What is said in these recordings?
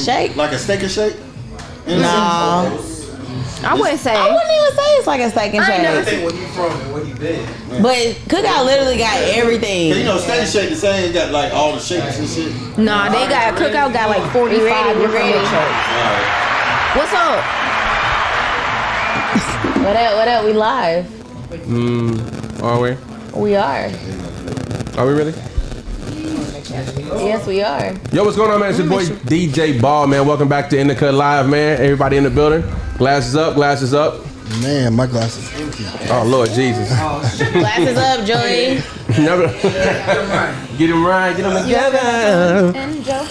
shake. Like a steak and shake? No. I wouldn't say. I wouldn't even say it's like a steak and shake. I think where you from and where you been. But Cookout literally got everything. You know, steak and shake the same. Got like all the shakes and shit. Nah, they got Cookout got like 45 different milkshakes. What's up? What up? We live. Are we? We are. Are we really? Yes, we are. Yo, what's going on, man? It's your boy DJ Ball, man. Welcome back to In the Cut Live, man. Everybody in the building. Glasses up, glasses up. Man, my glass is empty. Oh, Lord Jesus. Glasses up, Joey. Never. Get him right, get him together. And Joe.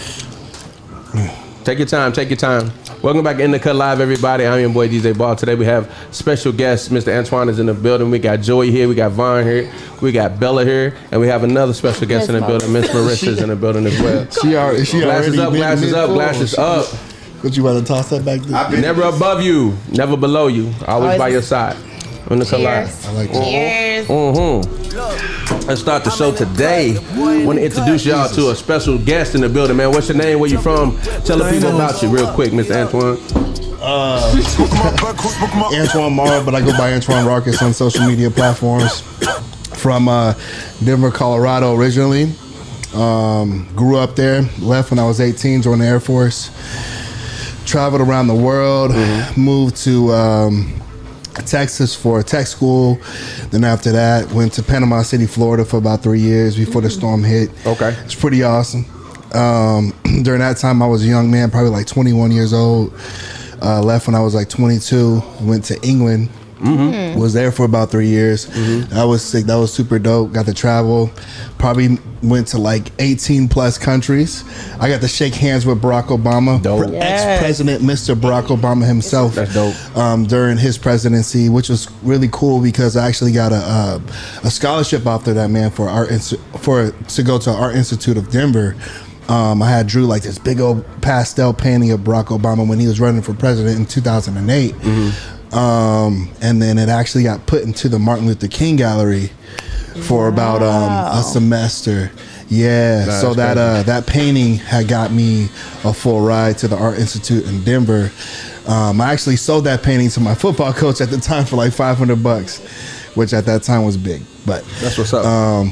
Take your time, take your time. Welcome back to In the Cut Live, everybody. I'm your boy DJ Ball. Today we have special guest, Mr. Antoine is in the building. We got Joey here, we got Vaughn here, we got Bella here, and we have another special guest in the building. Miss Marissa's in the building as well. Glasses up, glasses up, glasses up. Would you rather toss that back there? Never above you, never below you. Always by your side. In the Cut Live. I like that. Cheers. Let's start the show today. Want to introduce y'all to a special guest in the building, man. What's your name? Where you from? Tell the people about you real quick, Mr. Antoine. Antoine Morrow, but I go by Antoine Raucus on social media platforms. From Denver, Colorado originally. Grew up there. Left when I was 18, joined the Air Force. Traveled around the world. Moved to Texas for tech school. Then after that, went to Panama City, Florida for about 3 years before the storm hit. Okay. It's pretty awesome. During that time, I was a young man, probably like 21 years old. Left when I was like 22. Went to England. Was there for about 3 years. That was sick. That was super dope. Got to travel. Probably went to like 18 plus countries. I got to shake hands with Barack Obama. Dope. Ex-president Mr. Barack Obama himself. That's dope. During his presidency, which was really cool because I actually got a scholarship after that, man, to go to Art Institute of Denver. I had drew like this big old pastel painting of Barack Obama when he was running for president in 2008. And then it actually got put into the Martin Luther King Gallery for about a semester. Yeah, so that painting had got me a full ride to the Art Institute in Denver. I actually sold that painting to my football coach at the time for like $500, which at that time was big. But that's what's up.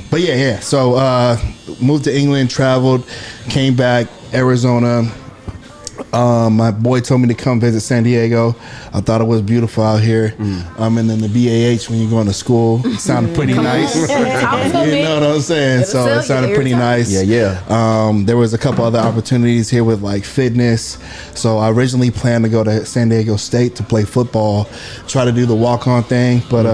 But yeah. So moved to England, traveled, came back, Arizona. My boy told me to come visit San Diego. I thought it was beautiful out here. And then the BAH when you're going to school, it sounded pretty nice. You know what I'm saying? So it sounded pretty nice. Yeah. There was a couple other opportunities here with like fitness. So I originally planned to go to San Diego State to play football, try to do the walk-on thing. But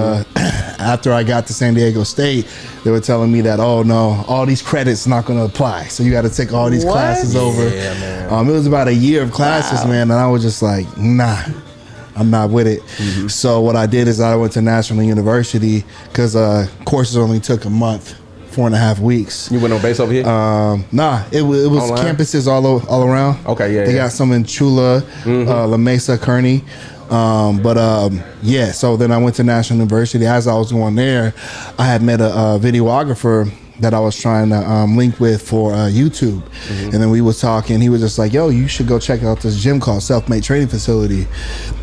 after I got to San Diego State, they were telling me that, oh no, all these credits not going to apply. So you got to take all these classes over. Yeah, man. It was about a year of classes, man, and I was just like, nah, I'm not with it. So what I did is I went to National University because courses only took a month, 4.5 weeks. You went on base over here? Nah, it was online? Campuses all around. Okay, yeah. They got some in Chula, La Mesa, Kearney. So then I went to National University. As I was going there, I had met a videographer that I was trying to link with for YouTube. And then we was talking. He was just like, yo, you should go check out this gym called Self-Made Training Facility.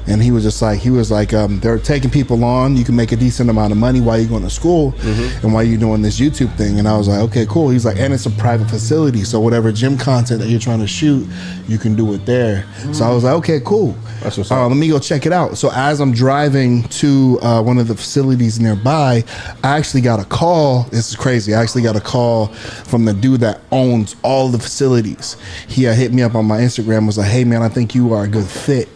And he was like, they're taking people on. You can make a decent amount of money while you're going to school and while you're doing this YouTube thing. And I was like, okay, cool. He's like, and it's a private facility. So whatever gym content that you're trying to shoot, you can do it there. So I was like, okay, cool. That's what's up. Let me go check it out. So as I'm driving to one of the facilities nearby, I actually got a call. This is crazy. I actually got a call from the dude that owns all the facilities. He hit me up on my Instagram, was like, hey man, I think you are a good fit.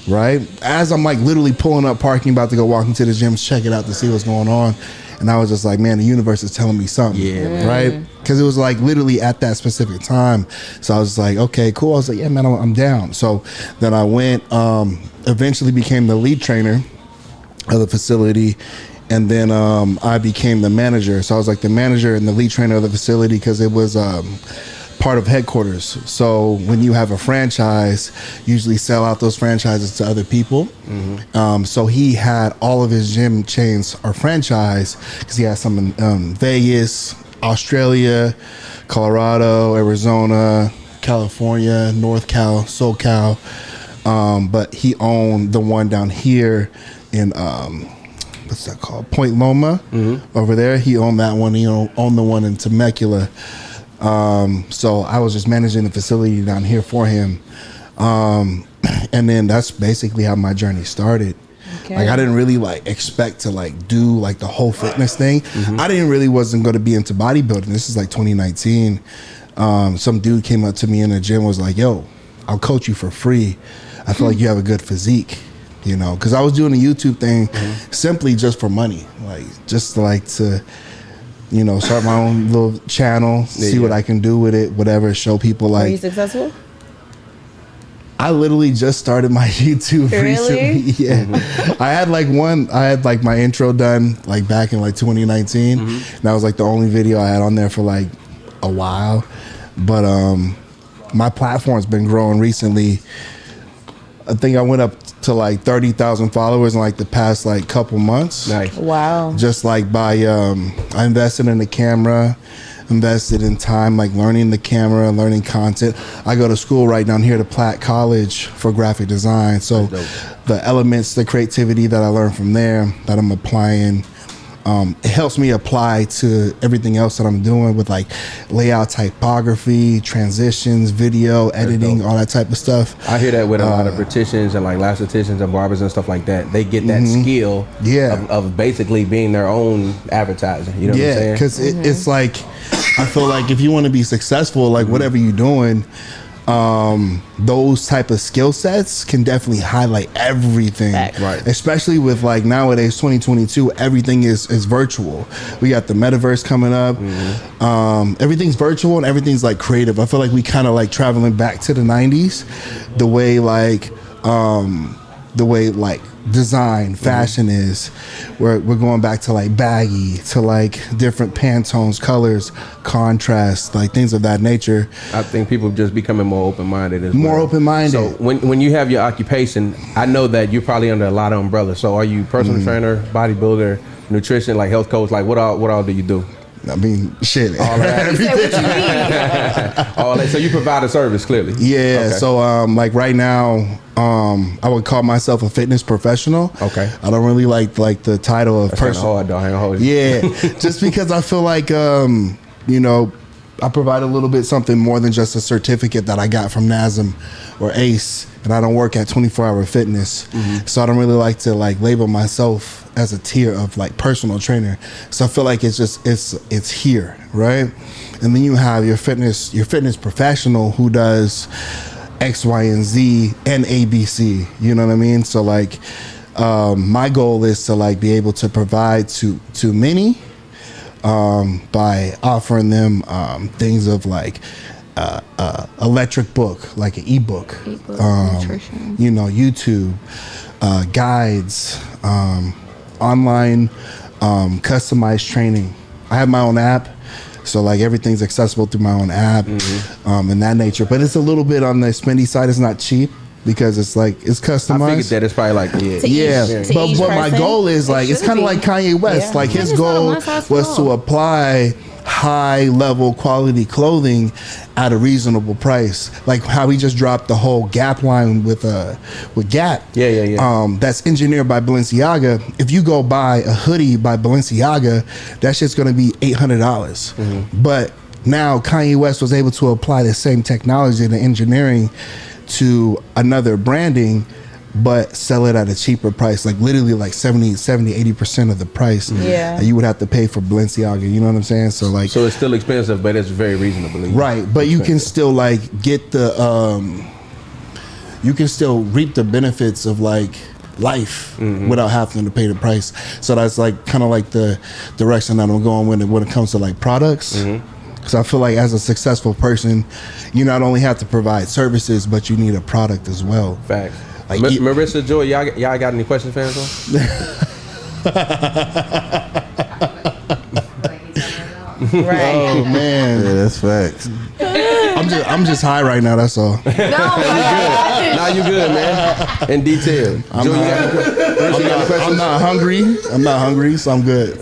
Right? As I'm like literally pulling up parking, about to go walk into the gym, check it out to see what's going on. And I was just like, man, the universe is telling me something. Yeah. Right? Because it was like literally at that specific time. So I was like, okay, cool. I was like, yeah, man, I'm down. So then I went, eventually became the lead trainer of the facility. And then I became the manager. So I was like the manager and the lead trainer of the facility because it was part of headquarters. So when you have a franchise, usually sell out those franchises to other people. So he had all of his gym chains are franchise because he has some in Vegas, Australia, Colorado, Arizona, California, North Cal, SoCal. But he owned the one down here in what's that called? Point Loma over there. He owned that one. He owned the one in Temecula. So I was just managing the facility down here for him. And then that's basically how my journey started. Okay. Like I didn't really like expect to like do like the whole fitness thing. I didn't really wasn't going to be into bodybuilding. This is like 2019. Some dude came up to me in the gym, was like, yo, I'll coach you for free. I feel like you have a good physique, you know, because I was doing a YouTube thing simply just for money, like just like to, you know, start my own little channel, see what I can do with it, whatever, show people like. Were you successful? I literally just started my YouTube recently. Yeah. I had like my intro done like back in like 2019. And that was like the only video I had on there for like a while. But my platform's been growing recently. I think I went up to like 30,000 followers in like the past like couple months. Nice. Wow. Just like by I invested in the camera, invested in time, like learning the camera, learning content. I go to school right down here to Platt College for graphic design. So the elements, the creativity that I learned from there that I'm applying, it helps me apply to everything else that I'm doing with like layout, typography, transitions, video, editing, all that type of stuff. I hear that with a lot of beauticians and like lash estheticians and barbers and stuff like that. They get that skill of basically being their own advertising. You know what I'm saying? Because it's like, I feel like if you want to be successful, like whatever you're doing, those type of skill sets can definitely highlight everything. Right. Especially with like nowadays 2022, everything is virtual. We got the metaverse coming up. Everything's virtual and everything's like creative. I feel like we kind of like traveling back to the 90s, the way like design, fashion is. We're going back to like baggy, to like different Pantones, colors, contrast, like things of that nature. I think people just becoming more open-minded as more well. open-minded. So when you have your occupation, I know that you're probably under a lot of umbrellas. So are you personal trainer, bodybuilder, nutrition, like health coach? Like what all do you do? I mean, shit. All that. All that. So you provide a service, clearly. Yeah. Okay. So, like right now, I would call myself a fitness professional. Okay. I don't really like the title of person. Hard, though. I ain't hold you. Yeah. Just because I feel like, you know, I provide a little bit something more than just a certificate that I got from NASM or ACE, and I don't work at 24-hour fitness. So I don't really like to like label myself as a tier of like personal trainer. So I feel like it's just it's here, right? And then you have your fitness professional who does X, Y, and Z and ABC. You know what I mean? So like my goal is to like be able to provide to many by offering them things of like electric book, like an ebook, you know, YouTube, guides, online customized training. I have my own app, so like everything's accessible through my own app, and that nature. But it's a little bit on the spendy side. It's not cheap because it's like it's customized. I figured that it's probably like but what my goal is like it's kind of like Kanye West. Like his goal was to apply high level quality clothing at a reasonable price, like how he just dropped the whole Gap line with Gap. That's engineered by Balenciaga. If you go buy a hoodie by Balenciaga, that shit's gonna be $800. But now Kanye West was able to apply the same technology and engineering to another branding, but sell it at a cheaper price, like literally like 70-80% of the price that you would have to pay for Balenciaga. You know what I'm saying? So like, so it's still expensive, but it's very reasonable. Right, but you can still like get the you can still reap the benefits of like life without having to pay the price. So that's like kind of like the direction that I'm going with when it comes to like products. Because I feel like as a successful person, you not only have to provide services, but you need a product as well. Facts. Like Marissa, Joy, y'all got any questions, fans? Right. Oh man, yeah, that's facts. I'm just high right now. That's all. No, you good. Now you good, man. In detail. I'm not hungry. I'm not hungry, so I'm good.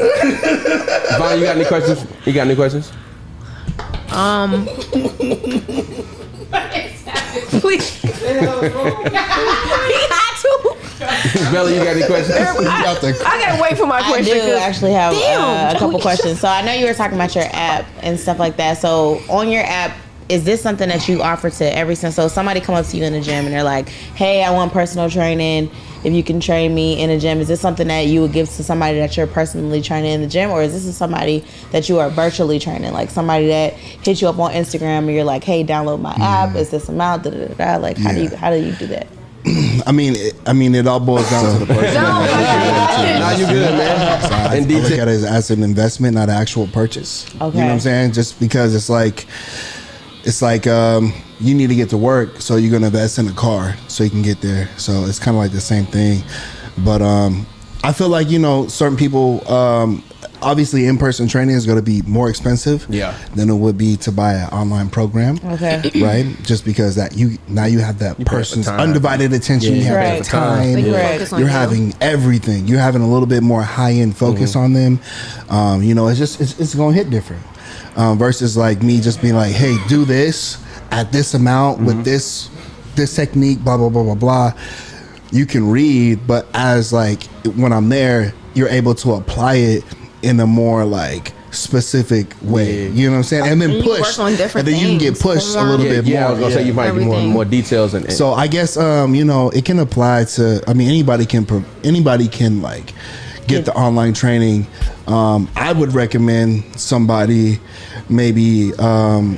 Vaughn, you got any questions? You got any questions? He had to. Bella, you got any questions? I gotta wait for my question. I do actually have Damn, a couple questions. So I know you were talking about your app and stuff like that. So on your app, is this something that you offer to every single? So somebody come up to you in the gym and they're like, "Hey, I want personal training. If you can train me in a gym," is this something that you would give to somebody that you're personally training in the gym, or is this somebody that you are virtually training, like somebody that hits you up on Instagram and you're like, "Hey, download my app. Is this amount?" Like, how do you do that? I mean, it all boils down to the person. Now you good, man. So I look at it as an investment, not an actual purchase. Okay. You know what I'm saying? Just because it's like you need to get to work, so you're gonna invest in a car so you can get there. So it's kind of like the same thing. But I feel like, certain people, obviously in-person training is going to be more expensive than it would be to buy an online program. Okay. Right? Just because you have that person's undivided attention. You have that time. You're having everything. You're having a little bit more high-end focus on them. It's going to hit different. Versus like me just being like, "Hey, do this at this amount with this technique, blah, blah, blah, blah, blah." You can read, but as like when I'm there, you're able to apply it in a more like specific way. You know what I'm saying? And then push, work on different and then you can get pushed a little bit more. Yeah, I was gonna say you might get more details and so I guess it can apply to. I mean, anybody can like get the online training. I would recommend somebody maybe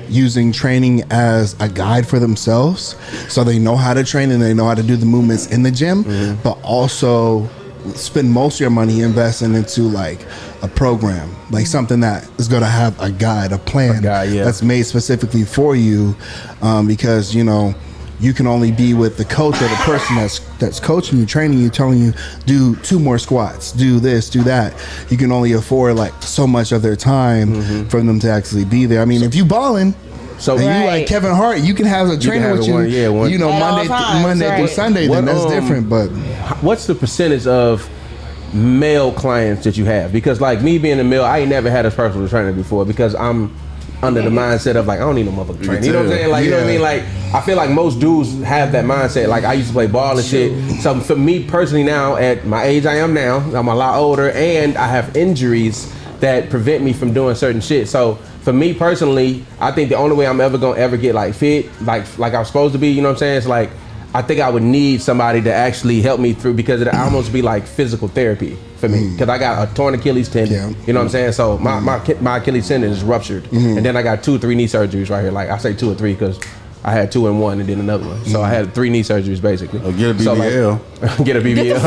using training as a guide for themselves, so they know how to train and they know how to do the movements in the gym, but also spend most of your money investing into like a program, like something that is going to have a guide, a plan that's made specifically for you, because you can only be with the coach or the person that's coaching you, training you, telling you do 2 more squats, do this, do that. You can only afford like so much of their time for them to actually be there. I mean, if you balling, so you like Kevin Hart, you can have a trainer with you, Monday through Sunday. Then that's different. But what's the percentage of male clients that you have? Because like me being a male, I ain't never had a personal trainer before because I'm under the mindset of like, I don't need no motherfucking trainer. You know what I'm saying? Like, you know what I mean? Like, I feel like most dudes have that mindset. Like, I used to play ball and shit. So for me personally now, at my age I am now, I'm a lot older and I have injuries that prevent me from doing certain shit. So for me personally, I think the only way I'm ever gonna get like fit, like I'm supposed to be, you know what I'm saying? It's like, I think I would need somebody to actually help me through, because it almost be like physical therapy for me, because I got a torn Achilles tendon. You know what I'm saying? So my Achilles tendon is ruptured, and then I got 2 or 3 knee surgeries right here. Like I say 2 or 3 because I had 2 in one and then another one. So I had 3 knee surgeries basically. Get a BBL. So, get a BBL.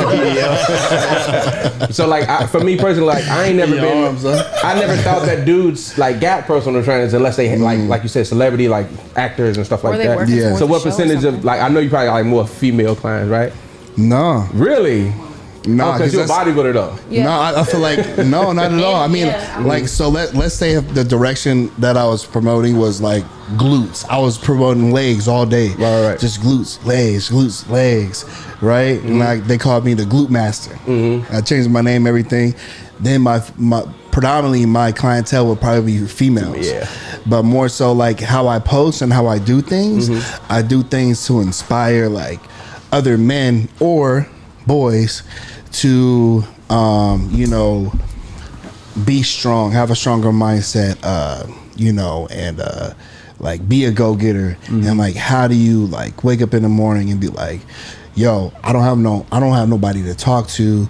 So like for me personally, like I ain't never been. I never thought that dudes like got personal trainers unless they had like you said, celebrity like actors and stuff like that. So what percentage of like, I know you probably got like more female clients, right? No. Really? No, because you're a bodybuilder though. No, I feel like no, not at all. I mean, like, so let's say if the direction that I was promoting was like glutes. I was promoting legs all day. Right. Just glutes, legs, right? And like they called me the glute master. I changed my name, everything. Then my predominantly my clientele would probably be females. But more so like how I post and how I do things. I do things to inspire like other men or boys to be strong, have a stronger mindset, and like be a go-getter. And like, how do you like wake up in the morning and be like, yo, I don't have nobody to talk to,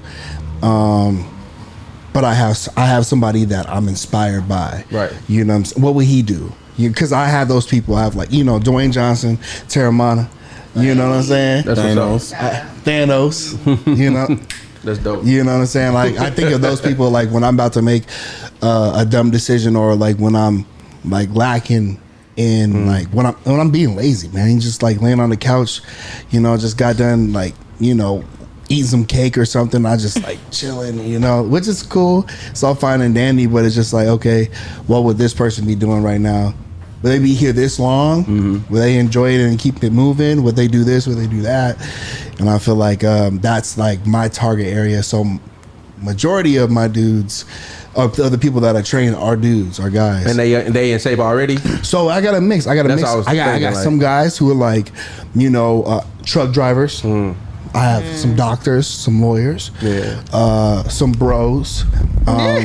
but I have somebody that I'm inspired by. Right. You know what I'm saying? What would he do? Because I have those people. I have like, Dwayne Johnson, Terramana. You know what I'm saying? That's Thanos. That's dope. You know what I'm saying? Like, I think of those people like when I'm about to make a dumb decision, or like when I'm like lacking in like when I'm being lazy, man. Just like laying on the couch, just got done like, eating some cake or something. I just like chilling, which is cool. It's all fine and dandy, but it's just like, okay, what would this person be doing right now? Would they be here this long? Would they enjoy it and keep it moving? Would they do this? Would they do that? And I feel like that's like my target area. So majority of my dudes, of the other people that I train are dudes, are guys. And they in shape already? So I got a mix. I got some guys who are like, truck drivers. I have some doctors, some lawyers, some bros,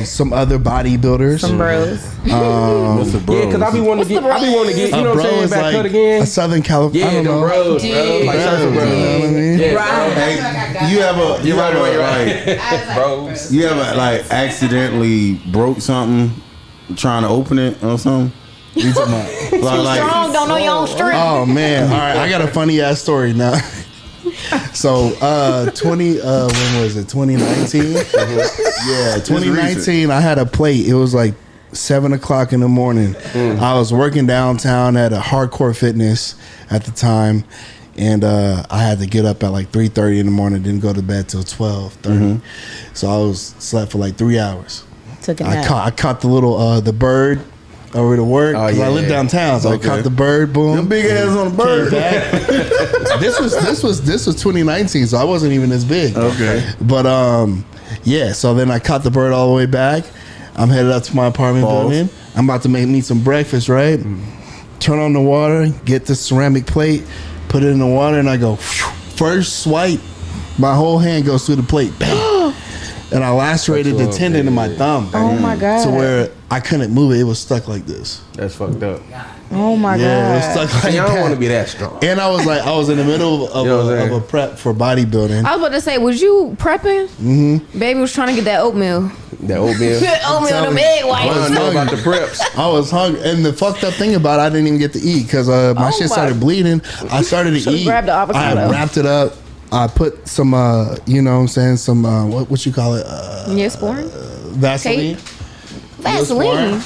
some other bodybuilders, Some bros. Yeah, because I be wanting to get, you know what I'm saying, back cut again. A Southern California. Yeah, the bros, like surfer bros. You know what I mean? Hey, you ever like accidentally broke something trying to open it or something? You talking about- like, Strong, don't know your own strength. oh man! All right, I got a funny ass story now. So, when was it? 2019. Yeah, 2019. I had a plate. It was like 7:00 in the morning. I was working downtown at a Hardcore Fitness at the time, and I had to get up at like 3:30 in the morning. Didn't go to bed till 12:30. So I slept for like 3 hours. Took a nap. I caught the little the bird over to work because I live downtown. So I caught the bird. Boom. Them big ass on the bird. This was 2019, so I wasn't even as big. Okay. But so then I caught the bird all the way back. I'm headed up to my apartment building. I'm about to make me some breakfast, right? Turn on the water, get the ceramic plate, put it in the water, and I go, first swipe, my whole hand goes through the plate. Bam. And I lacerated the tendon in my thumb. Oh my God. To where I couldn't move it. It was stuck like this. That's fucked up. Oh my Yeah, it was God. stuck like See, I that. don't want to be that strong. And I was in the middle of, You know what I'm of saying? a prep for bodybuilding. I was about to say, was you prepping? Mm-hmm. Baby was trying to get that oatmeal. That oatmeal. Oatmeal, them egg I whites. don't know about the preps. I was hungry, and the fucked up thing about it, I didn't even get to eat because my shit started bleeding. I started to Should've eat. grabbed the avocado. I wrapped it up. I put some, you know what I'm saying, some, what you call it? Neosporin? Vaseline. Vaseline.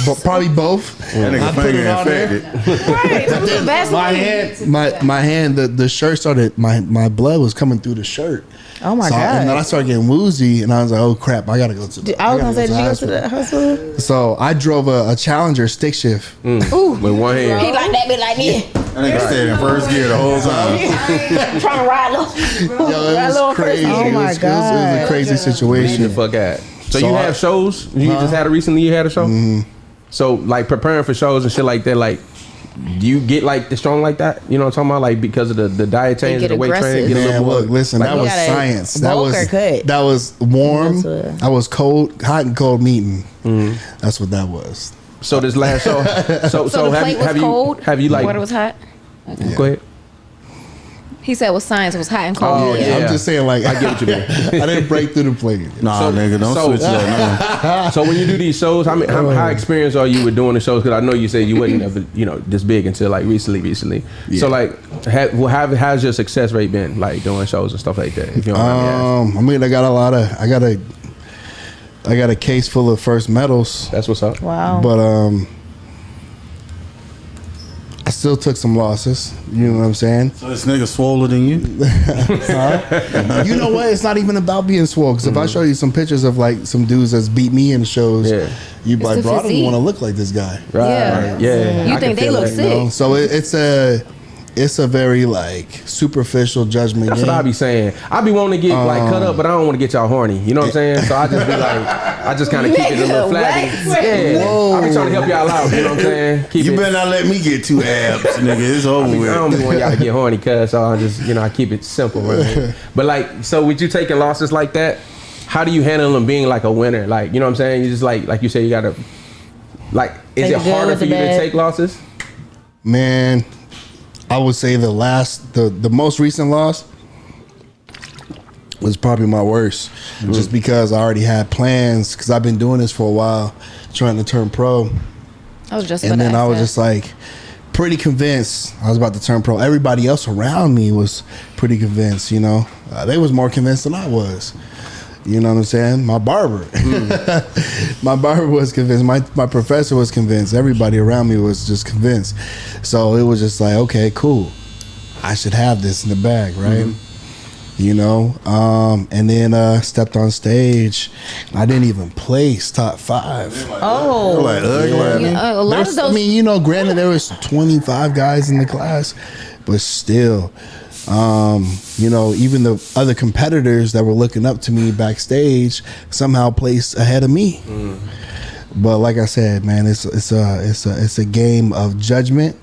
But probably both. That nigga I put finger it on there. infected. Right. Some Vaseline. My hand, the shirt started, my blood was coming through the shirt. Oh my So God. and then I started getting woozy, and I was like, oh crap, I gotta go to the I was gotta gonna say, go did you go to hospital. the hospital? So I drove a Challenger stick shift. Ooh. With one hand. He like that bit like me. That nigga stayed in first gear the whole time. Trying to ride low. Yo, it was crazy. Oh It my was a God. crazy Leave the situation. fuck out. So So you I- have shows? You just had recently you had a show? So like preparing for shows and shit like that, like do you get like the strong like that? You know what I'm talking about? Like because of the diet change, get the weight training, aggressive. get a Man, little more. look, listen, like, that was you gotta science. bulk or cut. That was warm. That's I was cold, hot and cold meeting. That's what that was. So this last show, so So the have plate you was have you cold. have you like Water was hot. go ahead? He said it was science. It was hot and cold. Oh, yeah. I'm just saying, like, I get what you mean. I didn't break through the plate. Nah, So- nigga, don't so- switch that now. So when you do these shows, how experienced are you with doing the shows? Because I know you said you wasn't ever, this big until like recently. Yeah. So like, how's your success rate been like doing shows and stuff like that? If you don't mind me asking. I mean, I got a case full of first medals, That's what's up. Wow. but I still took some losses. You know what I'm saying? So this nigga swoller than you? You know what? It's not even about being swole. Because if I show you some pictures of like some dudes that's beat me in shows, Yeah. you'd be like, the bro, I don't physique. want to look like this guy. Right. Yeah. Yeah. You I think can they feel look that. sick? You know? So it's a very like superficial judgment That's game. what I be saying. I be wanting to get like cut up, but I don't want to get y'all horny. You know what I'm saying? So I just be like, I just kind of keep it a little flabby. Yeah. I be trying to help y'all out. You know what I'm saying? Keep You it. better not let me get two abs, nigga. It's over I don't with. be wanting y'all to get horny, cuz so I just I keep it simple, right? But like, so with you taking losses like that, how do you handle them being like a winner? Like, you know what I'm saying? You just like you say, you gotta like, is Take it the good harder with for the you to bad. take losses? Man, I would say the most recent loss was probably my worst, just because I already had plans. Because I've been doing this for a while, trying to turn pro, I was just. and about to then I ask was that. just like pretty convinced I was about to turn pro. Everybody else around me was pretty convinced. They was more convinced than I was. You know what I'm saying? My barber, my barber was convinced. My professor was convinced. Everybody around me was just convinced. So it was just like, okay, cool. I should have this in the bag, right? And then stepped on stage. I didn't even place top 5. Oh. Like, ugly. Yeah, a lot of those. Granted there was 25 guys in the class, but still, You know, even the other competitors that were looking up to me backstage somehow placed ahead of me. But like I said, man, it's a game of judgment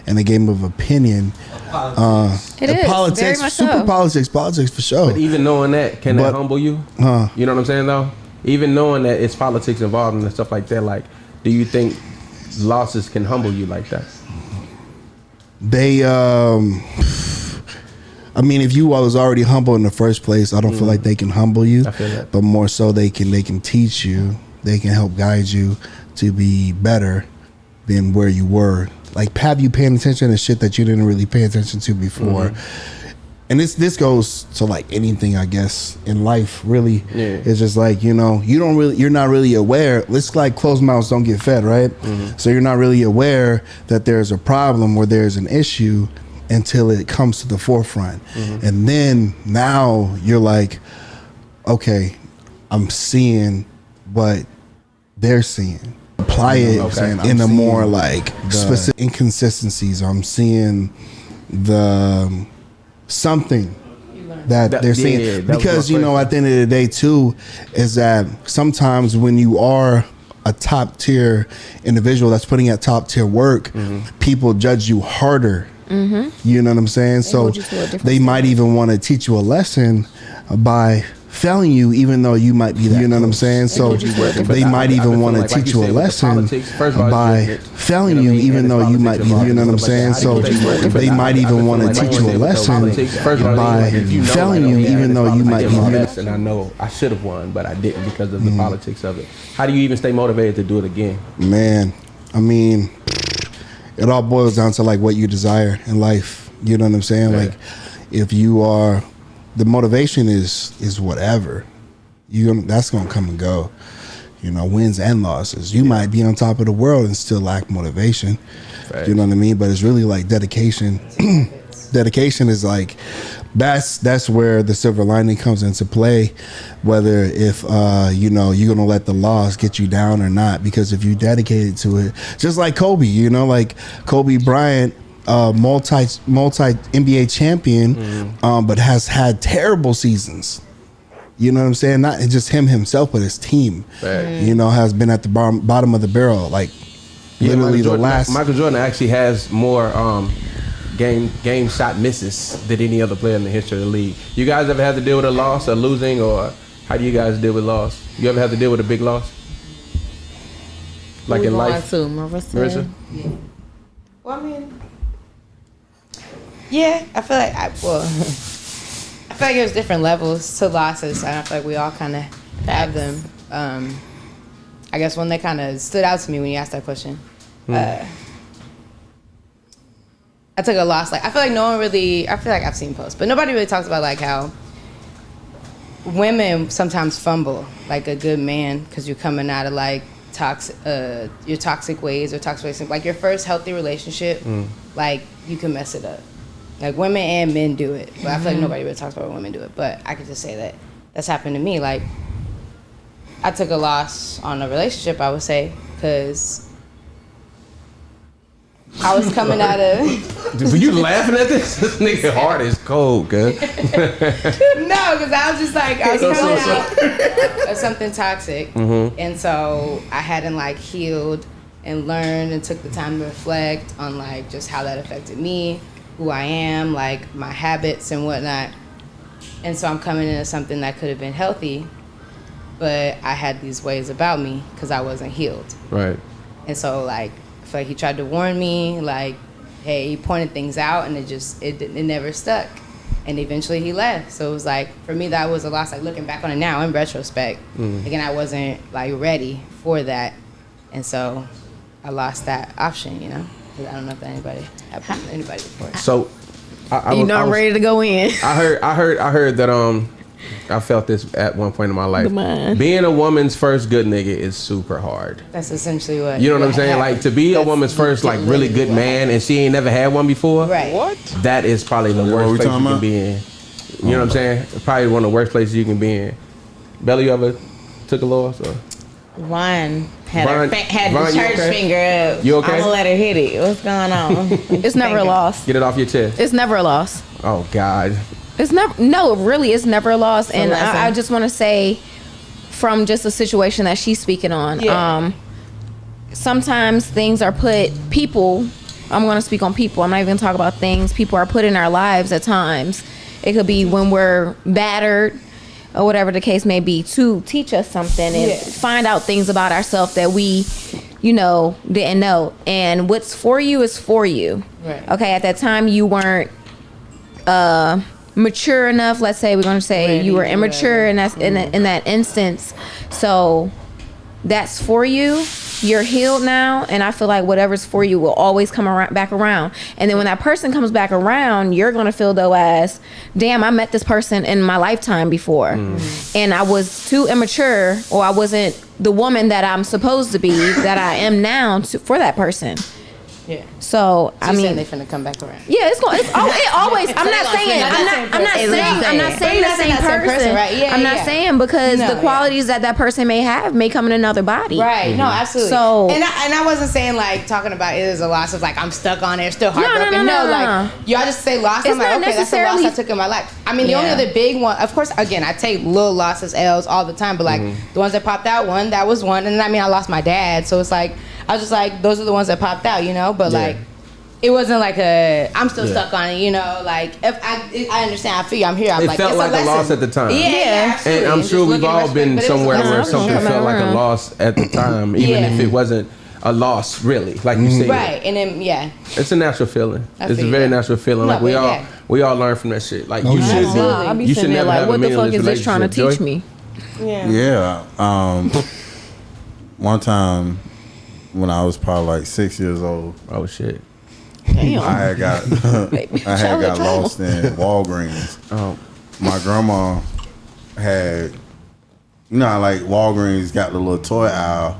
and a game of opinion. It is politics, very much super so. politics for sure. But even knowing that, can that humble you? You know what I'm saying though? Even knowing that it's politics involved and stuff like that, like, do you think losses can humble you like that? They, I mean, if you was already humble in the first place, I don't feel like they can humble you. I feel that. But more so, they can teach you. They can help guide you to be better than where you were. Like, have you paying attention to shit that you didn't really pay attention to before? And this goes to like anything, I guess, in life. Really, it's just like, you know, you're not really aware. It's like closed mouths don't get fed, right? So you're not really aware that there's a problem or there's an issue until it comes to the forefront, and then now you're like, okay, I'm seeing what they're seeing. Apply it in a more like specific inconsistencies. I'm seeing the something that they're seeing, because you know, at the end of the day too, is that sometimes when you are a top tier individual that's putting out top tier work, people judge you harder. You know what I'm saying? So they might even want to teach you a lesson by failing you, even though you might be that. You know what I'm saying? So they might even want to teach you a lesson by failing you, even though you might be. You know what I'm saying? So they might even want to teach you a lesson by failing you, even though you might be. And I know I should have won, but I didn't because of the politics of it. How do you even stay motivated to do it again? Man, I mean, it all boils down to like what you desire in life. You know what I'm saying? Like, if you are, the motivation is whatever. That's gonna come and go. You know, wins and losses. You might be on top of the world and still lack motivation. You know what I mean? But it's really like dedication. Dedication is like, that's where the silver lining comes into play. Whether if you know, you're gonna let the loss get you down or not, because if you dedicated to it, just like Kobe, you know, like Kobe Bryant, multi NBA champion, but has had terrible seasons. You know what I'm saying? Not just himself, but his team. You know, has been at the bottom of the barrel, like literally the last. Michael Jordan actually has more game shot misses than any other player in the history of the league. You guys ever had to deal with a loss or losing, or how do you guys deal with loss? You ever have to deal with a big loss? Like in life? Marissa? Yeah. Well, I mean, yeah, I feel like I feel like there's different levels to losses. I feel like we all kind of have them. I guess one that kind of stood out to me when you asked that question. I took a loss. Like, I feel like no one really, I feel like I've seen posts, but nobody really talks about like how women sometimes fumble like a good man because you're coming out of like your toxic ways or toxic ways. Like your first healthy relationship, like you can mess it up. Like women and men do it, but I feel like nobody really talks about when women do it. But I could just say that that's happened to me. Like I took a loss on a relationship, I would say, because I was coming out of. Were you laughing at this? This nigga heart is cold, cuz. No, because I was just like, I was coming out of something toxic, and so I hadn't like healed and learned and took the time to reflect on like just how that affected me, who I am, like my habits and whatnot. And so I'm coming into something that could have been healthy, but I had these ways about me because I wasn't healed. Right. And so like, I feel like he tried to warn me, like, hey, he pointed things out and it never stuck. And eventually he left. So it was like, for me, that was a loss. Like looking back on it now in retrospect, again, I wasn't like ready for that. And so I lost that option, you know? 'Cause I don't know if that happened to anybody before. So I'm ready to go in. I heard that I felt this at one point in my life. Being a woman's first good nigga is super hard. That's essentially what. You know what I'm saying? Like to be a woman's first like really good man and she ain't never had one before. Right. What? That is probably the worst place you can be in. You know what I'm saying? Probably one of the worst places you can be in. Bella, you ever took a loss or? Ron had Ron, the church finger up. You okay? I'm gonna let her hit it. What's going on? It's never a loss. Get it off your chest. It's never a loss. Oh God. It's never, no, really, it's never a loss. And lesson. I just want to say, from just a situation that she's speaking on, sometimes things are people, I'm going to speak on people. I'm not even going to talk about things. People are put in our lives at times. It could be when we're battered or whatever the case may be, to teach us something and find out things about ourselves that we, didn't know. And what's for you is for you. Right. Okay, at that time you weren't mature enough. Let's say we're going to say you were immature, and that's in that instance. So that's for you. You're healed now, and I feel like whatever's for you will always come back around. And then when that person comes back around, you're gonna feel though as, damn, I met this person in my lifetime before, and I was too immature, or I wasn't the woman that I'm supposed to be, that I am now for that person. Yeah. So I mean, they're finna come back around. yeah, it always. I'm not saying the same person. Right? Yeah, I'm not saying because the qualities that person may have may come in another body. Right. No, absolutely. So and I wasn't saying like talking about it as a loss of like I'm stuck on it, still heartbroken. No, like y'all just say loss. It's I'm like, not okay, that's a loss I took in my life. I mean, the only other big one, of course, again, I take little losses, L's all the time, but like the ones that popped out, that was one, and I mean, I lost my dad, so it's like I was just like, those are the ones that popped out, but like. It wasn't like I'm still stuck on it, like if I understand, I feel you, I'm here. I'm It like, felt it's like a loss at the time. Yeah, And I'm sure we've all been somewhere where something coming felt like a around. loss at the time, even if it wasn't a loss, really, like you said. Right, and then it's a natural feeling. It's a feel very you. natural feeling. No, like but we all learn from that shit. Like you yeah. should be. I be You sitting should there never like, have a what the fuck meaningless is this trying to relationship. teach Joy? me? Yeah. One time when I was probably like 6 years old, Oh shit. Damn. I had got lost in Walgreens. Oh. My grandma had, how like Walgreens got the little toy aisle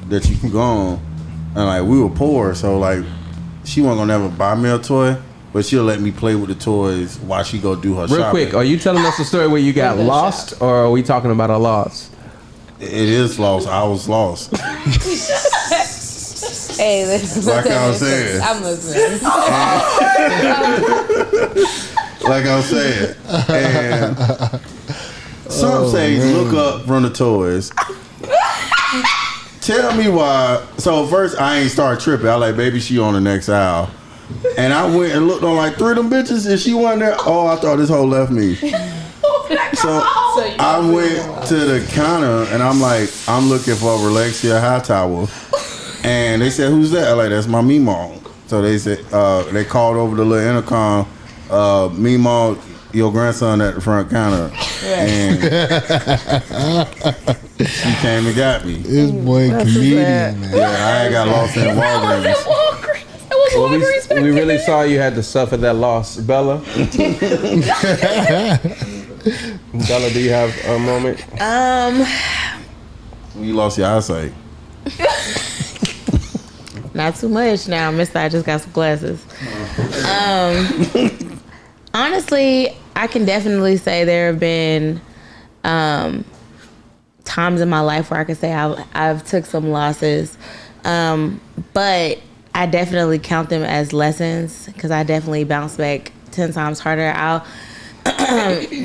that you can go on, and like we were poor, so like she wasn't gonna never buy me a toy, but she'll let me play with the toys while she go do her Real shopping. quick, are you telling us the story where you got lost, or are we talking about a loss? It is lost. I was lost. Hey, listen. Like I was saying. I'm listening. Like I was saying. And some say look up from the toys. Tell me why. So first I ain't start tripping. I like, baby, she on the next aisle. And I went and looked on like 3 of them bitches, and she wasn't there. Oh, I thought this hoe left me. So I went to the counter, and I'm like, I'm looking for Relexia Hightower. And they said, who's that? I'm like, that's my Meemaw. So they said, they called over the little intercom, Meemaw, your grandson at the front counter. And she came and got me. This boy comedian, man. Yeah, I had got lost in Walgreens. Well, we really saw you had to suffer that loss. Bella? Bella, do you have a moment? When you lost your eyesight. Not too much now, mister. I just got some glasses. Honestly, I can definitely say there have been times in my life where I could say I've took some losses, but I definitely count them as lessons because I definitely bounce back 10 times harder.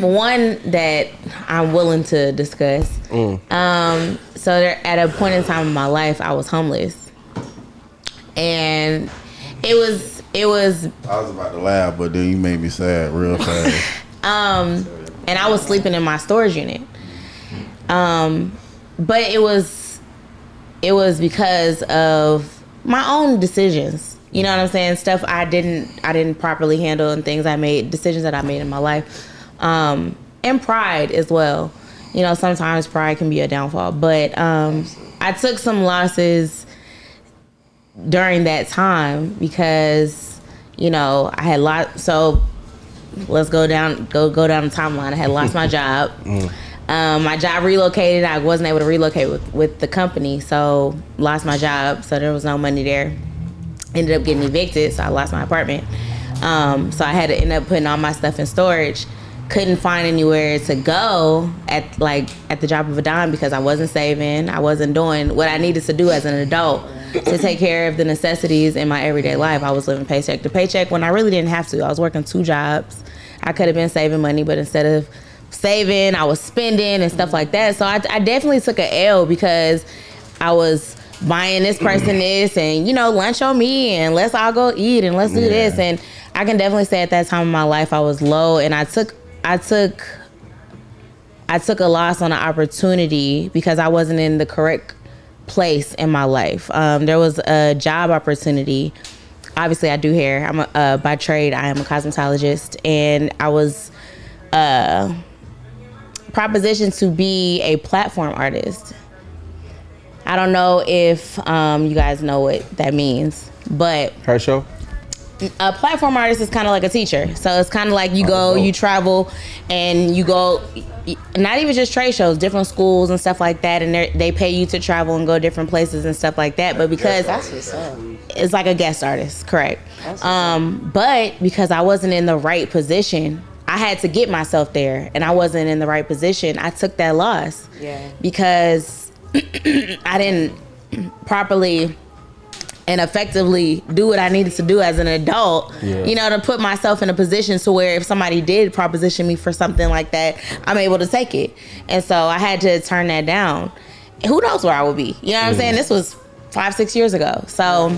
One that I'm willing to discuss. So at a point in time in my life, I was homeless. And it was I was about to laugh, but then you made me sad real fast. and I was sleeping in my storage unit. But it was because of my own decisions. You know what I'm saying? Stuff I didn't properly handle, and decisions that I made in my life. And pride as well. Sometimes pride can be a downfall. But I took some losses during that time because, I had so let's go down the timeline. I had lost my job. My job relocated. I wasn't able to relocate with the company, so lost my job. So there was no money there. Ended up getting evicted, so I lost my apartment. So I had to end up putting all my stuff in storage. Couldn't find anywhere to go at the drop of a dime because I wasn't saving. I wasn't doing what I needed to do as an adult to take care of the necessities in my everyday life. I was living paycheck to paycheck when I really didn't have to. I was working 2 jobs. I could have been saving money, but instead of saving, I was spending and stuff like that. So I definitely took an L because I was buying this person this and, you know, lunch on me and let's all go eat and let's do this. And I can definitely say at that time in my life I was low, and I took a loss on an opportunity because I wasn't in the correct place in my life. There was a job opportunity. Obviously I do hair. I'm by trade I am a cosmetologist, and I was propositioned to be a platform artist. I don't know if you guys know what that means, but Her show? a platform artist is kind of like a teacher. So it's kind of like you go, you travel, and you go, not even just trade shows, different schools and stuff like that, and they pay you to travel and go different places and stuff like that. But because it's like a guest artist, correct? But because I wasn't in the right position, I had to get myself there, and I wasn't in the right position. I took that loss because I didn't properly and effectively do what I needed to do as an adult, you know, to put myself in a position to where if somebody did proposition me for something like that, I'm able to take it. And so I had to turn that down. Who knows where I would be? You know what I'm saying? This was 5-6 years ago. So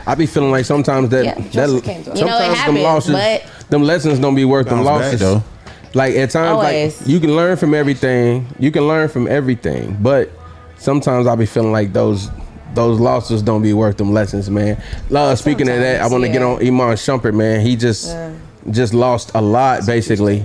I be feeling like sometimes that sometimes you know, it happened, them losses, but them lessons don't be worth them Bounce back, losses. though. Like at times, Always. like you can learn from everything. You can learn from everything, but sometimes I be feeling like those losses don't be worth them lessons, man. Speaking of that, I want to get on Iman Shumpert, man. He just lost a lot, basically.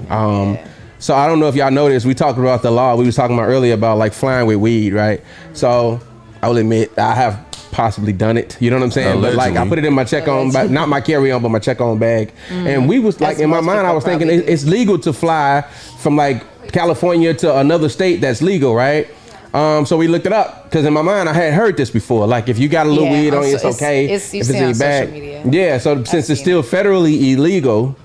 So I don't know if y'all noticed, we talked about the law. We was talking about earlier about like flying with weed, right? So I will admit I have possibly done it. You know what I'm saying? Allegedly. But like I put it in my check-on, not my carry-on, but my check-on bag. And we was like, in my mind, I was thinking it's legal to fly from like California to another state that's legal, right? So we looked it up because in my mind I had heard this before. Like if you got a little weed on you, it's okay. It's if it's in your bag. media. Yeah. So since it's still federally illegal,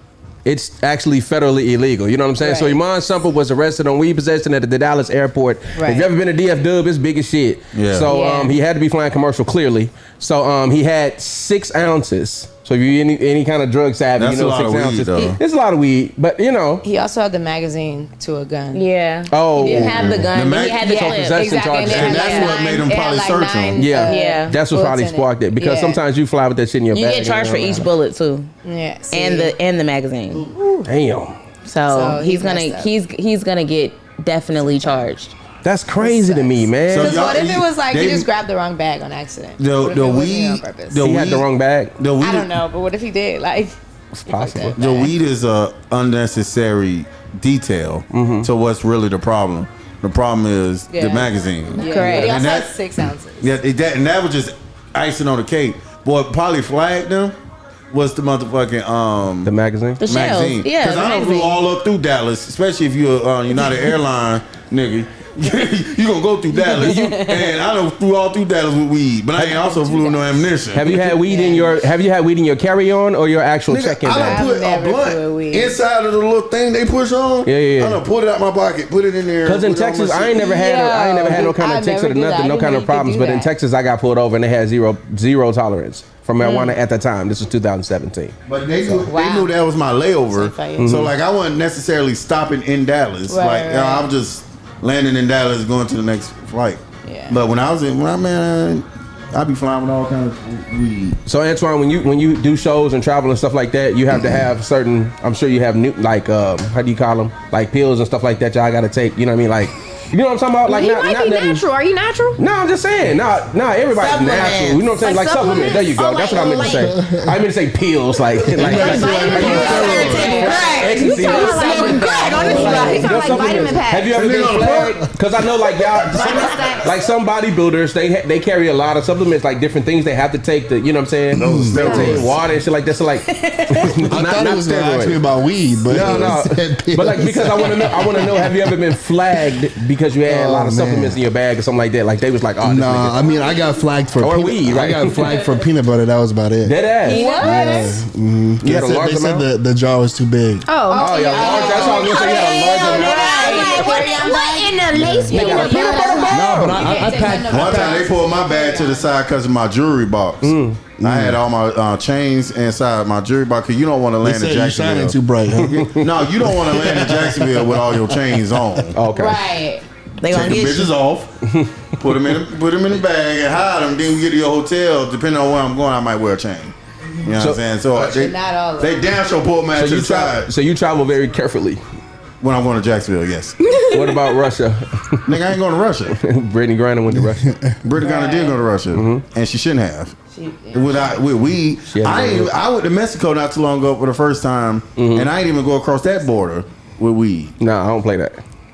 it's actually federally illegal. You know what I'm saying? So Right. Iman Shumpert was arrested on weed possession at the Dallas airport. Right. If you ever been to DF Dub, it's big as shit. Yeah. So he had to be flying commercial clearly. So he had 6 ounces. So if you any kind of drug savvy, That's you know a lot 6 of weed, ounces. though. It's a lot of weed, but you know. He also had the magazine to a gun. yeah. Oh. He didn't have the gun, The but he had the So clip. possession charges. And that's what made him probably search him. Yeah. That's what probably sparked it because sometimes you fly with that shit in your You bag. get charged for each bullet too, Yeah. See? and the magazine. Damn. So he's he messed up. he's gonna get definitely charged. That's crazy to me, man. So Because y'all- what if it was like they- he just grabbed the wrong bag on accident? What if The it wasn't weed, on purpose? the he had the weed- wrong bag. The weed, I don't know, but what if he did? Like, It's possible. The weed is a unnecessary detail to what's really the problem. The problem is the Yeah. magazine. yeah. Correct. But he And also that- had 6 ounces. Yeah, and that was just icing on the cake. Boy, probably flagged them was the motherfucking The magazine. The shells, magazine. yeah. Because The I done flew magazine. all up through Dallas, especially if you're a United Airline nigga. You gonna go through Dallas, and I done flew all through Dallas with weed, but I ain't also flew no ammunition. Have you had weed in your carry-on or your actual Nigga, check-in I done bag? I've put a never flew blunt weed. inside of the little thing they push on. Yeah. I done pulled it out my pocket, put it in there. Because in put it on my Texas, I shit. ain't never had no kind I of tics never or did that. nothing, I no didn't kind know of you could problems. do But in that. Texas, I got pulled over and they had zero tolerance for marijuana at the time. This was 2017. But they knew Wow. that was my layover. So So like I wasn't necessarily stopping in Dallas. Right, like right. you know, I was just landing in Dallas, going to the next flight. Yeah. But when I be flying with all kinds of weed. So Antoine, when you do shows and travel and stuff like that, you have to have certain. I'm sure you have new how do you call them, like pills and stuff like that. Y'all got to take. You know what I mean? Like, you know what I'm talking about? Like He not might be nothing- natural. Are you natural? No, I'm just saying. Nah, everybody's Supplements. natural. You know what I'm saying? Like supplements. There you go. Oh, That's like- what I meant to say. I meant to say pills. Like ecstasy. Have you ever been flagged? Because I know like y'all, like some bodybuilders, they carry a lot of supplements, like different things they have to take. To, you know what I'm saying? Those They steroids. take water and shit like that. So like, I thought it was gonna ask me about weed, but No. But like because I want to know, have you ever been flagged because you had a lot of Oh, supplements man. in your bag or something like that? Like they was like, oh, this Nah, nigga. I mean I got flagged for Or weed, right? I got flagged for peanut butter. That was about it. Dead ass. Yeah, You had a large they said amount? the jar was too big. Oh yeah, large. That's all I was gonna say. You had a large amount. What in the lace No, but I packed. One time they pulled my bag to the side because of my jewelry box. I had all my chains inside my jewelry box because you don't want to land in You shining Jacksonville. too bright. Huh? No, you don't want to land in Jacksonville with all your chains on. Okay. Right. They gonna Take the get bitches you. off, put them in the bag and hide them. Then we get to your hotel. Depending on where I'm going, I might wear a chain. You know what I'm saying? So Not all of they damn sure pull man to the side So you travel very carefully. when I'm going to Jacksonville. Yes, What about Russia? nigga, I ain't going to Russia. Brittany Griner went to Russia. Brittany Griner did go to Russia, and she shouldn't have. With weed, I went to Mexico not too long ago for the first time, and I ain't even go across that border with weed. No, I don't play that.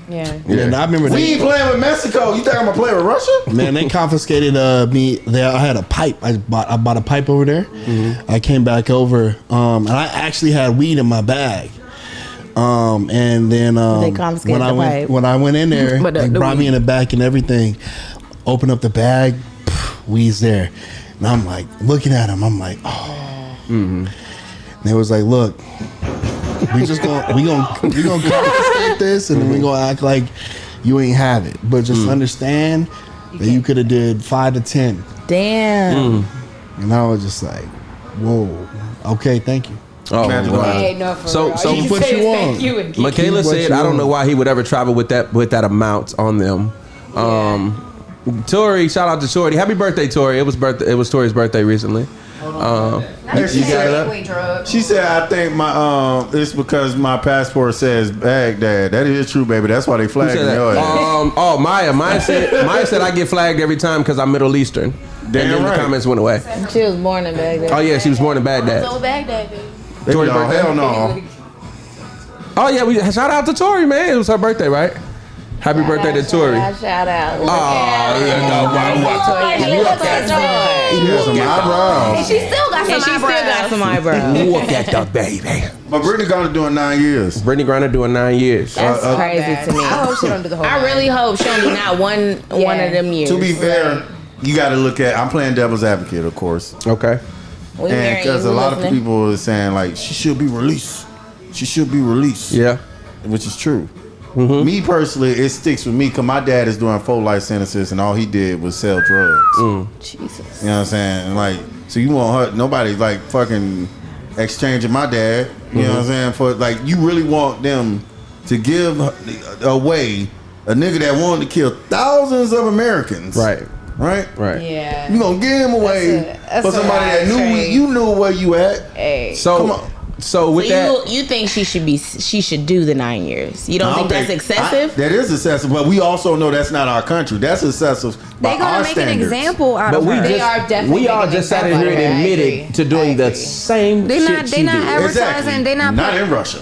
Yeah. And I remember We ain't playing with Mexico. You think I'm gonna play with Russia? Man, they confiscated me. I had a pipe. I bought a pipe over there. I came back over, and I actually had weed in my bag. And then They confiscated the pipe. when I went in there, But they the brought me weed. in the back and everything. Open up the bag, weed's there, and I'm like looking at him. I'm like, oh. And they was like, look. We gonna confiscate this, and then we gonna act like you ain't have it. But just understand that you could have did 5 to 10. Damn. And I was just like, whoa, okay, thank you. Oh, Imagine wow. what Hey, no, for So- real. so All you what say you is want? thank you and keep Michaela what said, you "I don't want. know why he would ever travel with that amount on them." Tori, shout out to Tori. Happy birthday, Tori! It was Tori's birthday recently. You got it up? She said, "I think my it's because my passport says Baghdad." That is true, baby. That's why they Who flagged said me. that? Maya. Maya said I get flagged every time because I'm Middle Eastern. Damn and then right. the comments went away. She was born in Baghdad. Oh yeah, she was born in Baghdad. Baghdad, baby. Tori's No, birthday? hell no. Oh yeah, we shout out to Tori, man. It was her birthday, right? Happy birthday to Tori. Shout out. She has some eyebrows. She still got some And she still got eyebrows. some eyebrows. Look at the baby. But Brittany Griner doing 9 years. Brittany Griner doing 9 years. That's crazy to me. I hope she don't do the whole I really hope she don't do not one of them years. To be fair, you got to look at. I'm playing devil's advocate, of course, Okay. We and hearing because you, a we lot of listening. people are saying like she should be released. She should be released. Yeah. Which is true. Me personally, it sticks with me because my dad is doing 4 life sentences and all he did was sell drugs. Jesus. You know what I'm saying? Like, so you want her? Nobody's like fucking exchanging my dad. You know what I'm saying? For like, you really want them to give away a nigga that wanted to kill thousands of Americans? Right. Right. Right. Yeah. You gonna give him away That's for a somebody that wild knew trade. you knew where you at? Hey. Come So on. so with So that, you think she should do the 9 years? You don't think that's excessive? That is excessive, but we also know that's not our country. That's excessive by They gonna our make standards. an example out but of we her. They are just definitely we all making just sat in examples here and out of her. I admitted agree. to doing I the agree. same They shit not- they she not did. advertising. Exactly. They not Not in Russia.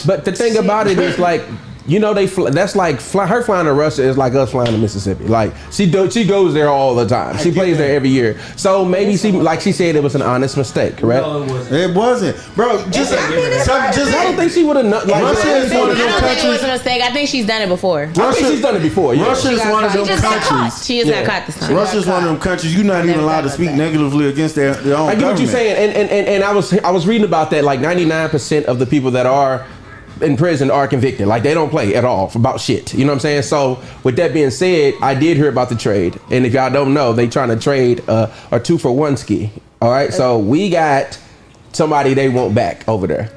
But the thing about it is like, you know, that's like her flying to Russia is like us flying to Mississippi. Like she goes there all the time. She plays there every year. So maybe like she said, it was an honest mistake, correct? No, it wasn't. It wasn't, bro. Just, I don't think she would have like. Russia is one of I them don't think it was countries. a mistake. I think she's done it before. I think she's done it before. Yeah. Russia is one of them She just got countries. She is not caught this time. Russia's one of them countries you're not even allowed to speak negatively against their own I get what government. you're saying, and I was reading about that. Like 99% of the people that are in prison are convicted. Like they don't play at all about shit. You know what I'm saying? So with that being said, I did hear about the trade, and if y'all don't know, they trying to trade a 2-for-1 ski. All right, so we got somebody they want back over there.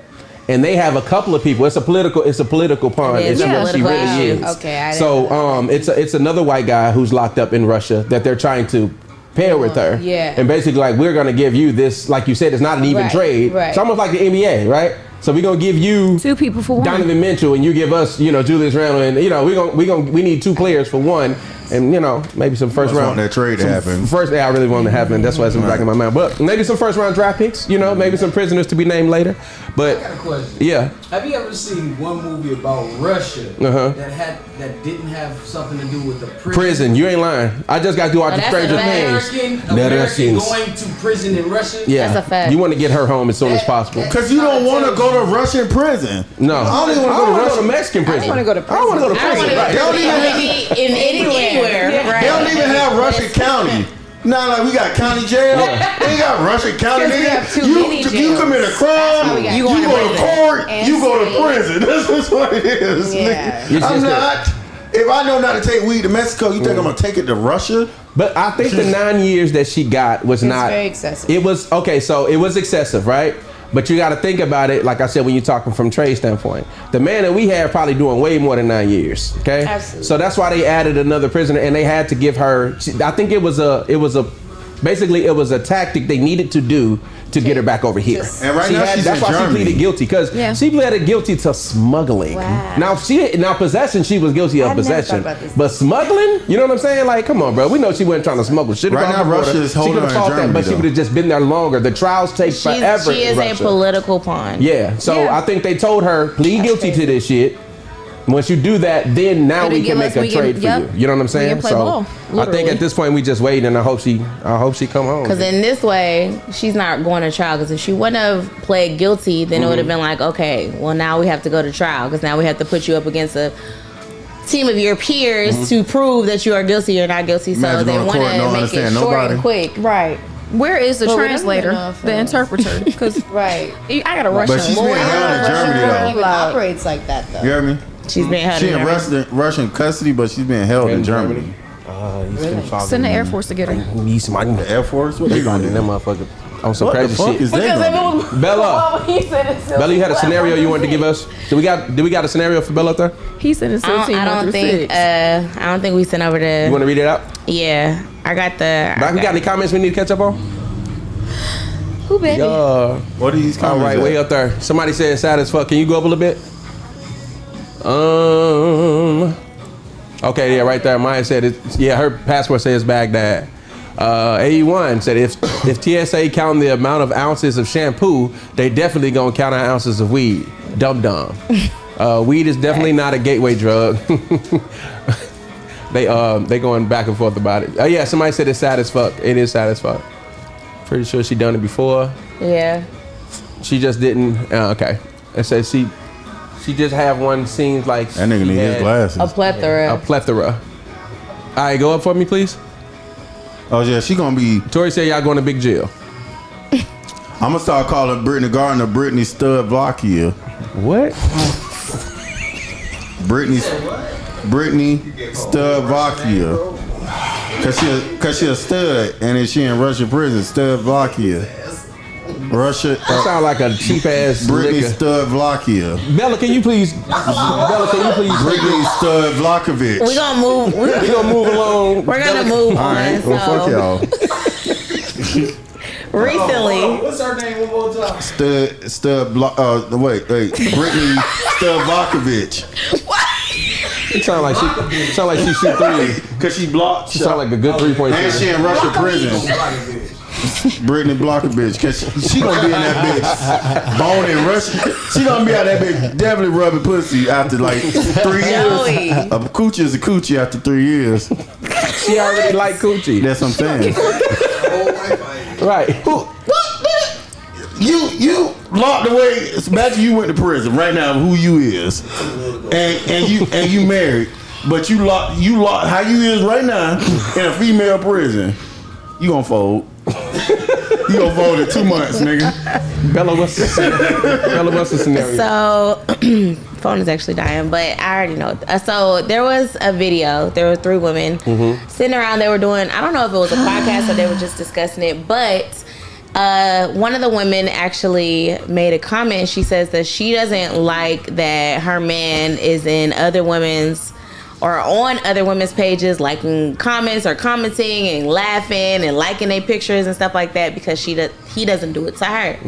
And they have a couple of people. It's a political pawn. It is It's a what she political really issue. is. Okay, I didn't So know it's another white guy who's locked up in Russia that they're trying to pair with her. Yeah. And basically like, we're gonna give you this, like you said, it's not an even Right, trade. right. It's almost like the NBA, right? So we're gonna give you 2 people for 1. Donovan Mitchell, and you give us, Julius Randle, and we need 2 players for 1, and maybe some first Must round. want that trade to happen. First, I really want it to happen. That's why it's in the back of my mind. But maybe some first round draft picks. Maybe some prisoners to be named later. But I got a question. yeah, Have you ever seen one movie about Russia that didn't have something to do with the prison. You ain't lying. I just got to watch the that's Stranger a fact. Things. American going to prison in Russia? Yeah, That's a fact. You want to get her home as soon as possible. Because you don't want to go to Russian prison. No, I don't even want to go to to Russian. Mexican prison. I want to go to I don't want to go to I don't want prison. to go Right. to They don't prison. even Anywhere. Right. They don't even have Russian County. Not like we got county jail. They ain't got Russian County. Because we have too many You jails. commit a That's how we crime, got you You go going to to court, And you go to state. prison. This is what it is. Yeah. nigga. It's I'm just not. If I know not to take weed to Mexico, you think I'm gonna take it to Russia? But I think the 9 years that she got was not very excessive. It was okay, so it was excessive, right? But you got to think about it, like I said, when you're talking from trade standpoint. The man that we had probably doing way more than 9 years. Okay, Absolutely. So that's why they added another prisoner, and they had to give her. I think it was a tactic they needed to do to get her back over here. And right now she's that's in why Germany. she pleaded guilty because she pleaded guilty to smuggling. Wow. Now possession, she was guilty of I never possession, thought about this. but smuggling, you know what I'm saying? Like, come on, bro. We know she wasn't trying to smuggle shit. Right across now, the border. Russia is She holding could've her in fought that, Germany, but she though. would have just been there longer. The trials take forever. She in is Russia. a political pawn. Yeah, so I think they told her plead guilty to this shit. Once you do that, then now It'll we can give make us- a we can- trade for yep. you. You know what I'm We saying? can play So ball, I think literally. at this point we just waiting, and I hope she come home. Because in this way, she's not going to trial. Because if she wouldn't have pled guilty, then it would have been like, okay, well, now we have to go to trial. Because now we have to put you up against a team of your peers to prove that you are guilty or not guilty. So Imagine they going to want court and to don't make it understand short nobody. and quick. Right. Where is the But we don't even translator, know if, the interpreter? Because Right. I got a Russian But she's being lawyer. held in Germany though. Even operates like that though. You hear me? She's being held She in in Germany. Russian custody, but she's being held in Germany. Send the Air Force to get her. The Air Force? What they gonna do? That motherfucker on some What the crazy fuck shit. is that gonna do? Bella, you had a scenario you wanted to give us? Did we got a scenario for Bella up there? He sent it I don't think we sent over You the. want to read it out? Yeah, I got the. Back, we got any comments we need to catch up on? Who baby? What are these All comments? right, at? way up there. Somebody said sad as fuck. Can you go up a little bit? Okay, yeah, right there. Maya said her passport says Baghdad. AE1 said if TSA count the amount of ounces of shampoo, they definitely gonna count our ounces of weed. Dum dum. Weed is definitely not a gateway drug. They going back and forth about it. Yeah, somebody said it's sad as fuck. It is sad as fuck. Pretty sure she done it before. Yeah. She just didn't. Okay. It says she just have one. Seems like That nigga she need his had glasses. A plethora. a plethora. All right, go up for me, please. Oh yeah, she gonna be. Tori said y'all going to big jail. I'm gonna start calling Brittany Gardner Brittany Stud Blockia. What? Brittany Stud Blockia. Cause she a stud, and then she in Russia prison. Stud Blockia. Russia. That sound like a cheap ass Brittany liquor. Stud Blockia. Bella, can you please? Brittany Stud Blockovich. We gonna move. We gonna move along. We're gonna move All on. right. Well, fuck y'all. Recently, What's her name one more time? Wait. Brittany Stud Blockovich. It sound like she shoot three. Cause she blocked. She sound like a good 3-point And she shooter. in Russia prison. Brittany Blockovich. Cause she gonna be in that bitch. Bone in Russia. She gonna be out that bitch definitely rubbing pussy after like 3 Joey. years. A coochie is a coochie after 3 years. She already like coochie. That's what I'm saying. Right. You locked away. Imagine you went to prison right now. Who you is, and you married, but you locked how you is right now in a female prison. You gonna fold. You gonna fold in 2 months, nigga. Bella, what's the scenario? so phone is actually dying, but I already know. So there was a video. There were 3 women sitting around. They were doing. I don't know if it was a podcast or they were just discussing it, but. One of the women actually made a comment. She says that she doesn't like that her man is in other women's or on other women's pages, liking comments or commenting and laughing and liking their pictures and stuff like that because he doesn't do it to her.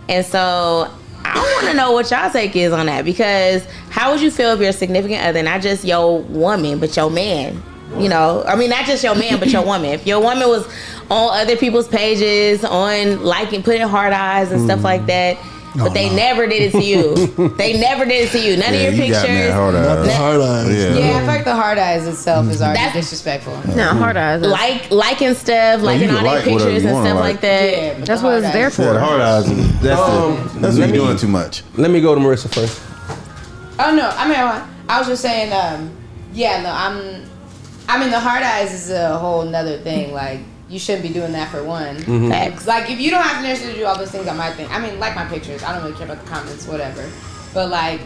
And so I want to know what y'all take is on that, because how would you feel if your significant other, not just your woman, but your man? You know, I mean, not just your man, but your woman. If your woman was on other people's pages, on liking, putting heart eyes and stuff like that, but they never did it to you. They never did it to you. None of your you got pictures. mad hard eyes. Hard eyes. Yeah. Yeah, I feel like the hard eyes itself is already That's- disrespectful. No, hard eyes. Liking stuff, liking you all can their like whatever pictures you and wanna stuff like. like that. Yeah, but That's the what hard it's there eyes- Yeah, the for. hard eyes. That's what let you me- doing too much. Let me go to Marissa first. Oh no, I mean I was just saying, I mean the hard eyes is a whole nother thing. Like you shouldn't be doing that for one. Facts. Like if you don't have to necessarily do all those things on my thing, I mean like my pictures. I don't really care about the comments, whatever. But like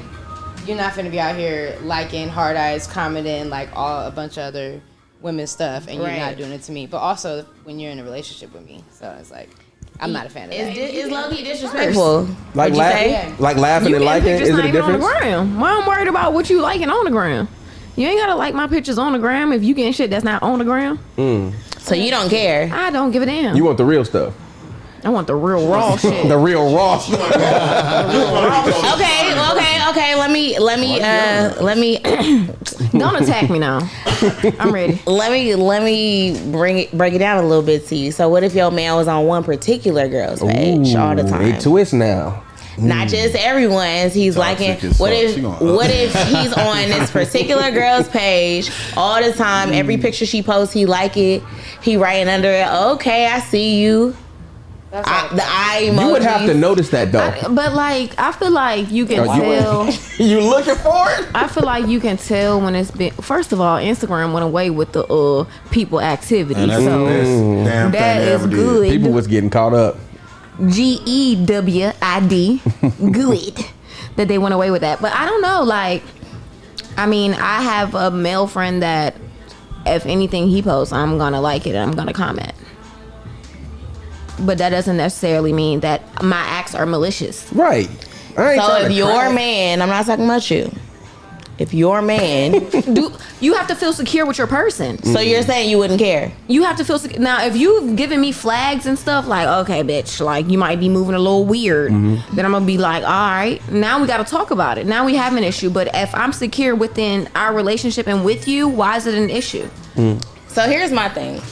you're not finna be out here liking, hard eyes, commenting like a bunch of other women's stuff, and you're not doing it to me. But also when you're in a relationship with me, so it's like I'm not a fan of that. Is low-key disrespectful. Like laughing and liking. Is it a difference? On the gram. Why I'm worried about what you liking on the gram? You ain't gotta like my pictures on the gram if you getting shit that's not on the gram. So you don't care. I don't give a damn. You want the real stuff. I want the real raw shit. The real raw. Okay. Let me. Don't attack me now. I'm ready. Let me break it down a little bit to you. So what if your man was on one particular girl's page all the time? They twist now. Not just everyone's. He's liking. What if he's on this particular girl's page all the time? Every picture she posts, he like it. He writing under it. Okay, I see you. The eye emojis. You would have to notice that though. But like, I feel like you can tell. You looking for it? I feel like you can tell when it's been. First of all, Instagram went away with the people activity, and that's so the best damn that thing is ever good. did. People was getting caught up. GEWID, good that they went away with that. But I don't know. Like, I mean, I have a male friend that if anything he posts, I'm gonna like it and I'm gonna comment. But that doesn't necessarily mean that my acts are malicious. Right. So if your man, I'm not talking about you. If your man, you have to feel secure with your person. So you're saying you wouldn't care? You have to feel secure. Now, if you've given me flags and stuff, like, okay, bitch, like, you might be moving a little weird, then I'm going to be like, all right, now we got to talk about it. Now we have an issue. But if I'm secure within our relationship and with you, why is it an issue? So here's my thing.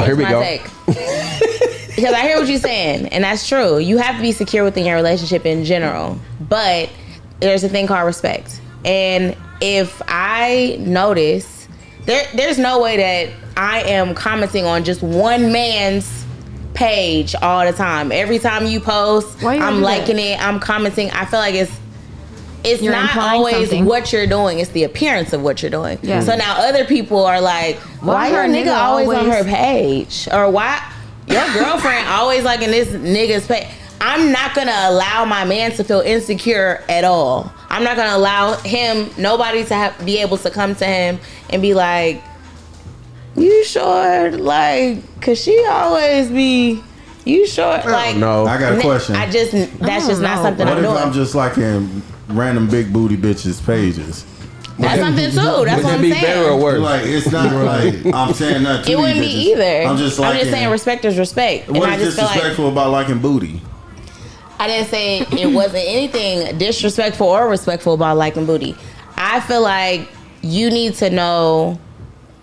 Here we go. Because I hear what you're saying, and that's true. You have to be secure within your relationship in general. But there's a thing called respect. And if I notice, there's no way that I am commenting on just one man's page all the time. Every time you post, I'm liking it, I'm commenting. I feel like it's you're not always what you're doing, it's the appearance of what you're doing. Yeah. So now other people are like, why your nigga always on her page? Or why your girlfriend always liking this nigga's page? I'm not gonna allow my man to feel insecure at all. I'm not gonna allow nobody to be able to come to him and be like, you sure? Like, cause she always be, you sure? Like, no. I got a question. That's just not something I'm doing. What if I'm just like in random big booty bitches pages? That's something too. That's what I'm saying. Better or worse? Like, it's not like I'm saying nothing to it wouldn't be either. I'm just saying respect is respect. What is disrespectful about liking booty? I didn't say it wasn't anything disrespectful or respectful about liking booty. I feel like you need to know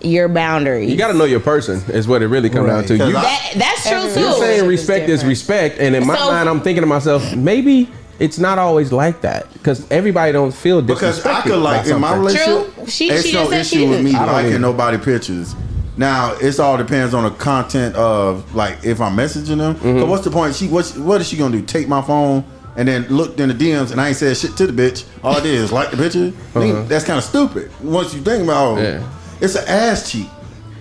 your boundaries. You got to know your person is what it really comes down to. That's true too. You're saying respect is respect, and in my mind, I'm thinking to myself, maybe it's not always like that because everybody don't feel disrespected. Because I could like in my relationship, it's no issue with me liking nobody pictures. Now it's all depends on the content of like if I'm messaging them. So what's the point? What is she gonna do? Take my phone and then look in the DMs and I ain't said shit to the bitch. All I did is like the picture. That's kind of stupid. Once you think about it's an ass cheek.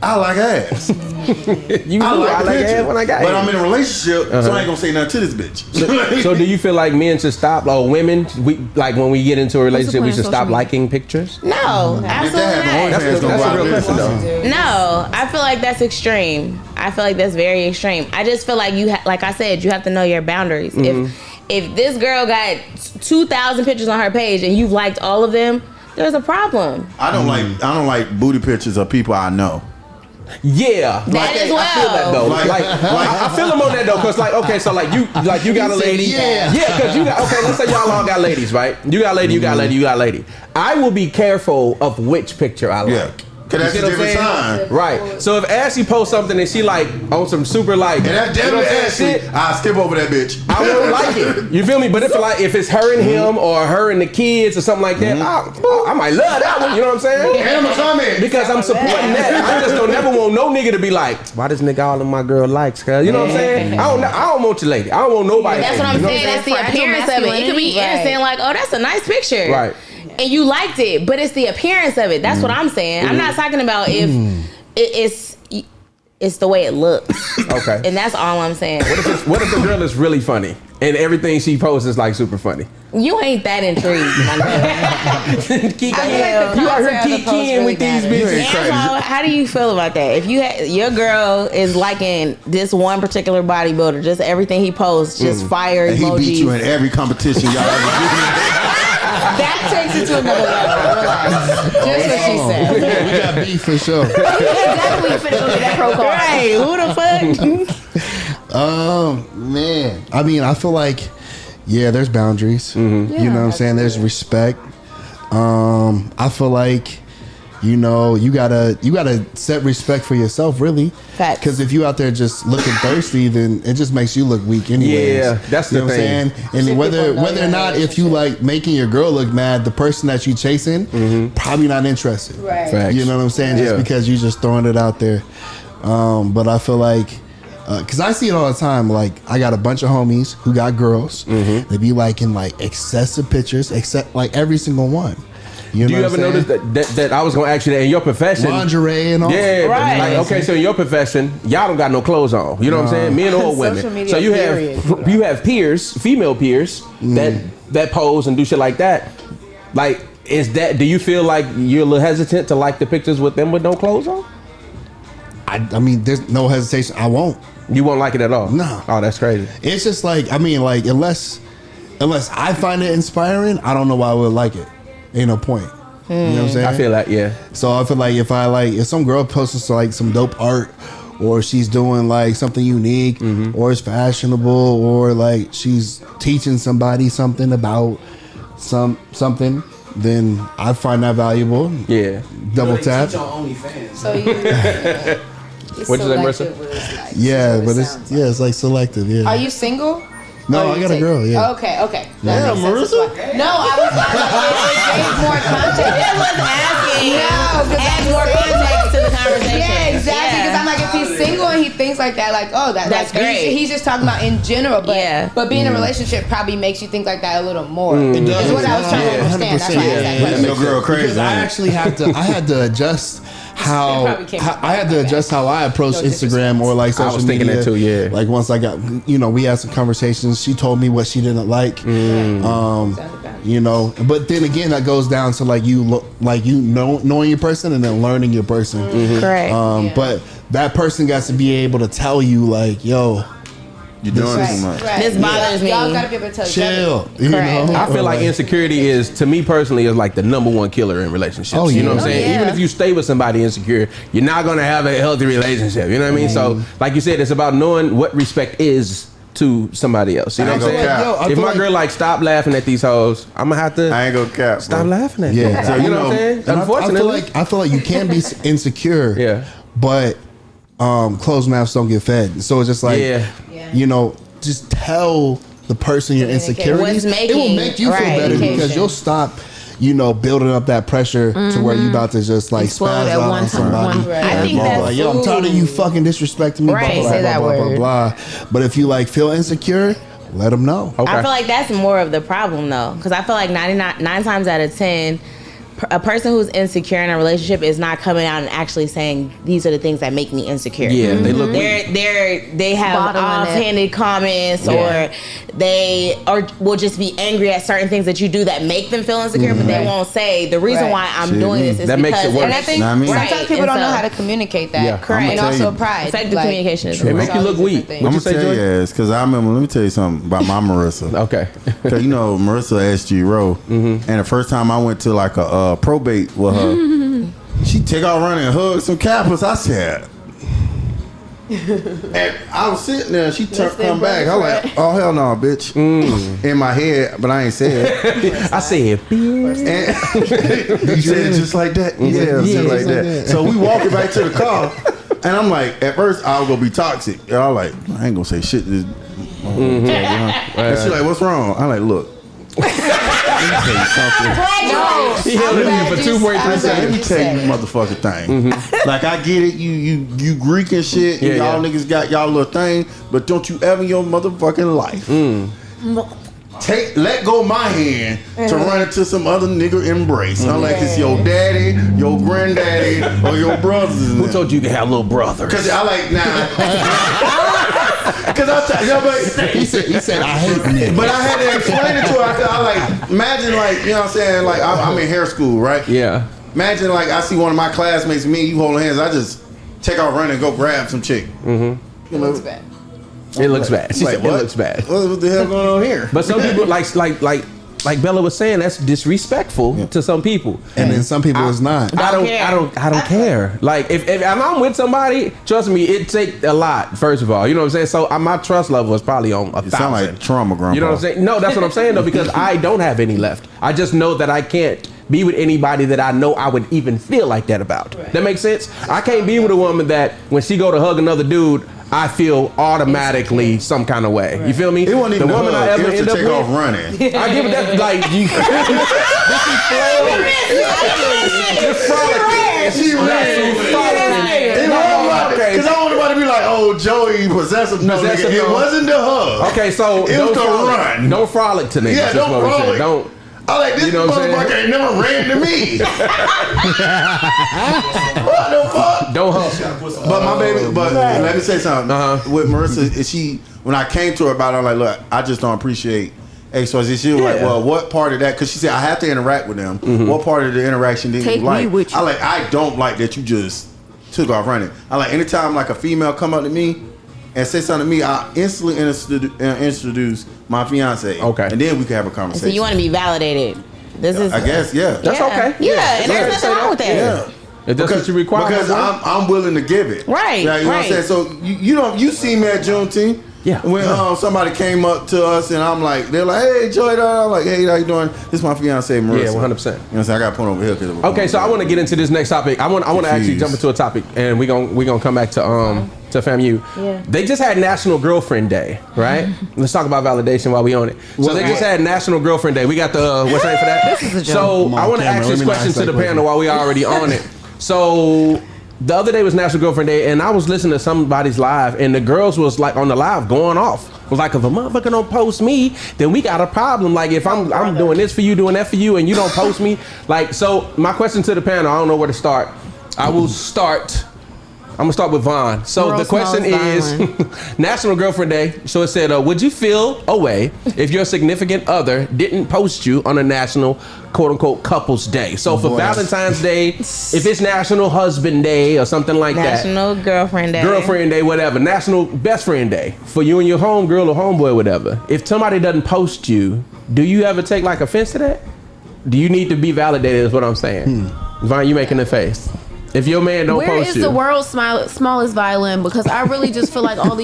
I like ass. I like ass when I got but I'm in a relationship, so I ain't gonna say nothing to this bitch. So do you feel like men should stop, or women, like when we get into a relationship, we should stop liking pictures? No, absolutely not. That's a real question though. No, I feel like that's extreme. I feel like that's very extreme. I just feel like like I said, you have to know your boundaries. If this girl got 2,000 pictures on her page and you've liked all of them, there's a problem. I don't like booty pictures of people I know. Yeah, that as well. I feel that though. Like I feel them on that though, cause like okay, so like you got a lady, cause you got let's say y'all all got ladies, right? You got lady, you got lady, you got lady. I will be careful of which picture I like. Yeah. Cause that's a different sign. Right. So if Ashley posts something and she like on some super like, and that's definitely Ashley, I'll skip over that bitch. I won't like it. You feel me? But if it's her and him or her and the kids or something like that, I might love that one. You know what I'm saying? And I'm a comment because I'm supporting that. I just don't never want no nigga to be like, why this nigga all of my girl likes? Cause you know what I'm saying? I don't want your lady. I don't want nobody. That's what I'm saying. That's the appearance of it. It could be innocent, like, oh, that's a nice picture. Right. And you liked it, but it's the appearance of it. That's what I'm saying. I'm not talking about if it's the way it looks. Okay. And that's all I'm saying. What if the girl is really funny? and everything she posts is like super funny. You ain't that intrigued, my nigga. You out here keying with these bitches. How do you feel about that? If you your girl is liking this one particular bodybuilder, just everything he posts, just fire and emojis. he beat you in every competition y'all ever did. That takes it to another level. Relax. Just what she said. We got beef for sure. Definitely finna go get that pro card. Right? Who the fuck? Man, I mean, I feel like, yeah, there's boundaries. You know what I'm saying? There's respect. I feel like, you know, you gotta set respect for yourself, really. Facts. Because if you out there just looking thirsty, then it just makes you look weak anyways. Yeah, that's the you know what thing. I'm saying? And whether or not, if you like making your girl look mad, the person that you chasing probably not interested. Right. Facts. You know what I'm saying? Just because you just throwing it out there. But I feel like, because I see it all the time. Like, I got a bunch of homies who got girls. They be liking like excessive pictures, except like every single one. You Do know you what ever I'm saying? notice that I was gonna ask you that in your profession? Lingerie and all. Yeah, Right. like, okay, so in your profession, y'all don't got no clothes on. You know what I'm saying? Men or women. Social media, So you period. have peers, female peers that pose and do shit like that. Like, do you feel like you're a little hesitant to like the pictures with them with no clothes on? I mean, there's no hesitation. I won't. You won't like it at all? No. Oh, that's crazy. It's just like, I mean, like, unless I find it inspiring, I don't know why I would like it. Ain't no point. You know what I'm saying? I feel that, yeah. So I feel like if some girl posts like some dope art, or she's doing like something unique, or it's fashionable, or like she's teaching somebody something about something, then I find that valuable. Yeah. Double They tap. teach on OnlyFans. So you. What'd you say, Marissa? Yeah, but it's like selective. Yeah. Are you single? No, Or I you got a take- girl. Yeah. Okay. Yeah, That makes sense. That's why- No, I was like, more context. That was asking. No, 'cause Add that's more context to the conversation. Yeah, exactly. Because I'm like, if he's single and he thinks like that, like, oh, That's like, great. He's just talking about in general, but Yeah. but being in a relationship probably makes you think like that a little more. It does. Is what I was trying to understand. That's why I asked that question. Your girl crazy. Because I actually I had to adjust how probably came from I had to adjust how I approach No Instagram or like I social was thinking media. that too, yeah. Like once I got, we had some conversations. She told me what she didn't like. But then again, that goes down to like knowing your person and then learning your person. Correct. But that person got to be able to tell you like, yo, You're doing too much. This bothers me. Y'all gotta be able to tell each other. chill. You Correct. know? I feel like insecurity is, to me personally, is like the number one killer in relationships. Oh, You know what I'm yeah. saying? Oh, yeah. Even if you stay with somebody insecure, you're not gonna have a healthy relationship. You know what I mean? So, like you said, it's about knowing what respect is to somebody else. You know I what I'm ain't saying? gonna cap. Yo, I If feel my like- girl like stop laughing at these hoes, I'm gonna have to I ain't gonna cap. stop bro. laughing at Yeah. them. So, you know what I'm saying? And I Unfortunately, feel like you can be insecure. Yeah. But closed mouths don't get fed. So it's just like, Yeah. just tell the person your insecurities. What's It will make you feel right, better because communication. you'll stop, building up that pressure to where you about to just like Explode spaz at out one on time, somebody. one- Right. I And think blah, that's blah, yo, I'm tired of you fucking disrespecting me. Right, Blah, blah, say blah, that blah, word. blah, blah. But if you like feel insecure, let them know. Okay. I feel like that's more of the problem though, because I feel like 9 times out of 10, a person who's insecure in a relationship is not coming out and actually saying these are the things that make me insecure. Yeah, they look weak. They have Bottling it. offhanded comments, Yeah. or will just be angry at certain things that you do that make them feel insecure, but they won't say the reason Right. why I'm Shit, doing this is that makes because it worse. And I think Know what I mean? sometimes people Right, don't know and how so- to communicate that. Yeah. Correct. And I'ma also tell you. pride. Effective Like, communication is It make you all look these weak. different things. What'd I'm you gonna say, tell you Joy? ass because I remember. Let me tell you something about my Marissa. Okay. Cause Marissa SG Row, and the first time I went to like a probate with her, she take off running and hug some cappers. I said, and I was sitting there. She come back. I like, oh hell no, bitch, in my head, but I ain't say it. I said, And you said it just like that. Yeah, just like that. So we walking back to the car, and I'm like, at first I was gonna be toxic. And I'm like, I ain't gonna say shit. To this. And she's like, what's wrong? I'm like, look. Let me tell you something. he held it for 2.3 Let seconds. me tell you, motherfucking thing. Like I get it, you Greek and shit, and Yeah, y'all yeah. niggas got y'all little thing, but don't you ever in your motherfucking life let go my hand to run into some other nigga embrace. Unlike it's your daddy, your granddaddy, or your brothers. Who told you you could have a little brother? Cause I like He said I hate niggas. But I had to explain it to her. I like imagine like you know what I'm saying. Like I'm in hair school, right? Yeah. Imagine like I see one of my classmates, me and you holding hands. I just take off running and go grab some chick. It looks bad. It looks bad. She Like, said, it what? looks bad. What the hell going on here? But some people like Bella was saying, that's disrespectful to some people. And then some people it's not. I don't care. Like if I'm with somebody, trust me, it take a lot. First of all, you know what I'm saying. So my trust level is probably on 1,000. Sound like trauma, grandpa. You know what I'm saying? No, that's what I'm saying though, because I don't have any left. I just know that I can't be with anybody that I know I would even feel like that about. Right. That makes sense? I can't be with a woman that when she go to hug another dude, I feel automatically some kind of way. Right. You feel me? It wasn't even the woman I ever end up take off running. I give it that like you. She ran. Because I don't want nobody to be like, oh, Joey possessive. No, nigga, it wasn't the hug. Okay, so it was the run. Don't frolic to niggas. Yeah, don't frolic. Don't. I like this, you know motherfucker ain't never ran to me. What the fuck? Don't hustle. But my baby, but let me say something. With Marissa, when I came to her about it, I'm like, look, I just don't appreciate XYZ. She was like, well, what part of that? Because she said I have to interact with them. What part of the interaction did you like? With you. I don't like that you just took off running. I like anytime like a female come up to me and say something to me, I instantly introduce my fiance. Okay. And then we can have a conversation. So you want to be validated. This is I guess, yeah. That's okay. Yeah, and there's nothing wrong with that. Yeah. If that's what you require. Because I'm willing to give it. Right. Like, you know what I'm saying? So you see me at Juneteenth. Yeah. When somebody came up to us and I'm like, they're like, hey, Joy, I'm like, hey, how you doing? This is my fiance, Marissa. Yeah, 100%. You know what I'm saying? I got to put over here. Okay, so I want to get into this next topic. I want to actually jump into a topic, and we're gonna come back to FAMU. Yeah. They just had National Girlfriend Day, right? Let's talk about validation while we on it. So they just had National Girlfriend Day. We got the what's the name for that? This is a joke. So I want to ask this question to the panel while we already on it. So the other day was National Girlfriend Day, and I was listening to somebody's live, and the girls was like on the live going off. Was like, if a motherfucker don't post me, then we got a problem. Like if I'm doing this for you, doing that for you, and you don't post me, like so. My question to the panel, I don't know where to start. I'm gonna start with Vaughn. So the question is National Girlfriend Day. So it said, would you feel away if your significant other didn't post you on a national quote unquote couples day? So for Valentine's Day, if it's National Husband Day or something like National Girlfriend Day. Girlfriend Day, whatever. National Best Friend Day for you and your homegirl or homeboy, whatever. If somebody doesn't post you, do you ever take like offense to that? Do you need to be validated is what I'm saying. Vaughn, you making the face. If your man don't post you. Where is the world's smallest violin? Because I really just feel like all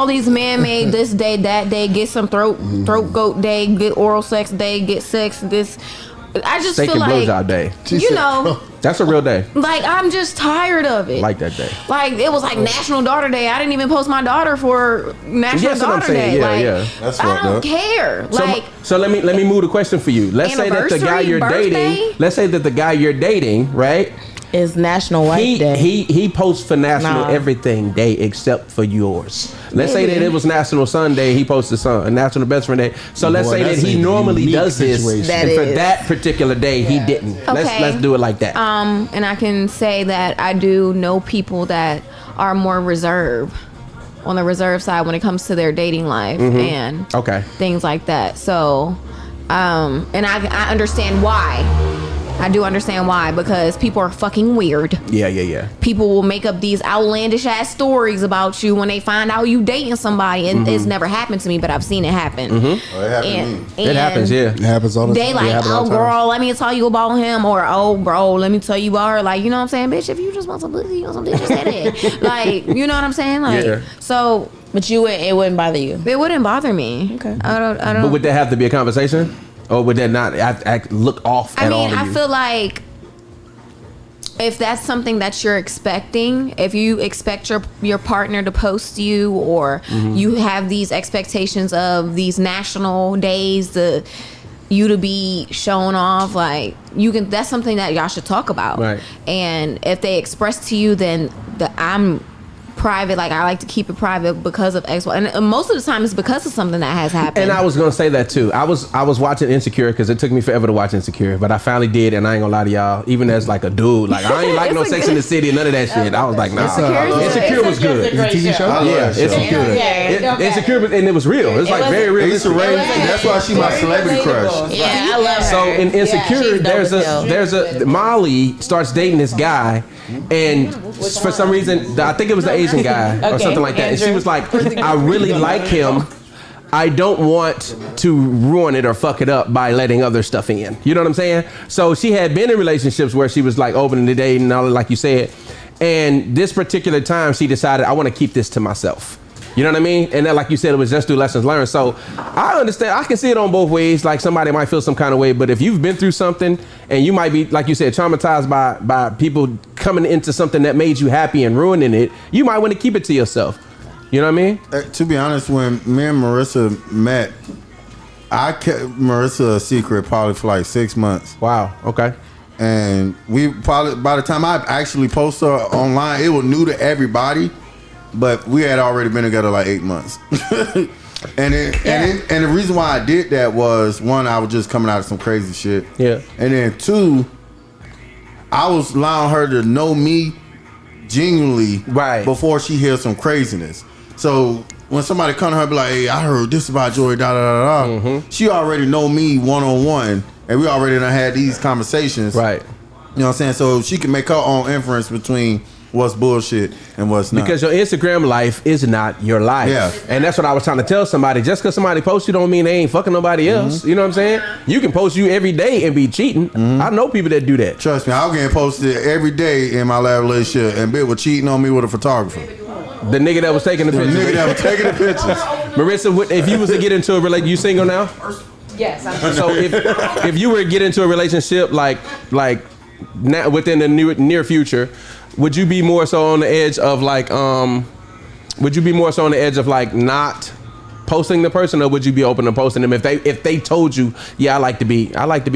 these man-made, this day, that day, get some throat goat day, get oral sex day, get sex, this. I just Steak feel and like, blowjob day. You know. That's a real day. Like, I'm just tired of it. Like that day. Like, it was like National Daughter Day. I didn't even post my daughter for National Daughter Day. Yeah, like, yeah. That's I don't care. So let me move the question for you. Let's say that the guy you're dating. Let's say that the guy you're dating, right? Is National Wife Day. He posts for National Everything Day except for yours. Let's say that it was National Sunday, he posts National Best Friend Day. So let's say that he normally does this, and for that particular day he didn't. Okay. Let's do it like that. And I can say that I do know people that are more reserved, on the reserve side when it comes to their dating life and things like that. So, and I understand why. I do understand why, because people are fucking weird. Yeah. People will make up these outlandish ass stories about you when they find out you dating somebody, and it's never happened to me, but I've seen it happen. Oh, it happened to me. It happens, It happens all the time. They like, oh girl, let me tell you about him, or oh bro, let me tell you about her. Like, you know what I'm saying, bitch? If you just want some pussy, you want some dick, just say that. Like, you know what I'm saying? Like, so. But it wouldn't bother you. It wouldn't bother me. Okay. I don't. But would that have to be a conversation? Or would that not look off at all to you? I feel like if that's something that you're expecting, if you expect your partner to post you, or you have these expectations of these national days, you to be shown off, like that's something that y'all should talk about. Right. And if they express to you, then I'm private. Like, I like to keep it private because of X, Y. And most of the time, it's because of something that has happened. And I was gonna say that too. I was watching Insecure because it took me forever to watch Insecure, but I finally did, and I ain't gonna lie to y'all. Even as like a dude, like I ain't like no Sex in the City and none of that shit. I was like, nah. Insecure was good. It's a TV show. Yeah, Insecure. Insecure, and it was real. It's like very real. That's why she my celebrity crush. Yeah, I love her. So in Insecure, there's a Molly starts dating this guy, and for some reason, I think it was the Asian guy or something like that. And she was like, I really like him. I don't want to ruin it or fuck it up by letting other stuff in. You know what I'm saying? So she had been in relationships where she was like open to dating and all, like you said. And this particular time, she decided, I want to keep this to myself. You know what I mean? And then, like you said, it was just through lessons learned. So I understand. I can see it on both ways. Like somebody might feel some kind of way, but if you've been through something and you might be, like you said, traumatized by people coming into something that made you happy and ruining it, you might want to keep it to yourself. You know what I mean? To be honest, when me and Marissa met, I kept Marissa a secret probably for like 6 months. Wow. Okay. And we probably, by the time I actually posted her online, it was new to everybody. But we had already been together like 8 months. and the reason why I did that was, one, I was just coming out of some crazy shit. Yeah. And then two, I was allowing her to know me genuinely before she hears some craziness. So when somebody come to her and be like, hey, I heard this about Joy, da da da da, she already know me one-on-one, and we already done had these conversations. Right. You know what I'm saying? So she can make her own inference between what's bullshit and what's not. Because your Instagram life is not your life. Yeah. And that's what I was trying to tell somebody. Just because somebody posts you don't mean they ain't fucking nobody else. You know what I'm saying? You can post you every day and be cheating. I know people that do that. Trust me, I was getting posted every day in my last relationship, and bitch was cheating on me with a photographer. The nigga that was taking the pictures. The nigga that was taking the pictures. Marissa, if you was to get into a relationship, you single now? Yes, I'm So if you were to get into a relationship like now, within the near future, would you be more so on the edge of like not posting the person, or would you be open to posting them if they told you, yeah, I like to be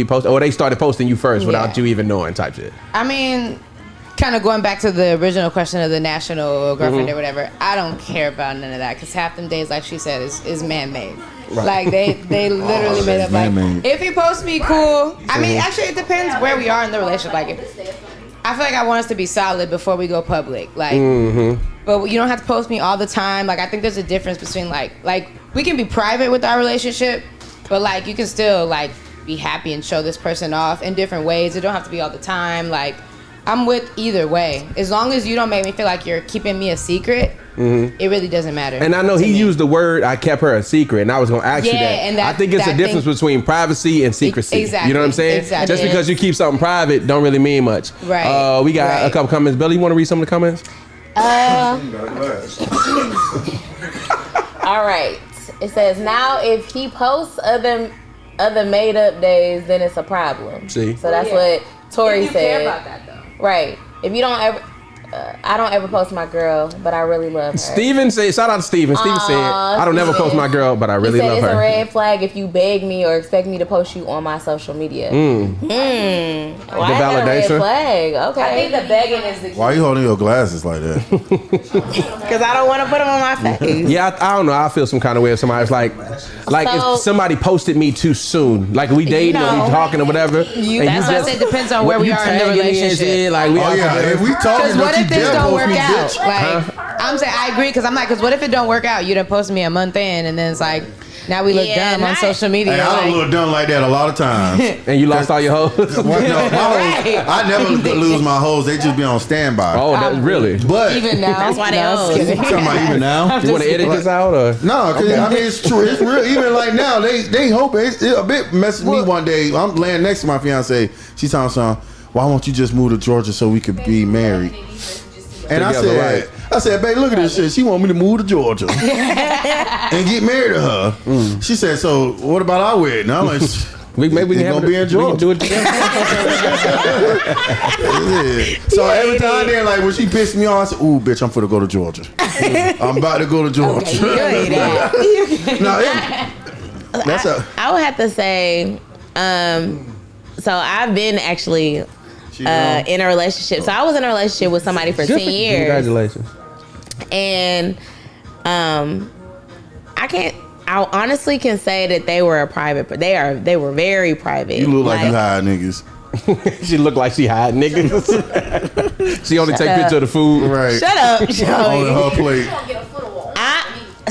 posted, or they started posting you first without you even knowing type shit? I mean, kind of going back to the original question of the national girlfriend or whatever, I don't care about none of that, because half them days, like she said, is man-made. Right. Like they literally made up like, if he posts me, cool. I mean, actually it depends where we are in the relationship. Like I feel like I want us to be solid before we go public. Like but you don't have to post me all the time. Like I think there's a difference between like we can be private with our relationship, but like you can still like be happy and show this person off in different ways. It don't have to be all the time. Like I'm with either way. As long as you don't make me feel like you're keeping me a secret, it really doesn't matter. And I know he used the word, I kept her a secret, and I was going to ask you that. And I think it's a difference between privacy and secrecy. Exactly. You know what I'm saying? Exactly. Just because you keep something private don't really mean much. Right. We got a couple comments. Billy, you want to read some of the comments? All right. It says, now if he posts other made up days, then it's a problem. See? So that's what Tori said. Care about that though. Right. If you don't ever, I don't ever post my girl, but I really love her. Steven said, shout out to Steven. Steven said, I don't ever post my girl, but I really love her. It's a red flag if you beg me or expect me to post you on my social media. The Why validation? is that a red flag? Okay. I think the begging is the key. Why are you holding your glasses like that? Because I don't want to put them on my face. Yeah, I don't know. I feel some kind of way if somebody's like if somebody posted me too soon, like we dating or we talking or whatever. That's why I say it depends on where we are in the relationship. Like we if we talking, what if this don't work out? Bitch. Like I'm saying, I agree, because I'm like, because what if it don't work out? You done posted me a month in, and then it's like, now we look dumb on social media. Hey, I don't look dumb like that a lot of times. And you lost all your hoes? I never lose my hoes. They just be on standby. Oh, really? But even now, that's why they hoes. talking about even now. You want to edit this out or? No, because I mean it's true. It's real. Even like now, they hope it a bit messes me one day. I'm laying next to my fiance. She's talking something. Why won't you just move to Georgia so we could be married? And I said, babe, look at this shit. She want me to move to Georgia and get married to her. She said, so what about our wedding? I'm like, maybe we can be in Georgia. We can do it together. So every time then, like when she pissed me off, I said, ooh, bitch, I'm finna go to Georgia. I'm about to go to Georgia. I would have to say, so I've been actually in a relationship. So I was in a relationship with somebody for 10 years. Congratulations. And I honestly can say that they were they were very private. You look like you hide niggas. She look like she hide niggas. She only take picture of the food. Right. Shut up, Joey. On her plate.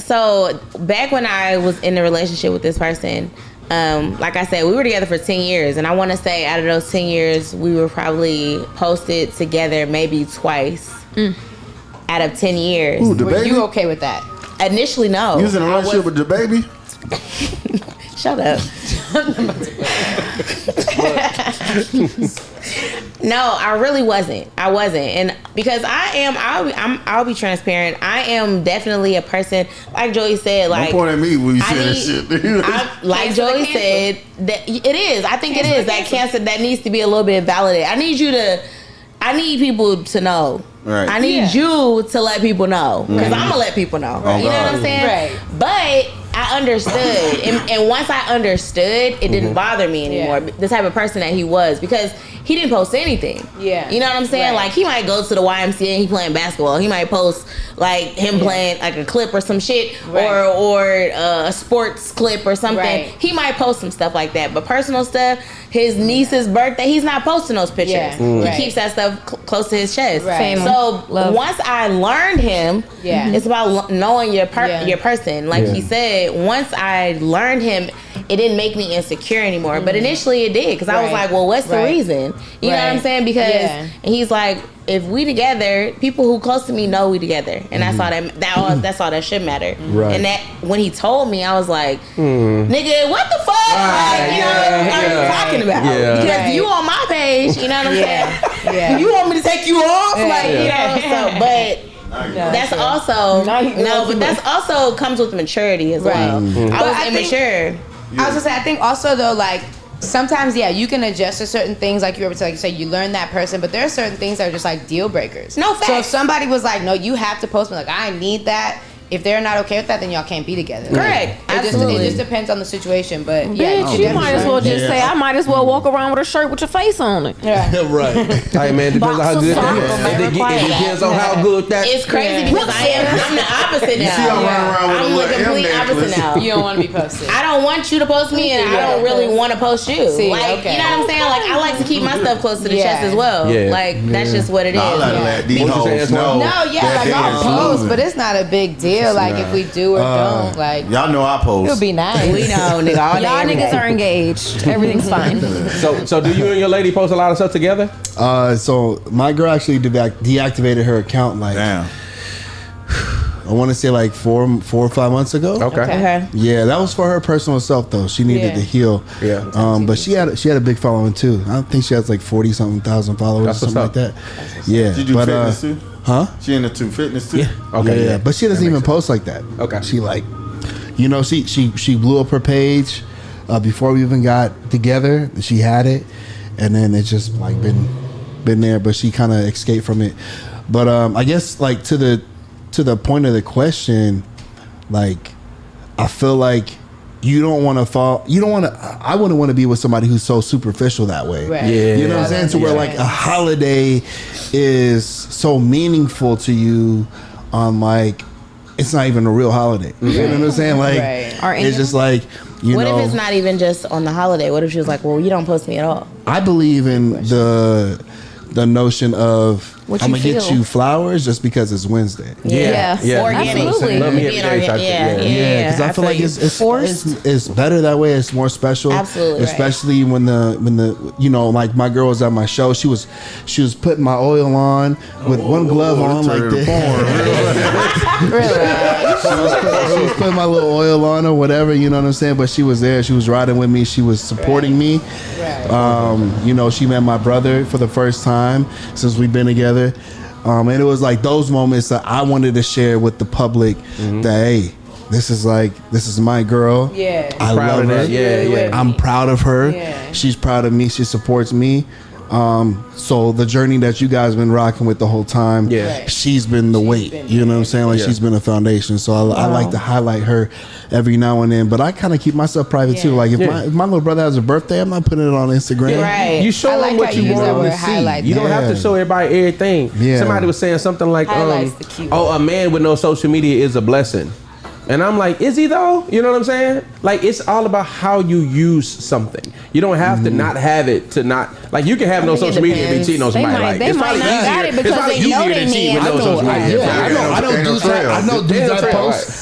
So back when I was in a relationship with this person, like I said, we were together for 10 years. And I want to say out of those 10 years, we were probably posted together maybe twice out of 10 years. Ooh, Were you okay with that? Initially, no. You was in a relationship with the baby? Shut up. No, I really wasn't. I wasn't. And because I'll be transparent. I am definitely a person, like Joey said, like, don't point at me when you say that shit. Like Joey said, that it is. I think it is that cancer that needs to be a little bit validated. I need people to know. Right. I need you to let people know. Because I'm going to let people know. Oh, you know what I'm saying? Right. But I understood. And once I understood, it didn't bother me anymore. Yeah. The type of person that he was. Because he didn't post anything. Yeah. You know what I'm saying? Right. Like, he might go to the YMCA and he playing basketball. He might post, like, him playing, like, a clip or some shit. Right. Or a sports clip or something. Right. He might post some stuff like that. But personal stuff, his niece's birthday, he's not posting those pictures. Yeah. He Right. keeps that stuff close to his chest. Right. Family. So Love. once I learned him, it's about knowing your person. Like he said, once I learned him, it didn't make me insecure anymore. But initially it did, because I was Right. like, well, what's the Right. reason? You know what I'm Right. saying? Because Yeah. and he's like, if we together, people who close to me know we together, and that's all that's all that should matter. Right. And that when he told me, I was like, nigga, what the fuck? Like, you know, what are you talking about? Yeah. Because Right. you on my page, you know what I'm saying? Yeah. You want me to take you off, like Yeah. you know? So, but that's also but that's also comes with maturity as well. Right. I But was I think- immature. I was gonna say, I think also though, like sometimes, you can adjust to certain things, like you were like you say, you learn that person, but there are certain things that are just like deal breakers. No, So if facts. somebody was like, no, you have to post me, like I need that. If they're not okay with that, then y'all can't be together. Correct. It just depends on the situation, but Bitch, you might as well just say, I might as well walk around with a shirt with your face on it. Right. Hey man, depends on how Box of good socks that will is. require It depends on how good that. It's crazy because I'm the opposite now. see I'm running around with a I'm the little M complete opposite necklace. now. You don't want to be posted. I don't want you to post me, and I don't really want to post you. See, like, okay. you know what I'm saying? Like, I like to keep my stuff close to the chest as well. Yeah. Like, that's just what it is. I like to let these What you saying, hoes know. No, yeah, that like they I'll is post, moving. but it's not a big deal. Like if we do or don't, like Y'all know I post. it'll be nice. We know, nigga. All day, Y'all every niggas day. are engaged. Everything's fine. So do you and your lady post a lot of stuff together? So my girl actually deactivated her account like Damn. I want to say like 4 or 5 months ago. Okay. Okay. Yeah, that was for her personal self though. She needed Yeah. to heal. Yeah. But she had a big following too. I think she has like 40-something thousand followers That's or something what's like that. Yeah. Did you do fitness too? Huh? She into fitness too? Okay. Yeah. But she doesn't even post like that. Okay. She like, you know, she blew up her page before we even got together. She had it, and then it's just like been there. But she kind of escaped from it. But I guess like to the point of the question, like I feel like you don't want to fall. You don't want to. I wouldn't want to be with somebody who's so superficial that way. Right. Yeah. You know what I'm saying? To where like a holiday is so meaningful to you on like it's not even a real holiday. You know what I'm saying? Like Right. Or it's just like What if it's not even just on the holiday? What if she was like, well, you don't post me at all? I believe in the notion of What I'm you gonna get feel. you flowers just because it's Wednesday. Yeah. Organic. Absolutely. Love me every Being day type shit, yeah. Yeah, because I feel like it's better that way. It's more special. Absolutely right. Especially when the you know, like my girl was at my show. She was putting my oil on with one glove on like this. She was putting my little oil on or whatever, you know what I'm saying? But she was there. She was riding with me. She was supporting me. You know, she met my brother for the first time since we've been together. And it was like those moments that I wanted to share with the public that, hey, this is my girl. Yeah. I Proud love of her. that. Yeah. I'm proud of her. Yeah. She's proud of me. She supports me. So the journey that you guys been rocking with the whole time, she's been the weight. You know what I'm saying? Like she's been a foundation. So I like to highlight her every now and then. But I kind of keep myself private too. Like if my little brother has a birthday, I'm not putting it on Instagram. Right. You show them what you want them to see. You don't have to show everybody everything. Yeah. Somebody was saying something like, "Oh, a man with no social media is a blessing." And I'm like, is he though? You know what I'm saying? Like, it's all about how you use something. You don't have to not have it to not, like, you can have no social media and be cheating on somebody. They might not got it because they know they need it. I don't do that.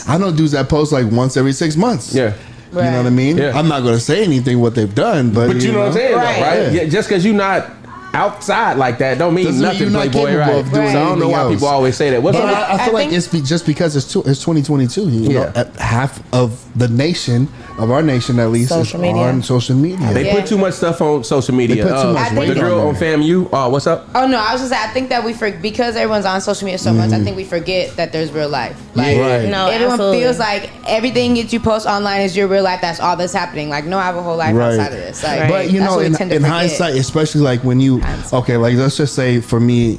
I know dudes that post like once every 6 months. Yeah. You know what I mean? Yeah. I'm not going to say anything what they've done, but you know what I'm saying, right? Yeah. Just because you're not outside like that don't mean nothing, Playboy, right? So I don't know why people always say that. I feel like it's just because it's 2022. You know, half of the nation, of our nation at least, is on social media. They put too much stuff on social media. They put too much weight the girl on FAMU, what's up? Oh no, I was just saying, I think that because everyone's on social media so much, I think we forget that there's real life. Like, no, everyone feels like everything that you post online is your real life. That's all that's happening. Like, no, I have a whole life outside of this. Like, but you know, in hindsight, especially like when you like let's just say for me,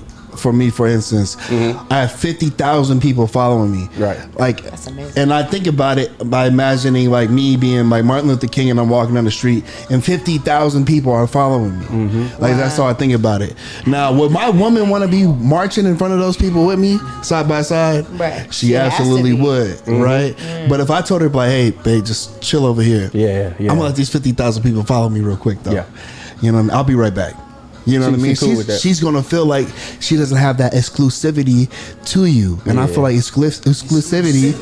for instance, I have 50,000 people following me. Right. Like, that's amazing. And I think about it by imagining like me being like Martin Luther King and I'm walking down the street and 50,000 people are following me. Like, that's how I think about it. Now, would my woman want to be marching in front of those people with me side by side? Right. She absolutely would. Right. But if I told her like, hey, babe, just chill over here. I'm gonna let these 50,000 people follow me real quick though. You know what I mean? I'll be right back. You know what I mean? She's gonna feel like she doesn't have that exclusivity to you, and I feel like exclusivity,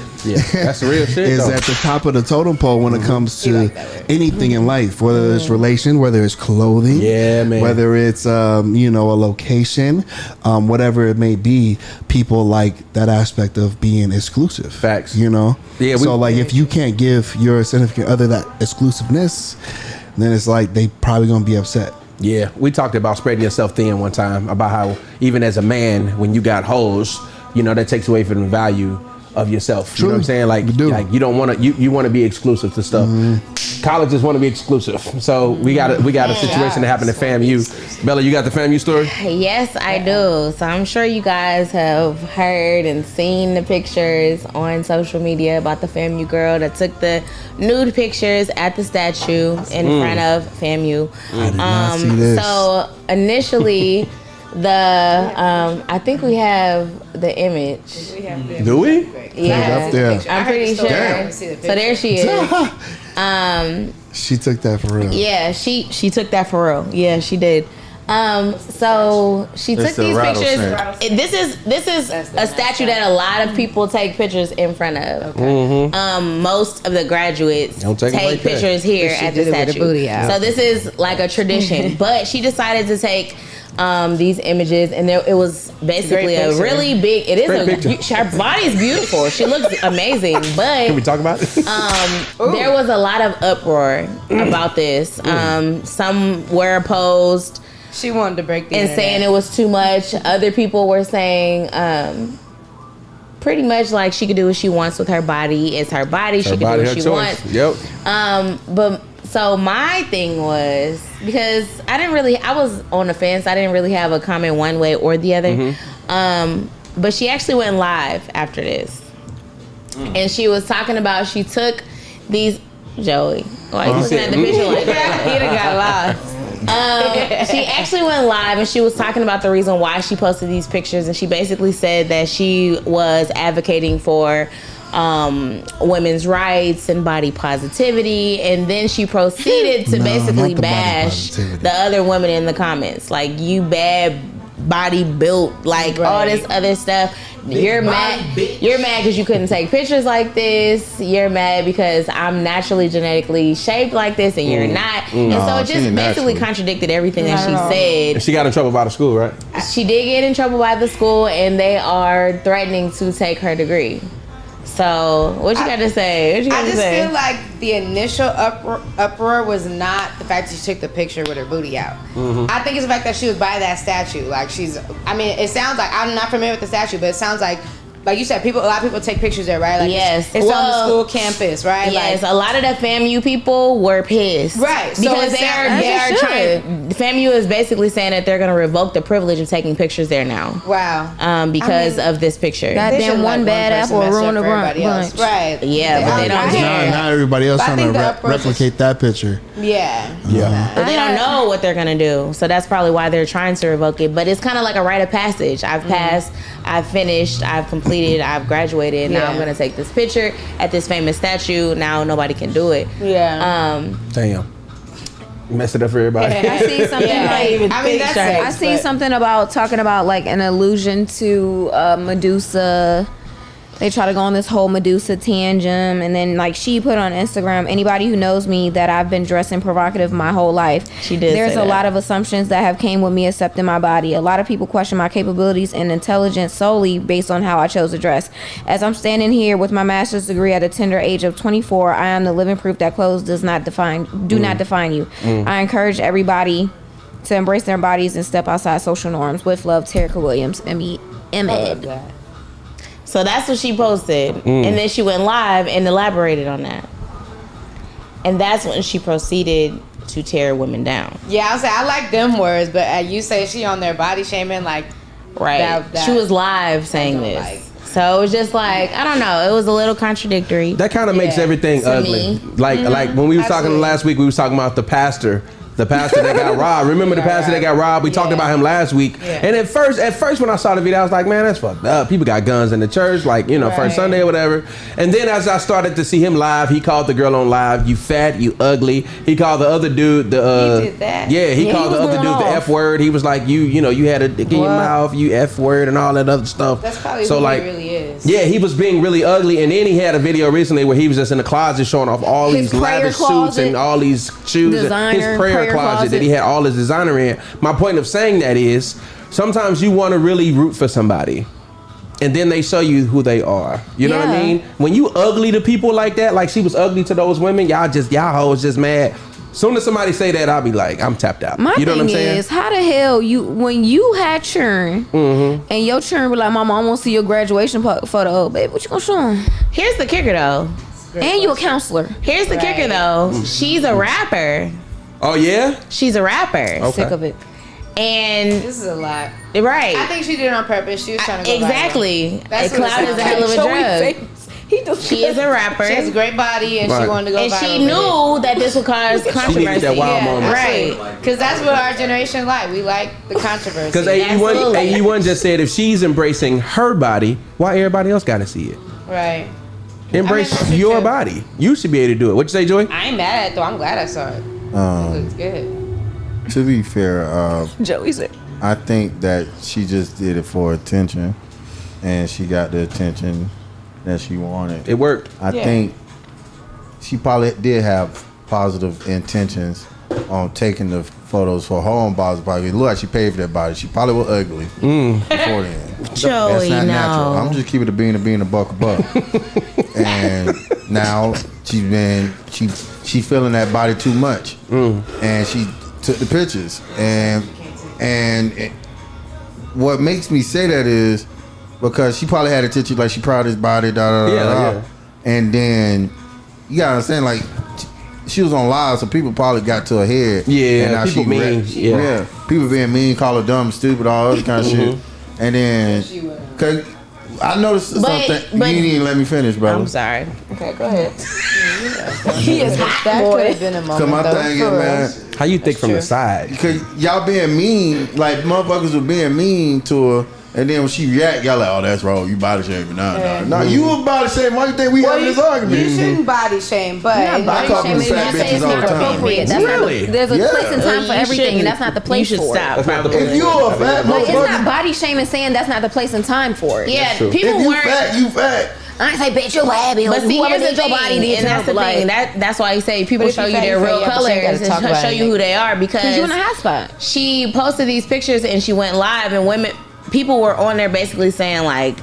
that's real shit. Is at the top of the totem pole when it comes to anything in life, whether it's relation, whether it's clothing, whether it's a location, whatever it may be. People like that aspect of being exclusive. Facts. You know. Yeah. So like, if you can't give your significant other that exclusiveness, then it's like they probably gonna be upset. Yeah, we talked about spreading yourself thin one time, about how even as a man, when you got hoes, that takes away from the value of yourself. True. You know what I'm saying? Like you don't want to, you want to be exclusive to stuff. Colleges want to be exclusive. So we got a situation that happened at FAMU. Bella, you got the FAMU story? Yes, I do. So I'm sure you guys have heard and seen the pictures on social media about the FAMU girl that took the nude pictures at the statue in front of FAMU. I did not see this. So initially, I think we have the image. Do we? Yeah, up there. I'm pretty sure. So there she is. She took that for real. Yeah, she took that for real. Yeah, she did. So she took these pictures. This is a statue that a lot of people take pictures in front of. Most of the graduates take pictures here at the statue. So this is like a tradition. But she decided to take these images, and it was basically a really big. It is her body's beautiful. She looks amazing. But can we talk about it? There was a lot of uproar about this. Some were opposed. She wanted to break the internet. Saying it was too much. Other people were saying pretty much like she could do what she wants with her body. It's her body. She can do what she wants. Yep. But so my thing was, because I was on the fence. I didn't really have a comment one way or the other. But she actually went live after this. And she was talking about, she took these, Joey, why are you looking at the picture like that? He done got lost. She actually went live and she was talking about the reason why she posted these pictures, and she basically said that she was advocating for women's rights and body positivity, and then she proceeded to basically bash the other women in the comments, like, you bad body built, like all this other stuff. You're mad because you couldn't take pictures like this. You're mad because I'm naturally genetically shaped like this and you're not. And so it just basically contradicted everything that she said. And she got in trouble by the school, right? She did get in trouble by the school, and they are threatening to take her degree. So, what you got to say? I just feel like the initial uproar was not the fact that she took the picture with her booty out. I think it's the fact that she was by that statue. Like, it sounds like, I'm not familiar with the statue, but it sounds like Like you said, a lot of people take pictures there, right? Like yes. It's on the school campus, right? Yes, like, a lot of the FAMU people were pissed. Right. Because So they are trying, FAMU is basically saying that they're going to revoke the privilege of taking pictures there now. Wow. Because of this picture. Goddamn, one bad apple will ruin the bunch. Right. Yeah, but they don't care. Not everybody else But I trying to think the replicate that picture. Yeah. But they don't know what they're going to do. So that's probably why they're trying to revoke it. But it's kind of like a rite of passage. I've passed, I've finished, I've completed, I've graduated. Now I'm going to take this picture at this famous statue. Now nobody can do it. Yeah. Damn. Mess it up for everybody. I see something I see something about talking about like an allusion to Medusa. They try to go on this whole Medusa tangent, and then like she put on Instagram, anybody who knows me that I've been dressing provocative my whole life. She did. There's a lot of assumptions that have came with me accepting my body. A lot of people question my capabilities and intelligence solely based on how I chose to dress. As I'm standing here with my master's degree at a tender age of 24, I am the living proof that clothes do not define you. I encourage everybody to embrace their bodies and step outside social norms. With love, Terica Williams, Emmett. So that's what she posted. And then she went live and elaborated on that. And that's when she proceeded to tear women down. Yeah, I'll say I like them words, but you say she on their body shaming, like, right. She was live saying this. Like. So it was just like, I don't know, it was a little contradictory. That kind of makes everything ugly. Like when we was talking last week, we was talking about the pastor that got robbed. Remember the pastor that got robbed? We talked about him last week. Yeah. And at first when I saw the video, I was like, man, that's fucked up. People got guns in the church, like, first Sunday or whatever. And then as I started to see him live, he called the girl on live, you fat, you ugly. He called the other dude he did that. Yeah, he called the other dude the F word. He was like, you had a dick in your mouth, you F word and all that other stuff. That's probably who he really is. Yeah, he was being really ugly. And then he had a video recently where he was just in the closet showing off all these lavish suits and all these shoes. His prayer closet that he had all his designer in. My point of saying that is sometimes you want to really root for somebody and then they show you who they are. You know what I mean? When you ugly to people like that, like she was ugly to those women, y'all hoes just mad. Soon as somebody say that, I'll be like, I'm tapped out. My you know thing what I'm saying? is, how the hell when you had churn and your churn be like, Mama, I want to see your graduation photo. Babe, what you gonna show him? Here's the kicker though. And you a counselor. Here's the kicker though. She's a rapper. Oh yeah? She's a rapper. Okay. Sick of it. And this is a lot. Right. I think she did it on purpose. She was trying to go exactly. That's clout is a hell of a drug. She is a rapper. She has a great body and she wanted to go and viral. She knew that this would cause controversy. She needed that wild moment. Right. Because that's what our generation like. We like the controversy. Because AE1 just said if she's embracing her body, why everybody else got to see it? Right. Embrace your body. You should be able to do it. What you say, Joy? I ain't mad at it though. I'm glad I saw it. It looks good. To be fair, Joey said, I think that she just did it for attention, and she got the attention that she wanted. It worked. I think she probably did have positive intentions on taking the photos for her own body. It looked like she paid for that body. She probably was ugly before then. Joey, that's not natural. I'm just keeping a buck a buck. And now she feeling that body too much, and she took the pictures. And what makes me say that is because she probably had attention, like she proud of his body, and then you gotta understand, like she was on live, so people probably got to her head. Yeah, and now people mean. Yeah, people being mean, call her dumb, stupid, all other kind of shit. And then, cause I noticed something. You didn't even let me finish, bro. I'm sorry. Okay, go ahead. he is hot, that boy. could have been a moment. Cause my though, thing is, man, how you think from the side? Cause y'all being mean, like motherfuckers were being mean to her. And then when she react, y'all like, oh, that's wrong. You body shaming. Nah. You was body shaming. Why you think we having this argument? You shouldn't body shame, but I call people fat bitches all the time. Really? There's a place and time for everything, and that's not the place for it. That's not the place. If you're a fat But it's motherfucker, not body shaming saying that's not the place and time for it. Yeah, true. people if you weren't. fat, you fat. I ain't say, bitch, you happy. But see, here's the your body thing, and that's the thing. That's why I say people show you their real colors and show you who they are because you in a hot spot. She posted these pictures and she went live, and people were on there basically saying like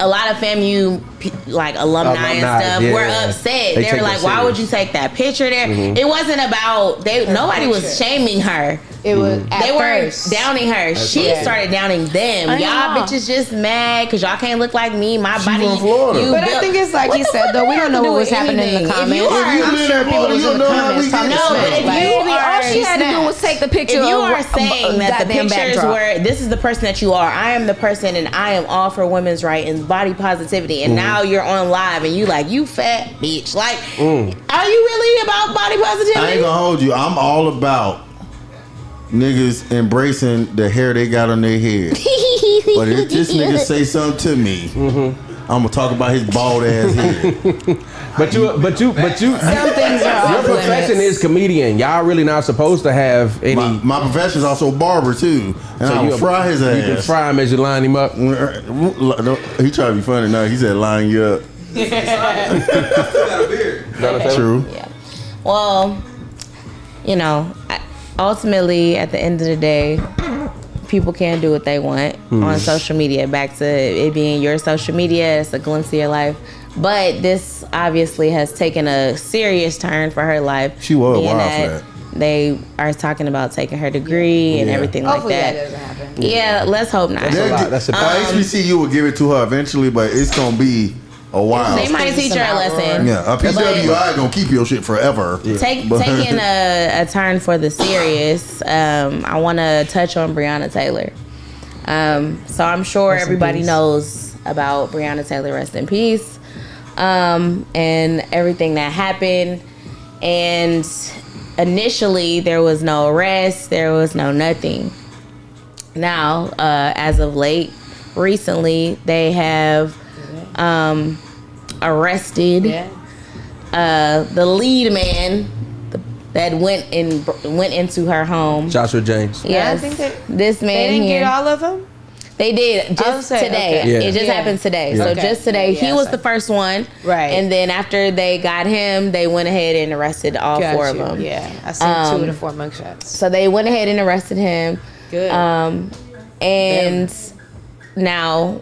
a lot of FAMU like alumni and stuff were upset. They were like, "Why would you take that picture there?" It wasn't about nobody was shaming her. It was they were downing her. She started downing them. Y'all bitches just mad because y'all can't look like me. My body. But I think it's like he said though. We don't know what was happening in the comments. I'm sure people was in the comments talking all she had to do was take the picture. If you are saying that the pictures were, this is the person that you are. I am the person, and I am all for women's right and body positivity. And now you're on live, and you like, you fat bitch. Like, are you really about body positivity? I ain't gonna hold you. I'm all about niggas embracing the hair they got on their head. But if this nigga say something to me, I'm gonna talk about his bald ass head. But you. Some things are your profession is comedian. Y'all really not supposed to have any. My profession is also barber too, and so I'll fry his ass. You can fry him as you line him up. He tried to be funny. No, he said line you up. True. Yeah. Well, you know, ultimately, at the end of the day, people can do what they want on social media. Back to it being your social media, it's a glimpse of your life. But this obviously has taken a serious turn for her life. She was wild for that. They are talking about taking her degree and everything Hopefully like that. That doesn't happen. Yeah, let's hope not. That's a lot. HBCU will give it to her eventually, but it's gonna be a while. They might teach her a lesson. Yeah, a PWI gonna keep your shit forever. Taking a turn for the serious, I want to touch on Brianna Taylor. So I'm sure everybody knows about Brianna Taylor, rest in peace, and everything that happened. And initially, there was no arrest, there was no nothing. Now, as of late, recently, they have arrested the lead man that went into her home. Joshua James. Yes, this man. They didn't here. get all of them. They did just today. Okay. Yeah. It just happened today. So just today, he was the first one. Right. And then after they got him, they went ahead and arrested all four of them. Yeah, I seen 2 of the 4 mugshots. So they went ahead and arrested him. Good. And now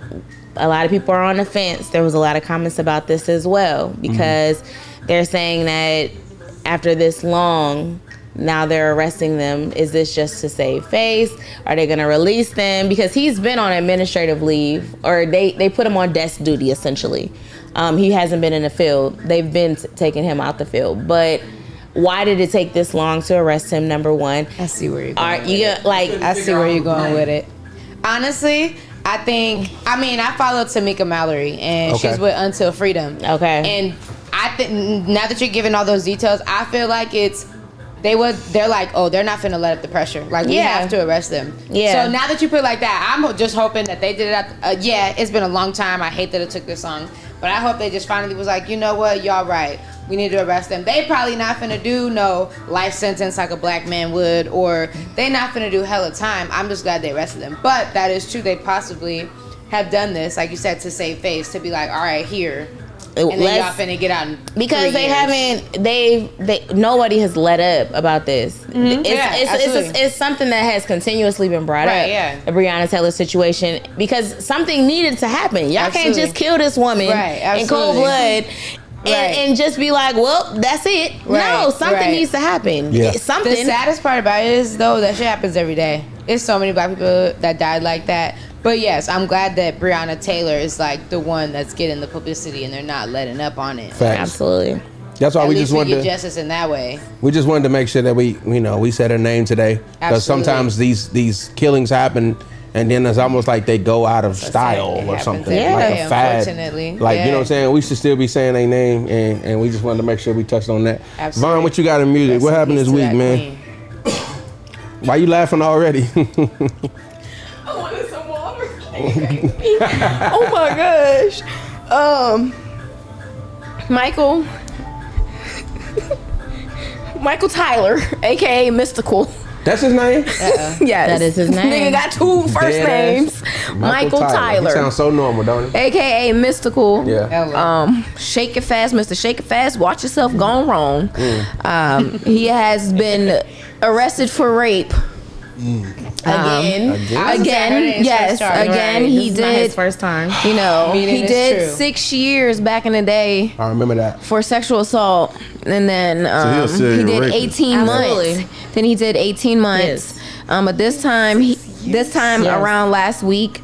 a lot of people are on the fence. There was a lot of comments about this as well because they're saying that after this long, now they're arresting them. Is this just to save face? Are they going to release them? Because he's been on administrative leave, or they put him on desk duty essentially. He hasn't been in the field. They've been taking him out the field. But why did it take this long to arrest him? Number one. I see where you're going. I see where you're going with it. Honestly, I follow Tamika Mallory, and she's with Until Freedom. Okay. And I think now that you're giving all those details, I feel like they're like, oh, they're not finna let up the pressure. Like, we have to arrest them. Yeah. So now that you put it like that, I'm just hoping that they did it. It's been a long time. I hate that it took this long. But I hope they just finally was like, you know what, y'all right. We need to arrest them. They probably not finna do no life sentence like a black man would, or they not finna do hella time. I'm just glad they arrested them. But that is true. They possibly have done this, like you said, to save face, to be like, all right, here. And then y'all finna get out in because they haven't. Nobody has let up about this. It's something that has continuously been brought up. The Brianna Taylor situation, because something needed to happen. Y'all can't just kill this woman in cold blood. And just be like, well, that's it. No, something needs to happen. Something. The saddest part about it is, though, that shit happens every day. There's so many black people that died like that. But yes, I'm glad that Brianna Taylor is like the one that's getting the publicity, and they're not letting up on it. Facts. Absolutely. That's why we just wanted to get justice in that way. We just wanted to make sure that we said her name today, because sometimes these killings happen, and then it's almost like they go out of style or something, like a fad. Unfortunately. Like, you know what I'm saying? We should still be saying their name, and we just wanted to make sure we touched on that. Absolutely. Vaughn, what you got in music? What happened this week, man? Why you laughing already? I wanted some water. Oh my gosh. Michael Tyler, aka Mystical. That's his name? Yes. That is his name. Nigga got 2 first names. Michael Tyler. He sounds so normal, don't he? AKA Mystical. Yeah. Shake It Fast, Mr. Shake It Fast. Watch yourself gone wrong. He has been arrested for rape. Again, he did. Not his first time. You know, Meaning he did it's true. 6 years back in the day I remember that. for sexual assault, and then he a serial he did rapist. 18 Absolutely. months. Then he did 18 months. But this time around last week,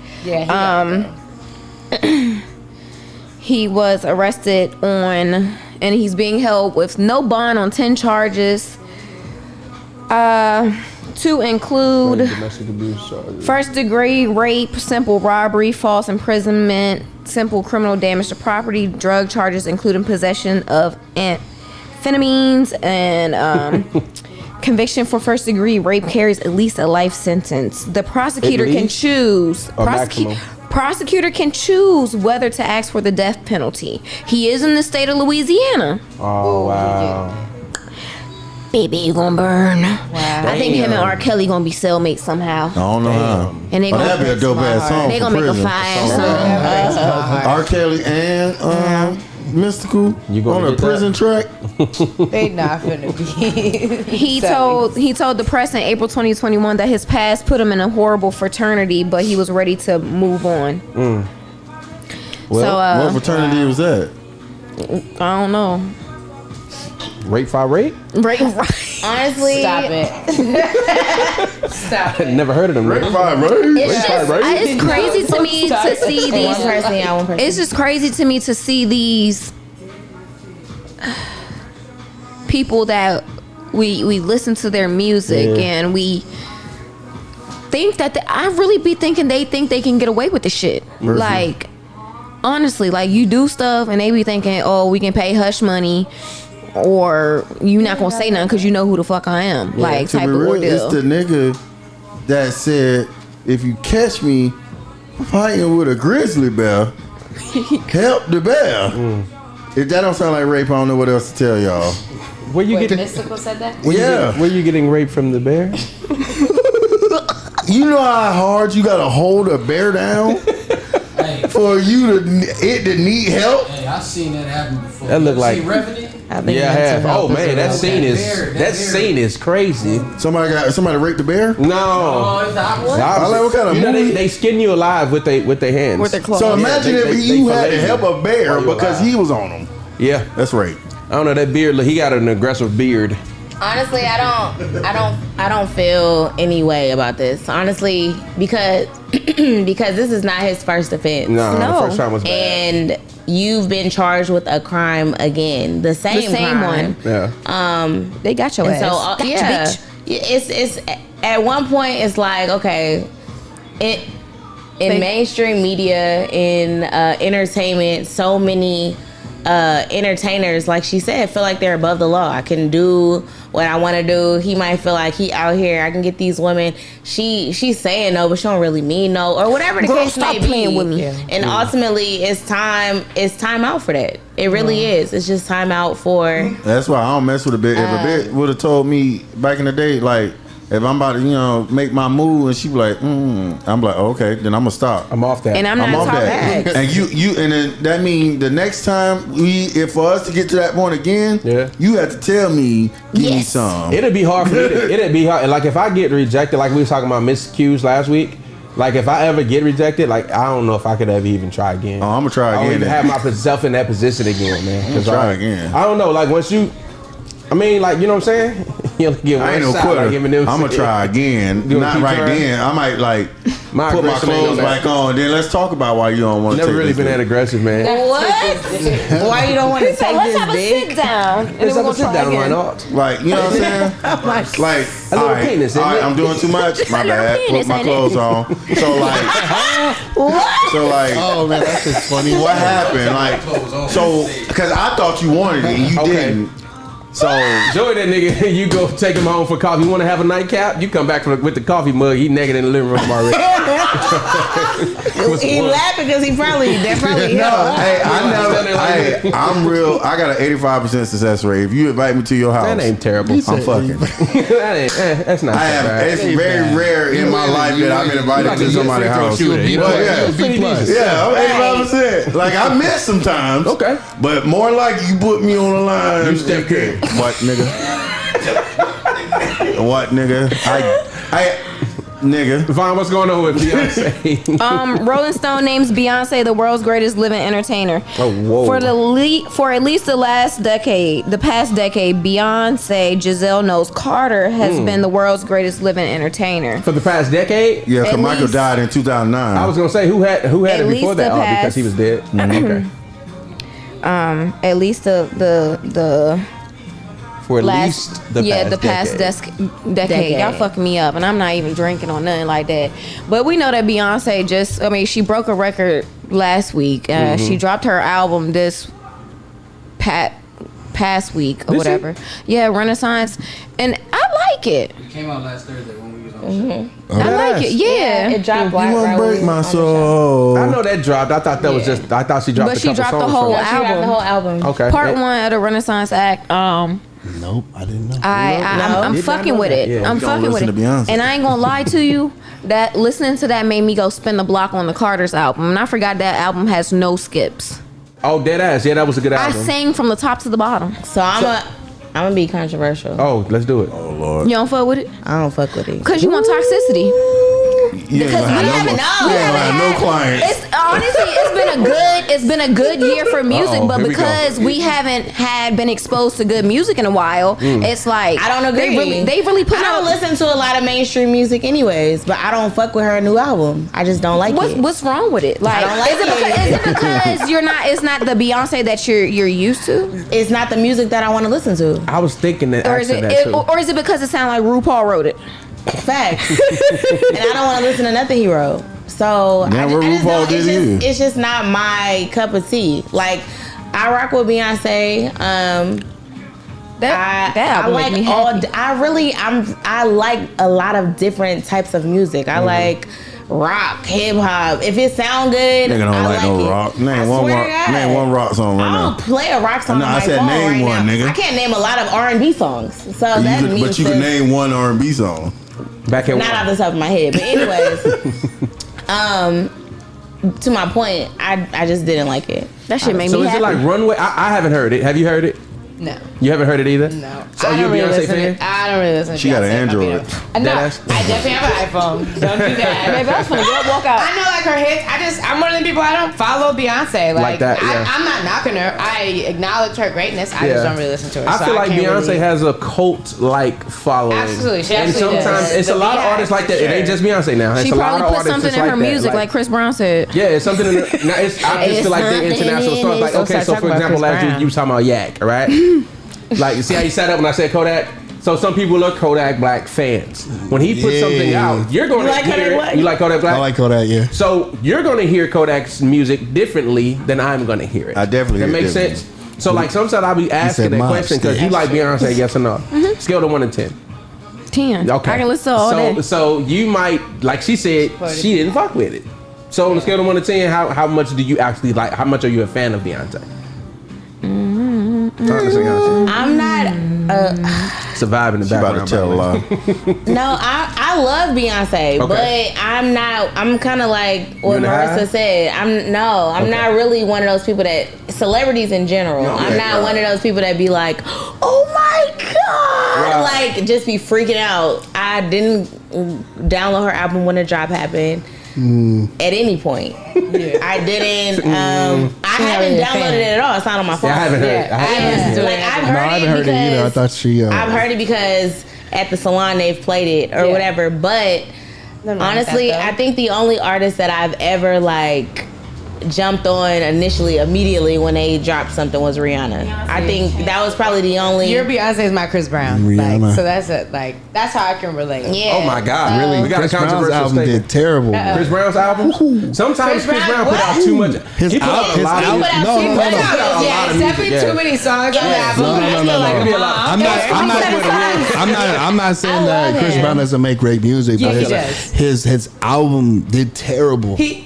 he was arrested and he's being held with no bond on 10 charges. To include Domestic abuse charges. first degree rape, simple robbery, false imprisonment, simple criminal damage to property, drug charges including possession of amphetamines, and conviction for first degree rape carries at least a life sentence. The prosecutor At can least? choose. Or maximum? Prosecutor can choose whether to ask for the death penalty. He is in the state of Louisiana. Oh, wow. Baby, you gonna burn. Wow. I think him and R. Kelly gonna be cellmates somehow. I don't know how. And they That'd be a dope ass song. they for gonna make a prison. fire song. R. Kelly and Mystical You gonna on a get prison track. They not finna be. He told the press in April 2021 that his past put him in a horrible fraternity, but he was ready to move on. Well, what fraternity was that? I don't know. Rape, fire, rape? Right. Honestly, Stop it. Stop it. Never heard of them. Rape, Right? fire, rape. It's crazy to me to see one these. person, one person. It's just crazy to me to see these people that we listen to their music and we think that I really be thinking they think they can get away with the shit. Like, honestly, like you do stuff and they be thinking, oh, we can pay hush money. Or you not gonna say nothing because you know who the fuck I am, like To type be of real, ordeal. it's the nigga that said, if you catch me fighting with a grizzly bear, help the bear. If that don't sound like rape, I don't know what else to tell y'all. Where you Wait, get Mystical said that? where you getting raped from the bear? You know how hard you gotta hold a bear down Hey, for you to need help? hey, I seen that happen before. That look You like- seen Revenant? I think Yeah, I mental have. health Oh is man, a that real scene thing. is That scene is crazy. Somebody raped the bear? No. Oh, it's the opposite. I like what kind of You know, movie? they skin you alive with their hands. With their claws. So imagine Yeah, if they you had to fillet help you a bear while you because alive. he was on him. Yeah. That's rape. I don't know that beard. Look, he got an aggressive beard. Honestly, I don't feel any way about this. Honestly, because this is not his first offense. No, No. the first time was bad. And you've been charged with a crime again, the same same crime. one. Yeah. They got your And ass. so Gotcha, yeah, bitch. it's at one point it's like, okay, in mainstream media, in entertainment, so many entertainers, like she said, feel like they're above the law. I can do what I want to do. He might feel like he out here. I can get these women. She's saying no, but she don't really mean no, or whatever the Girl, case stop may be. playing with me. Yeah. And ultimately, it's time out for that. It really is. It's just time out for. That's why I don't mess with a bitch. If a bitch would have told me back in the day, like, if I'm about to, make my move, and she be like, I'm like, okay, then I'm gonna stop. I'm off that. And I'm not off talking that. back. And and then that means the next time if for us to get to that point again, Yeah. you have to tell me, give me Yes. some. It'd be hard for me. It'd be hard. Like if I get rejected, like we was talking about miscues last week. Like if I ever get rejected, like I don't know if I could ever even try again. Oh, I'm gonna try I don't again. even have myself in that position again, man. I'm gonna try again. I don't know. Like once you, I mean, like you know what I'm saying? You only get I ain't one no shot, quitter. like Eminem I'm gonna said. try again. You gonna Not keep right trying? then. I might like My put my aggression ain't clothes on that. back on. Then let's talk about why you don't want to Never take really this been dick. that aggressive, man. What? Why you don't want to take Let's this have a dick? sit down. And Let's then have we're a sit gonna try down, why again. not? Like, you know what I'm saying? Like, A little all right, penis, isn't all right, it? I'm doing too much. My little bad. penis, Put my ain't it? clothes on. So like, Oh man, that's just funny. what happened? Like, so because I thought you wanted it and you Okay. didn't. So Joey, that nigga, you go take him home for coffee. You want to have a nightcap? You come back with the coffee mug. He naked in the living room already. He laughing because that probably no, helped. hey, standing like I'm real. I got an 85% success rate. If you invite me to your house, That ain't terrible. I'm fucking. That's not I have. that bad. It's very rare in my life that I've been invited to somebody's house. You a B Well, plus. yeah. You a B plus. Yeah, I'm 85%. Like I miss sometimes. Okay. But more like you put me on the line. You Steph Curry. What nigga? What nigga? Nigga. Vaughn, what's going on with Beyonce? Rolling Stone names Beyonce the world's greatest living entertainer. Oh, whoa. For at least the past decade, Beyonce Giselle Knowles Carter has been the world's greatest living entertainer. For the past decade? Yeah, because At Michael least- died in 2009. I was gonna say who had At it before least that? the Oh, because past- he was dead. Okay. At least the For at last least the past decade. decade. Y'all fucking me up, and I'm not even drinking or nothing like that. But we know that Beyonce she broke a record last week. She dropped her album this past week or Did she? whatever. Yeah, Renaissance, and I like it. It came out last Thursday when we was on the show. I like it. Yeah. It dropped You won't break my soul. I know that dropped. I thought that was just. I thought she dropped But a she couple dropped the songs whole from it. She dropped the whole album. Okay. Part one of the Renaissance Act. Nope, I didn't know. I'm Did not fucking know with that. it. Yeah. I'm You don't fucking with listen it. to Beyonce. And I ain't gonna lie to you. That listening to that made me go spin the block on the Carter's album, and I forgot that album has no skips. Oh, dead ass. Yeah, that was a good I album. sang from the top to the bottom. So I'm gonna be controversial. Oh, let's do it. Oh, Lord. You don't fuck with it I don't fuck with it. because you want toxicity. You ain't gonna have no clients. It's honestly, it's been a good year for music, Uh-oh, but here we go. because we haven't been exposed to good music in a while, it's like I don't agree. They really put I don't out. listen to a lot of mainstream music anyways, but I don't fuck with her new album. I just don't like it. What's wrong with it? Like, don't like is it because you're not? It's not the Beyonce that you're used to, It's not the music that I want to listen to. I was thinking that. or is asking it, that too. or is it because it sounds like RuPaul wrote it? Facts. And I don't want to listen to nothing he wrote. So Yeah, I what just RuPaul don't- did it's just not my cup of tea. Like I rock with Beyonce. That I album like make me all. happy. I like a lot of different types of music. I like rock, hip hop. If it sound good, Nigga don't I like no it. rock. I Name one swear rock. to God. Name one rock song right I now. don't play a rock song No, on I my said phone name right one, now. nigga. I can't name a lot of R&B songs. So that means But you can name one R&B song. Back in not off the top of my head. But anyways, to my point, I just didn't like it. That shit made So me is happy. it like Runway? I haven't heard it. Have you heard it? No. You haven't heard it either? No. So I you a don't really Beyonce listen fan? to- I don't really listen to She got an Beyonce, if I'm being Android. honest. No, Deadass? I definitely have an iPhone. Don't do that. Baby, I was finna get up, walk out. I know like her hits. I'm one of the people I don't follow Beyonce. Like that, yeah. I'm not knocking her. I acknowledge her greatness. I just don't really listen to her. I so feel like can't Beyonce really- has a cult-like following. Absolutely, she and absolutely sometimes does. it's a The lot of Beehive, artists like that. for It ain't sure. just Beyonce now. It's She a lot probably of put artists something that's in her like that. music, like Chris Brown said. Yeah, it's something in the, now it's, I just feel like they're international stuff. Like, okay, so for example, last year you was talking about Yak, right? Like, you see how you sat up when I said Kodak? So some people are Kodak Black fans. When he puts something out, you're going to like hear Kodak it. Black? You like Kodak Black? I like Kodak, yeah. So you're going to hear Kodak's music differently than I'm going to hear it. I definitely That hear it makes differently. sense? So like sometimes I'll be asking that mob question because you like Beyonce, yes or no? Scale to 1 to 10. 10. Okay. I can listen to all that. So you might, like she said, she didn't fuck with it. So on a scale of 1 to 10, how much do you actually like? How much are you a fan of Beyonce? Honestly, I'm not. survive in the She about background. to tell a by the lie. way. No, I love Beyonce, Okay. but I'm not. I'm kind of like what in the Marissa high? said. I'm not really one of those people that celebrities in general. I'm not one of those people that be like, oh my god, like just be freaking out. I didn't download her album when the drop happened. At any point, I didn't. I haven't downloaded it at all. It's not on my phone. Yeah, I haven't heard it. I haven't listened to it. Like I've No, heard I haven't it heard it either. I because thought she. I've heard it because at the salon they've played it or whatever. But honestly, I think the only artist that I've ever like jumped on immediately when they dropped something was Rihanna. I think that was probably the only. Your Beyonce is my Chris Brown. Rihanna. Like, so that's it. Like that's how I can relate. Yeah. Oh my God! Really, We got Chris a Brown's controversial album statement. did terrible. Chris Brown's album. Sometimes Chris Chris Brown Brown- put out too much. His He put out album- a lot his of album- music. no, no, no, no. Put out a lot Yeah, of it's definitely music, too many songs on the album. No, no, I no, feel no, like no. a lot. I'm not saying that love Chris him. Brown doesn't make great music, Yeah, but he does. his album did terrible. You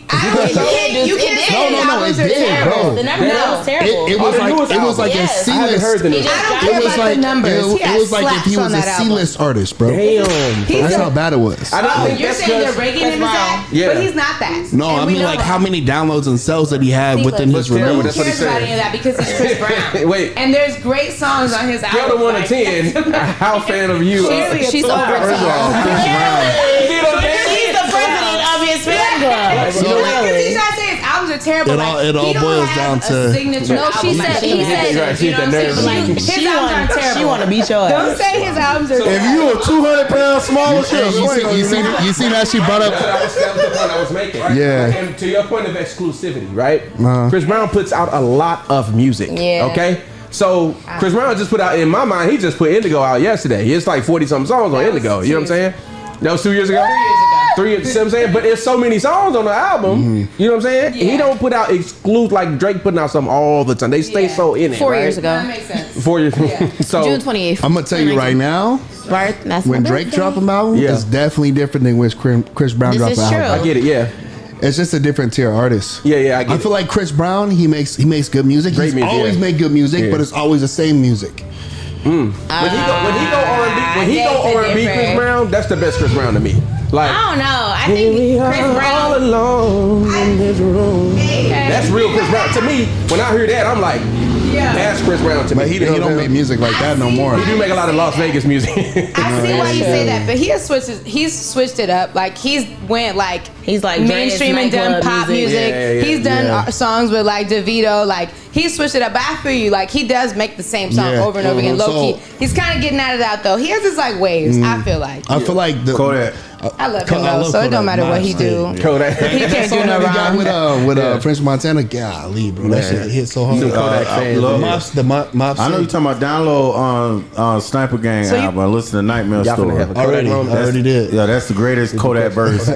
can say No, no, no, albums it are did, terrible. bro. The number one was terrible. It Oh, was the like newest it was like album. a Yes. I haven't heard C-list. the He news. just I don't dropped care It was about like the numbers. He has it was like if he slaps was on a that album. C-list artist, bro. Damn. That's how bad it was. I don't think You're that's saying they're because- breaking him Chris that, Brown. Yeah. but he's not that. No, And I we mean know like that. how many downloads and sales that he had within his terrible. release. That's what he cares about said. any of that because he's Chris Brown. Wait. And there's great songs on his Scale album. to 1 to 10. How fan of you? She's She's over First of all, it. Chris Brown. She terrible. It all boils down to signature. No, she said. He said. She's the nervous. She want to beat your ass. Don't say his albums are If terrible. you a 200 pounds smaller, shit. you see that she brought up. That was the point I was making. Right? Yeah. Like, and to your point of exclusivity, right? Chris Brown puts out a lot of music. Yeah. Okay. So Chris Brown just put out, in my mind, he just put Indigo out yesterday. It's like 40-something songs on Indigo. You know what I'm saying? That was 2 years ago. 3 years. See what I'm saying? But there's so many songs on the album. You know what I'm saying? Yeah. He don't put out exclusive like Drake putting out something all the time. They stay so in it. 4 right? years ago. That makes sense. 4 years. Yeah. So June 28th. I'm gonna tell you right now, Right? That's when my Drake birthday. drop an album, Yeah. it's definitely different than when Chris Brown This drop is an true. album. I get it. Yeah. It's just a different tier artist. Yeah. I get I it. feel like Chris Brown, he makes good music. Great He's music, always yeah. made good music, Yeah. but it's always the same music. When he go R&B, Chris different. Brown, that's the best Chris Brown to me. Like, I don't know. I think Chris all Brown. alone in his room. That's real Chris Brown. To me, when I hear that, I'm like, that's Chris Brown to me. But he You know don't what I'm make saying? music like that no more. He do make a lot of Las Vegas music. I see why you say that, but he's switched it up. Like he's went like He's like mainstream and done nightclub pop music. music. Yeah. He's done songs with like DeVito. Like he's switched it up. But I feel you. Like he does make the same song Yeah. over and over again. Low So- key. He's kind of getting out of that though. He has his like waves. I feel like. I feel like the Kodak. I love I him love though, so it don't Kodak. matter what he do. Kodak. He can't that do song no that he got wrong. with French Montana, golly, bro, that shit hit so hard. Some Kodak I fans. love Mops, the Mops. I know you're talking about download Sniper Gang So you- album. I listen to Nightmare Y'all finna Store. have a Kodak already, moment. I already did. Yeah, that's the greatest Kodak verse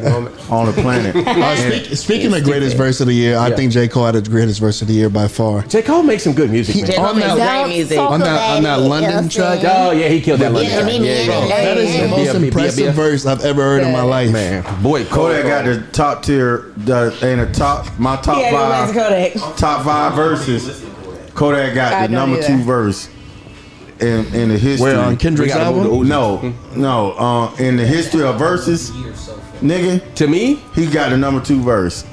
on the planet. Speaking of greatest verse of the year, I Yeah. think J. Cole had the greatest verse of the year by far. J. Cole makes some good music, man. J. Cole On makes that- great music. on that London track, Oh, yeah, he killed that London Yeah, track. yeah. that is the most impressive verse I've ever heard in my life. Man, boy, Kodak got the top tier, my top Yeah, go back to Kodak. top 5 verses. Kodak got I the know number either. 2 verse in the history. Where on Kendrick's We gotta move album? to No, in the history of verses, nigga, To me, he got the number 2 verse.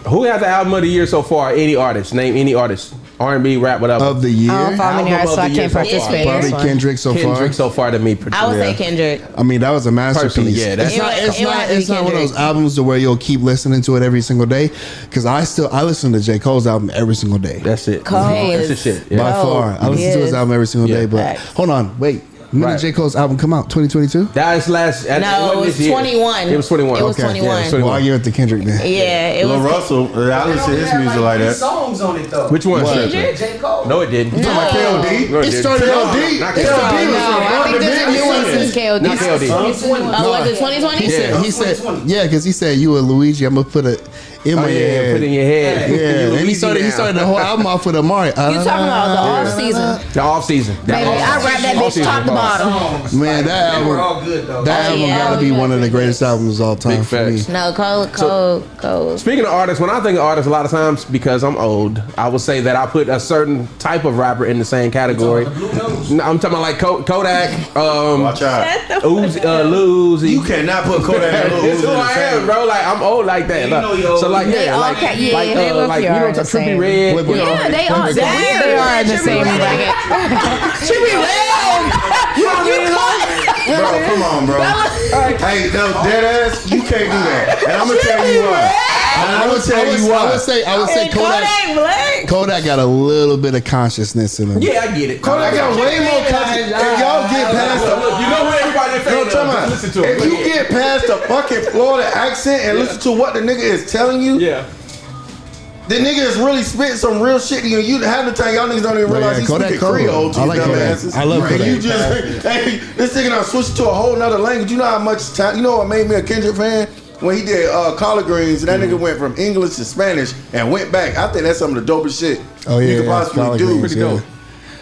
who has the album of the year so far? Any artist? Name any artist. R&B, rap, whatever. Of the I year, don't follow many Album artists, so of I the year can't so far. participate. in probably this one. Kendrick so Kendrick far. so far to me. I would say Kendrick. I mean, that was a masterpiece. Personally, yeah, that's- it's not. It's It would not. have to It's be not one of those Kendrick. albums to where you'll keep listening to it every single day. Because I listen to J. Cole's album every single day. That's it. Cole That's the is- shit. By Yeah. far, I listen to his yes. album every single Yeah. day. But Facts. hold on, wait. When Right. did J. Cole's album come out? 2022. That was last. No, it was 21. It was 21. It was Okay. 21. Yeah, it was Well, 21. I give it to Kendrick then. Yeah, it Lil was. Russell, I listen to his music like that. songs on it though. Which one? Kendrick? J. Cole. No, it didn't. You talking about KOD? No, it It didn't. started out deep. Not It KOD. started deep. No, I think there's a new one since KOD. Not KOD. Oh, was it 2020? Yeah. He said, yeah, because he said you a Luigi. I'm gonna put a in Oh, my yeah, head. put it in your head. Yeah, You and he Luigi started now. the whole album off with Amari. You talking about the off season? The off season. Baby, I rap that bitch top to bottom. Man, that They were album, all good though. that album yeah. gotta be one of the greatest albums of all time Big for me. facts. No, Cole. Speaking of artists, when I think of artists, a lot of times because I'm old, I would say that I put a certain type of rapper in the same category. No, I'm talking about like Kodak, Watch out. Uzi, Lil Uzi. You cannot put Kodak and Lil It's Uzi who in the I same. am, bro. Like I'm old like that. You know your- So like They yeah, all like ca- yeah, like they look like you are know the Trippie same. Red. Wait, You know, Yeah, they are. They are in the same bracket. Bro, come on, bro. Hey, no, dead ass, you can't do that. And I'm gonna tell you why. And I'm gonna tell you I why. would say Kodak got a little bit of consciousness in him. Yeah, I get it. Kodak got way more conscious. If y'all get past the You know what everybody in No, favor time of? out. Listen to it. If you get past the fucking Florida accent and listen to what the nigga is telling you, Yeah. the nigga is really spitting some real shit to you. You half the time y'all niggas don't even But realize yeah, he's Kodak speaking cold. Creole to I you like Kodak. dumbasses. I love And Kodak. you just, hey, this nigga done switched to a whole nother language. You know how much time, you know what made me a Kendrick fan? When he did collard greens and that nigga went from English to Spanish and went back. I think that's some of the dopest shit Oh yeah, you could possibly collard do. greens, Pretty yeah. dope.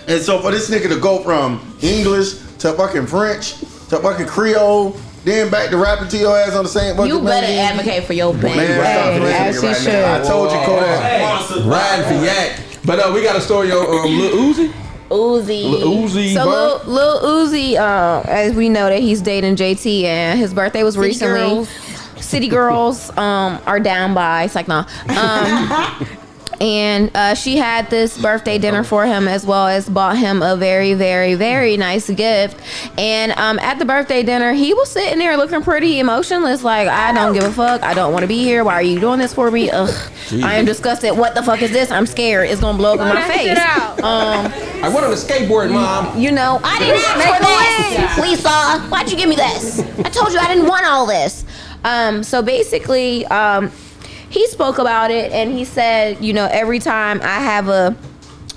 And so for this nigga to go from English to fucking French to fucking Creole, then back to rapping to your ass on the same fucking You better thing. advocate for your band. Man, stop for this as nigga he right should. now. I told you, Kodak. Riding for Yak. But we got a story on Lil Uzi. Uzi. Lil Uzi. So bro. Lil Uzi, as we know that he's dating JT, and his birthday was City recently. girls. City girls are down by. It's like nah. And she had this birthday dinner for him, as well as bought him a very, very, very nice gift. And at the birthday dinner, he was sitting there looking pretty emotionless, like, I don't give a fuck. I don't want to be here. Why are you doing this for me? Ugh. Jesus. I am disgusted. What the fuck is this? I'm scared. It's gonna blow up in my face. I went on a skateboard, Mom. You know, I didn't ask for this. Lisa, why'd you give me this? I told you I didn't want all this. So basically, he spoke about it, and he said, you know, every time I have a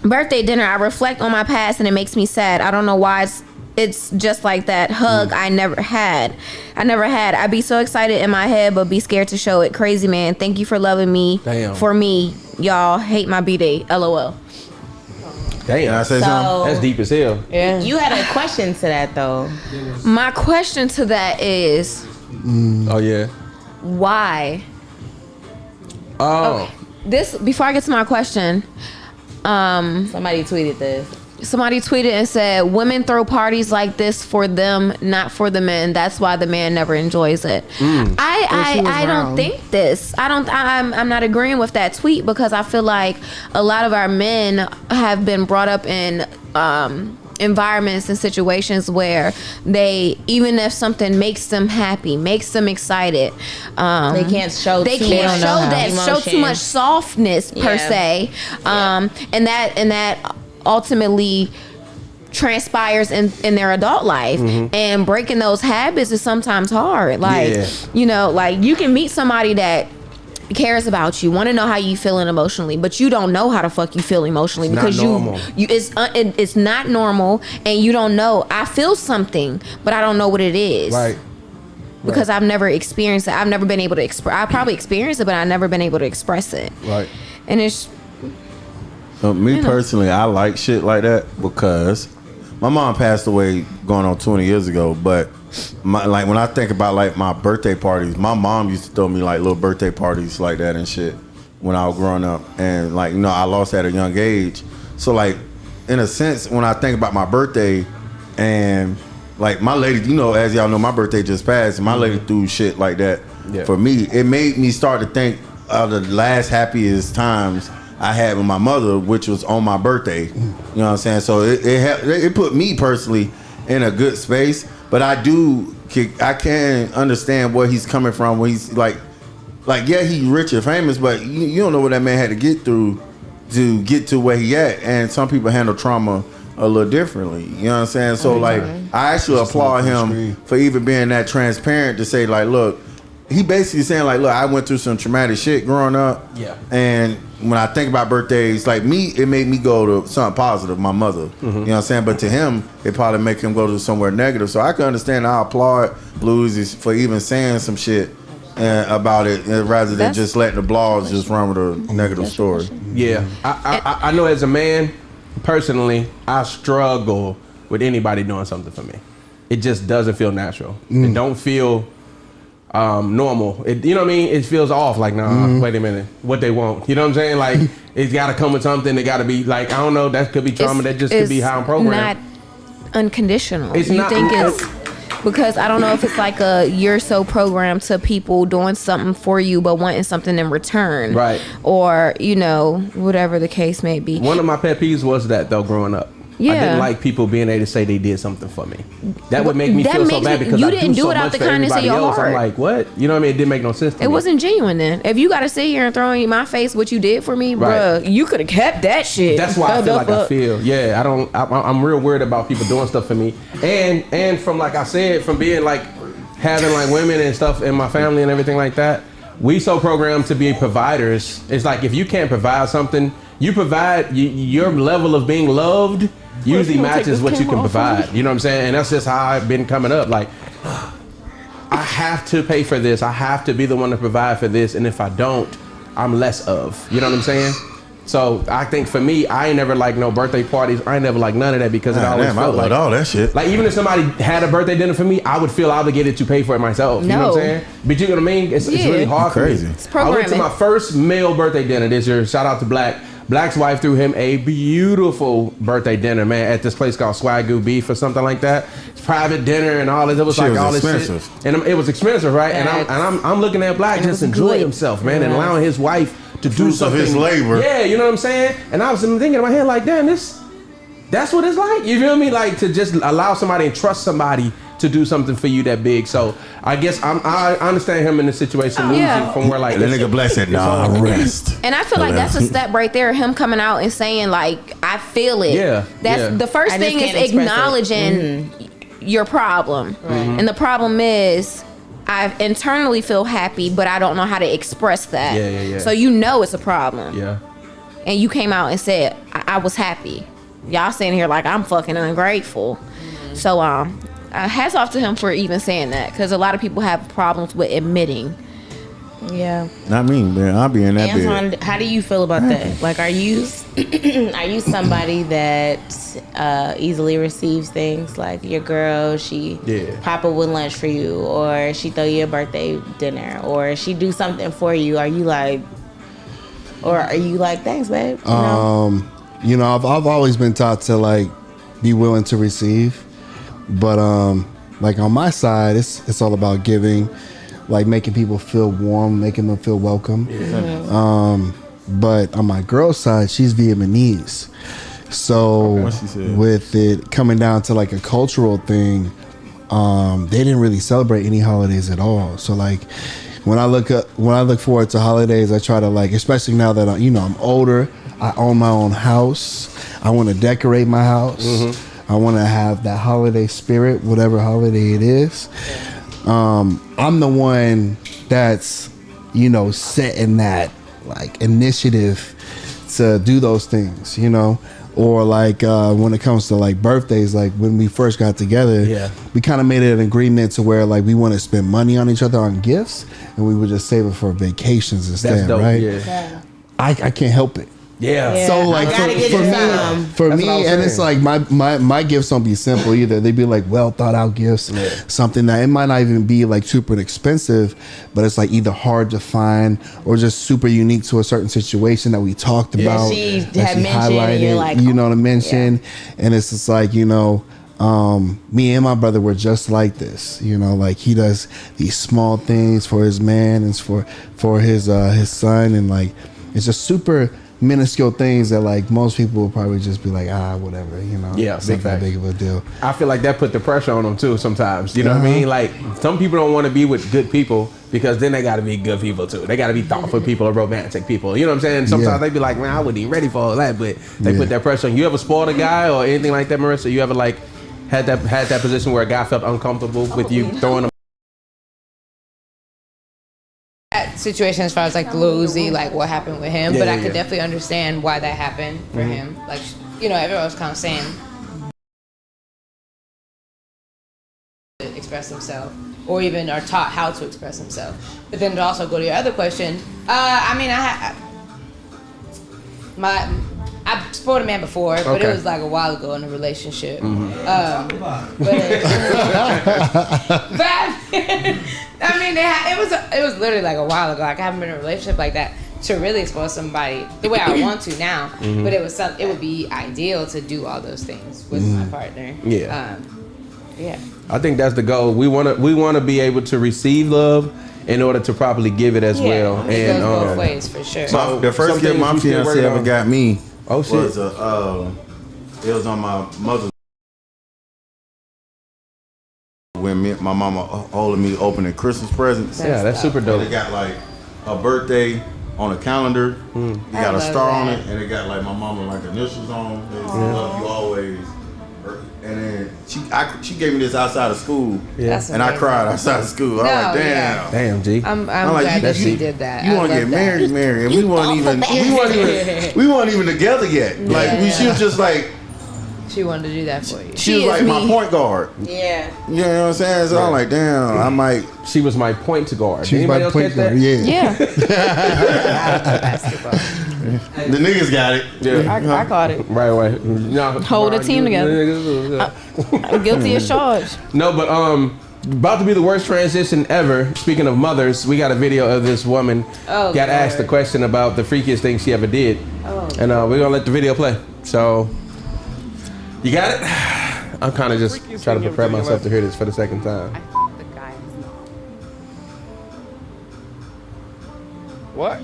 birthday dinner, I reflect on my past, and it makes me sad. I don't know why it's just like that hug I never had. I'd be so excited in my head, but be scared to show it. Crazy man. Thank you for loving me. Damn. For me, y'all hate my B-Day. LOL. Damn. I say something? That's deep as hell. Yeah. You had a question to that though. My question to that is, Oh yeah. why? Oh. Okay. This, before I get to my question, Somebody tweeted this. somebody tweeted and said, women throw parties like this for them, not for the men. That's why the man never enjoys it. I don't think this. I'm not agreeing with that tweet, because I feel like a lot of our men have been brought up in environments and situations where they, even if something makes them happy, makes them excited, They can't show too much softness per se, and that ultimately transpires in their adult life. And breaking those habits is sometimes hard. Like, you know, like you can meet somebody that cares about you, want to know how you feeling emotionally, but you don't know how the fuck you feel emotionally, because it's not normal, and you don't know. I feel something, but I don't know what it is. Right. Because I've never experienced it. I've never been able to express. I probably experienced it, but I've never been able to express it. Right. And it's, me personally, I like shit like that because my mom passed away going on 20 years ago, but like when I think about like my birthday parties, my mom used to throw me like little birthday parties like that and shit when I was growing up, and like, you know, I lost at a young age. So like, in a sense, when I think about my birthday, and like my lady, you know, as y'all know, my birthday just passed, and my lady threw shit like that for me. It made me start to think of the last happiest times I had with my mother, which was on my birthday. You know what I'm saying? So it put me personally in a good space. But I can understand where he's coming from when he's like yeah, he rich and famous, but you don't know what that man had to get through to get to where he at. And some people handle trauma a little differently. You know what I'm saying? So like, I actually applaud him for even being that transparent to say like, look, he basically saying like, look, I went through some traumatic shit growing up. Yeah. And when I think about birthdays, like me, it made me go to something positive, my mother. You know what I'm saying? But to him, it probably make him go to somewhere negative. So I can understand. I applaud Bluesy for even saying some shit about it, rather than just letting the blogs just run with a negative story. Yeah. I know as a man, personally, I struggle with anybody doing something for me. It just doesn't feel natural. It don't feel normal. You know what I mean? It feels off. Like, nah, wait a minute. What they want? You know what I'm saying? Like, it's got to come with something. It got to be like, I don't know. That could be trauma. That just could be how I'm programmed. Not unconditional. It's you not. Think it's because I don't know if it's like you're so programmed to people doing something for you but wanting something in return, right? Or you know, whatever the case may be. One of my pet peeves was that though, growing up. Yeah. I didn't like people being able to say they did something for me. That would make me feel so bad because you I didn't do it so out much the for kindness of everybody your else. heart. I'm like, what? You know what I mean? It didn't make no sense to me. It wasn't genuine then. If you gotta sit here and throw in my face what you did for me, bruh, you could have kept that shit. That's why I feel like I feel. Yeah, I'm real worried about people doing stuff for me. And from like I said, from being like having like women and stuff in my family and everything like that, we so programmed to be providers. It's like if you can't provide something, you provide your level of being loved usually matches what you can provide. You know what I'm saying? And that's just how I've been coming up. Like, I have to pay for this. I have to be the one to provide for this. And if I don't, I'm less of. You know what I'm saying? So I think for me, I ain't never like no birthday parties. I ain't never like none of that because it always felt like all that shit. Like even if somebody had a birthday dinner for me, I would feel obligated to pay for it myself. You know what I'm saying? But you know what I mean? It's really hard for me. It's programming. I went to my first male birthday dinner this year. Shout out to Black. Black's wife threw him a beautiful birthday dinner, man, at this place called Swagoo Beef or something like that. It's private dinner and all this. It was like all this shit, and it was expensive, right? Yeah, and I'm looking at Black just enjoy himself, man, and allowing his wife to do Fruits of something. his labor. Yeah, you know what I'm saying? And I was thinking in my head like, damn, that's what it's like. You feel me? Like to just allow somebody and trust somebody to do something for you that big. So I guess I understand him in the situation from where like the nigga bless it, nah, rest. And I feel like that's a step right there. Him coming out and saying like, I feel it. Yeah. That's the first thing is acknowledging your problem. And the problem is I internally feel happy, but I don't know how to express that. Yeah. So you know it's a problem. Yeah. And you came out and said, I was happy. Y'all sitting here like I'm fucking ungrateful. So hats off to him for even saying that, because a lot of people have problems with admitting. Yeah. Not me, man. I'll be in that Antoine, bed. how do you feel about that? Like, are you somebody that easily receives things? Like your girl, she pop up with lunch for you, or she throw you a birthday dinner, or she do something for you. Are you like, thanks, babe? You know, I've always been taught to like be willing to receive, but like on my side, it's all about giving, like making people feel warm, making them feel welcome. But on my girl's side, she's Vietnamese, so with it coming down to like a cultural thing, they didn't really celebrate any holidays at all. So like when I look forward to holidays, I try to like, especially now that I'm older, I own my own house. I want to decorate my house. I want to have that holiday spirit, whatever holiday it is. I'm the one that's, setting that like initiative to do those things, or like when it comes to like birthdays, like when we first got together, we kind of made it an agreement to where like we want to spend money on each other on gifts, and we would just save it for vacations instead. That's dope, right? Yeah. I can't help it. Yeah. So like for me, and it's like my gifts don't be simple either. They be like well thought out gifts, something that it might not even be like super expensive, but it's like either hard to find or just super unique to a certain situation that we talked about. She had mentioned, and you're like, to mention, and it's just like me and my brother were just like this. Like he does these small things for his man and for his son, and like it's just super minuscule things that like most people will probably just be like whatever, it's not that big of a deal. I feel like that put the pressure on them too sometimes, you know what I mean? Like some people don't want to be with good people because then they got to be good people too. They got to be thoughtful people or romantic people, you know what I'm saying? Sometimes they be like, man, I wouldn't even ready for all that, but they put that pressure on. You ever spoiled a guy or anything like that, Marissa? You ever like had that position where a guy felt uncomfortable with you throwing him? Situation as far as like Lil Uzi, like what happened with him, but I could definitely understand why that happened for him. Like, everyone was kind of saying express himself, or even are taught how to express himself. But then to also go to your other question, I spoiled a man before, but it was like a while ago in a relationship. It was literally like a while ago. Like I haven't been in a relationship like that to really expose somebody the way I want to now. But it would be ideal to do all those things with my partner. I think that's the goal. We want to be able to receive love in order to properly give it as well. And it goes both ways for sure. So the first gift my fiance ever got me was it was on my mother's. When my mama holding me opening Christmas presents. That's super dope. It got like a birthday on a calendar. It got a star on it, and it got like my mama like initials on. Love you always. And then she gave me this outside of school, and I cried outside of school. I was like, damn, G. I'm glad that she did that. You want to get married, and we weren't even together yet. Like she was just like. She wanted to do that for you. She was like my point guard. Yeah. You know what I'm saying? So I'm like, damn, I might. She was my point guard. She was my point guard. Yeah. The niggas got it. Yeah. I caught it. Right. No, hold the team together. I'm guilty as charged. No, but about to be the worst transition ever. Speaking of mothers, we got a video of this woman got asked a question about the freakiest thing she ever did, and we're gonna let the video play. So. You got it? I'm kind of just trying to prepare myself to hear this for the second time. What?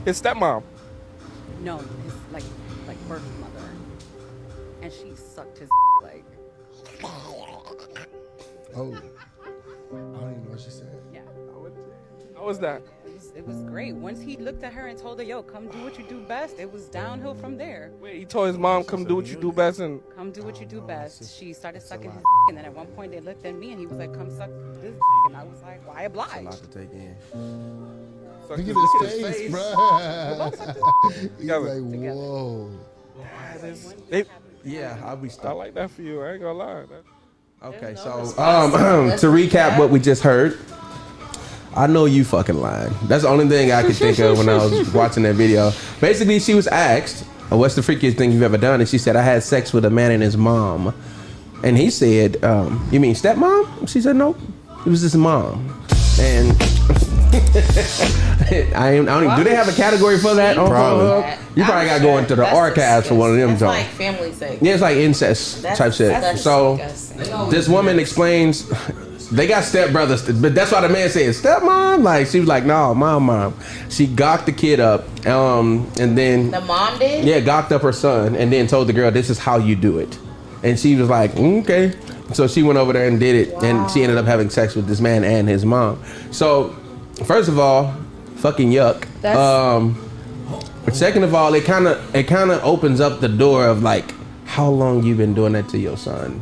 His stepmom. No, his like birth mother, and she sucked his like. Oh, I don't even know what she said. Yeah. How was that? It was great. Once he looked at her and told her, "Yo, come do what you do best," it was downhill from there. Wait, he told his mom, "Come do what you do best," and Come do what you do best. She started sucking his and then at one point they looked at me and he was like, "Come suck this," and I was like, "Why oblige?" A lot to take in. Look at his face, bro. He's Together. like, whoa. Yeah, I'll be I stuck. like that for you. I ain't gonna lie. Okay, so to recap what we just heard, I know you fucking lying. That's the only thing I could think of when I was watching that video. Basically, she was asked, "What's the freakiest thing you've ever done?" And she said, "I had sex with a man and his mom." And he said, "You mean stepmom?" She said, "Nope, it was his mom." And I don't even, do they have a category for that? On Pornhub? You probably got to go into the archives for one of them. That's Jones. like family sex. Yeah, it's like incest type shit. That's So disgusting. this woman explains they got stepbrothers, but that's why the man said stepmom. Like she was like, "No, mom." She gawked the kid up, and then The mom did? yeah, gawked up her son, and then told the girl, "This is how you do it." And she was like, "Okay." So she went over there and did it, and she ended up having sex with this man and his mom. So first of all, fucking yuck. Second of all, it kind of opens up the door of like how long you've been doing that to your son.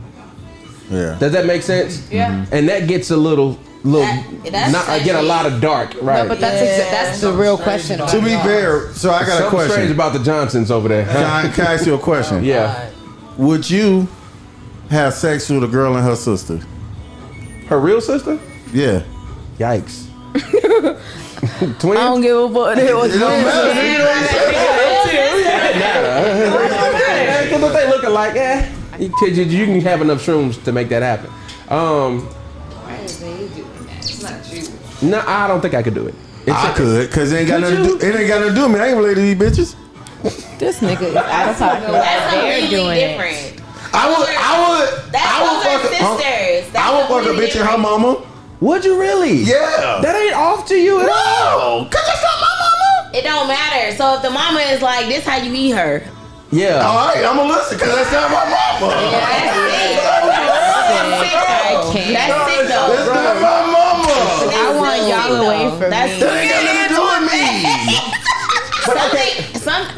Yeah. Does that make sense? Yeah. And that gets a little That's not get a lot of dark, right? No, but that's the real question. To be fair, so I got a Something strange question. about the Johnsons over there. Can I ask you a question? Yeah. Would you have sex with a girl and her sister? Her real sister? Yeah. Yikes. Twins? I don't give a fuck. It was It don't matter. You know what I'm saying? Because if they look alike, you can have enough shrooms to make that happen. Why is he doing that? It's not you. No, I don't think I could do it. I could, because it ain't got nothing to do. It ain't got nothing to do with me. I ain't related to these bitches. This nigga is out of pocket. That's They're completely doing it. different. I would Those are sisters. I would fuck a bitch and her mama. Would you really? Yeah. That ain't off to you at all. No, cause that's not my mama. It don't matter. So if the mama is like, this how you eat her. Yeah. All right, I'm gonna listen, cause that's not my mama. That's sick. That's sick though. That's not my mama. I want y'all away from That's me. That ain't got nothing to do with me.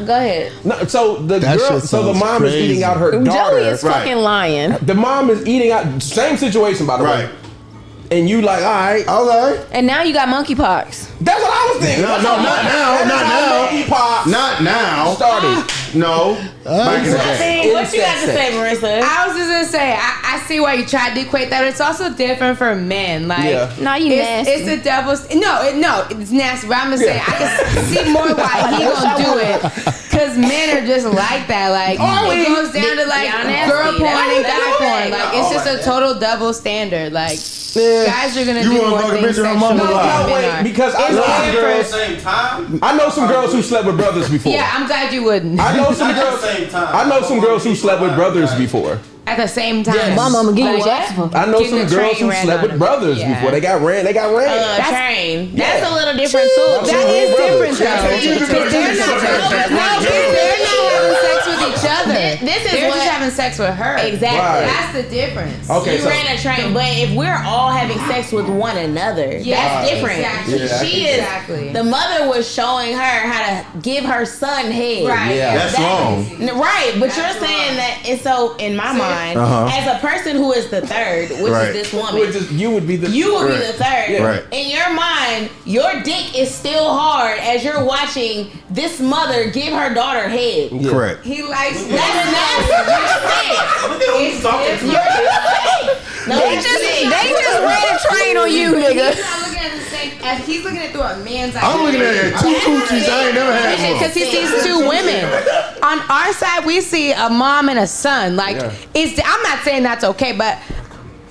Go ahead. No, so the That girl, shit so the sounds mom is crazy. eating out her Joey daughter. is fucking lying. The mom is eating out. Same situation, by the Right. way. And you like, all right. Okay. And now you got monkeypox. That's what I was thinking. No, not now. Not now. Monkeypox Not now. started. No. Back in the day. What you got to say, Marissa? I was just gonna say, I see why you tried to equate that. It's also different for men. Like, Yeah. No, you nasty. it's a devil's. No, it's nasty. But I'm gonna say, I can see more why he gonna do it. Cause men are just like that. Like, it goes down to like Y'all nasty. girl porn and That's guy what porn. I'm Like, it's just a total double standard. Like, Yeah. guys are gonna You do wanna more fuck a things bitch and her sexually mama than lie. No, men wait, are. because I It's know some different. girls. Same time. I know some girls who slept with brothers before. Yeah, I'm glad you wouldn't. I know some Not at girls. the same time. I know some girls who slept with brothers before. At the same time. Yes. My mama give you Like, what you ask for. I know Getting some the girls train who ran slept on with them. brothers Yeah. before. They got ran. Train. That's a little different too. That's That what is we're different brothers. though. Because they're not having sex with each other. This is They're what- just having sex with her. Exactly. Right. That's the difference. Okay, You so ran a train, but if we're all having sex with one another, that's different. Exactly. Yeah. She is. Exactly. The mother was showing her how to give her son head. Right. Yeah. That's wrong. Right, but you're saying that, and so in my mind, as a person who is the third, which Right. is this woman, you would be the. you will be the third. Yeah. Right. In your mind, your dick is still hard as you're watching this mother give her daughter head. Yeah. Correct. He likes That's nasty. You're sick. Look at who he's talking to. You're sick. No, They you're just sick. ran a train on you, nigga. He's not looking at the same. As he's looking at it through a man's eye. I'm looking at two coochies I ain't never had before. Because he sees two women. On our side, we see a mom and a son. Like, I'm not saying that's okay, but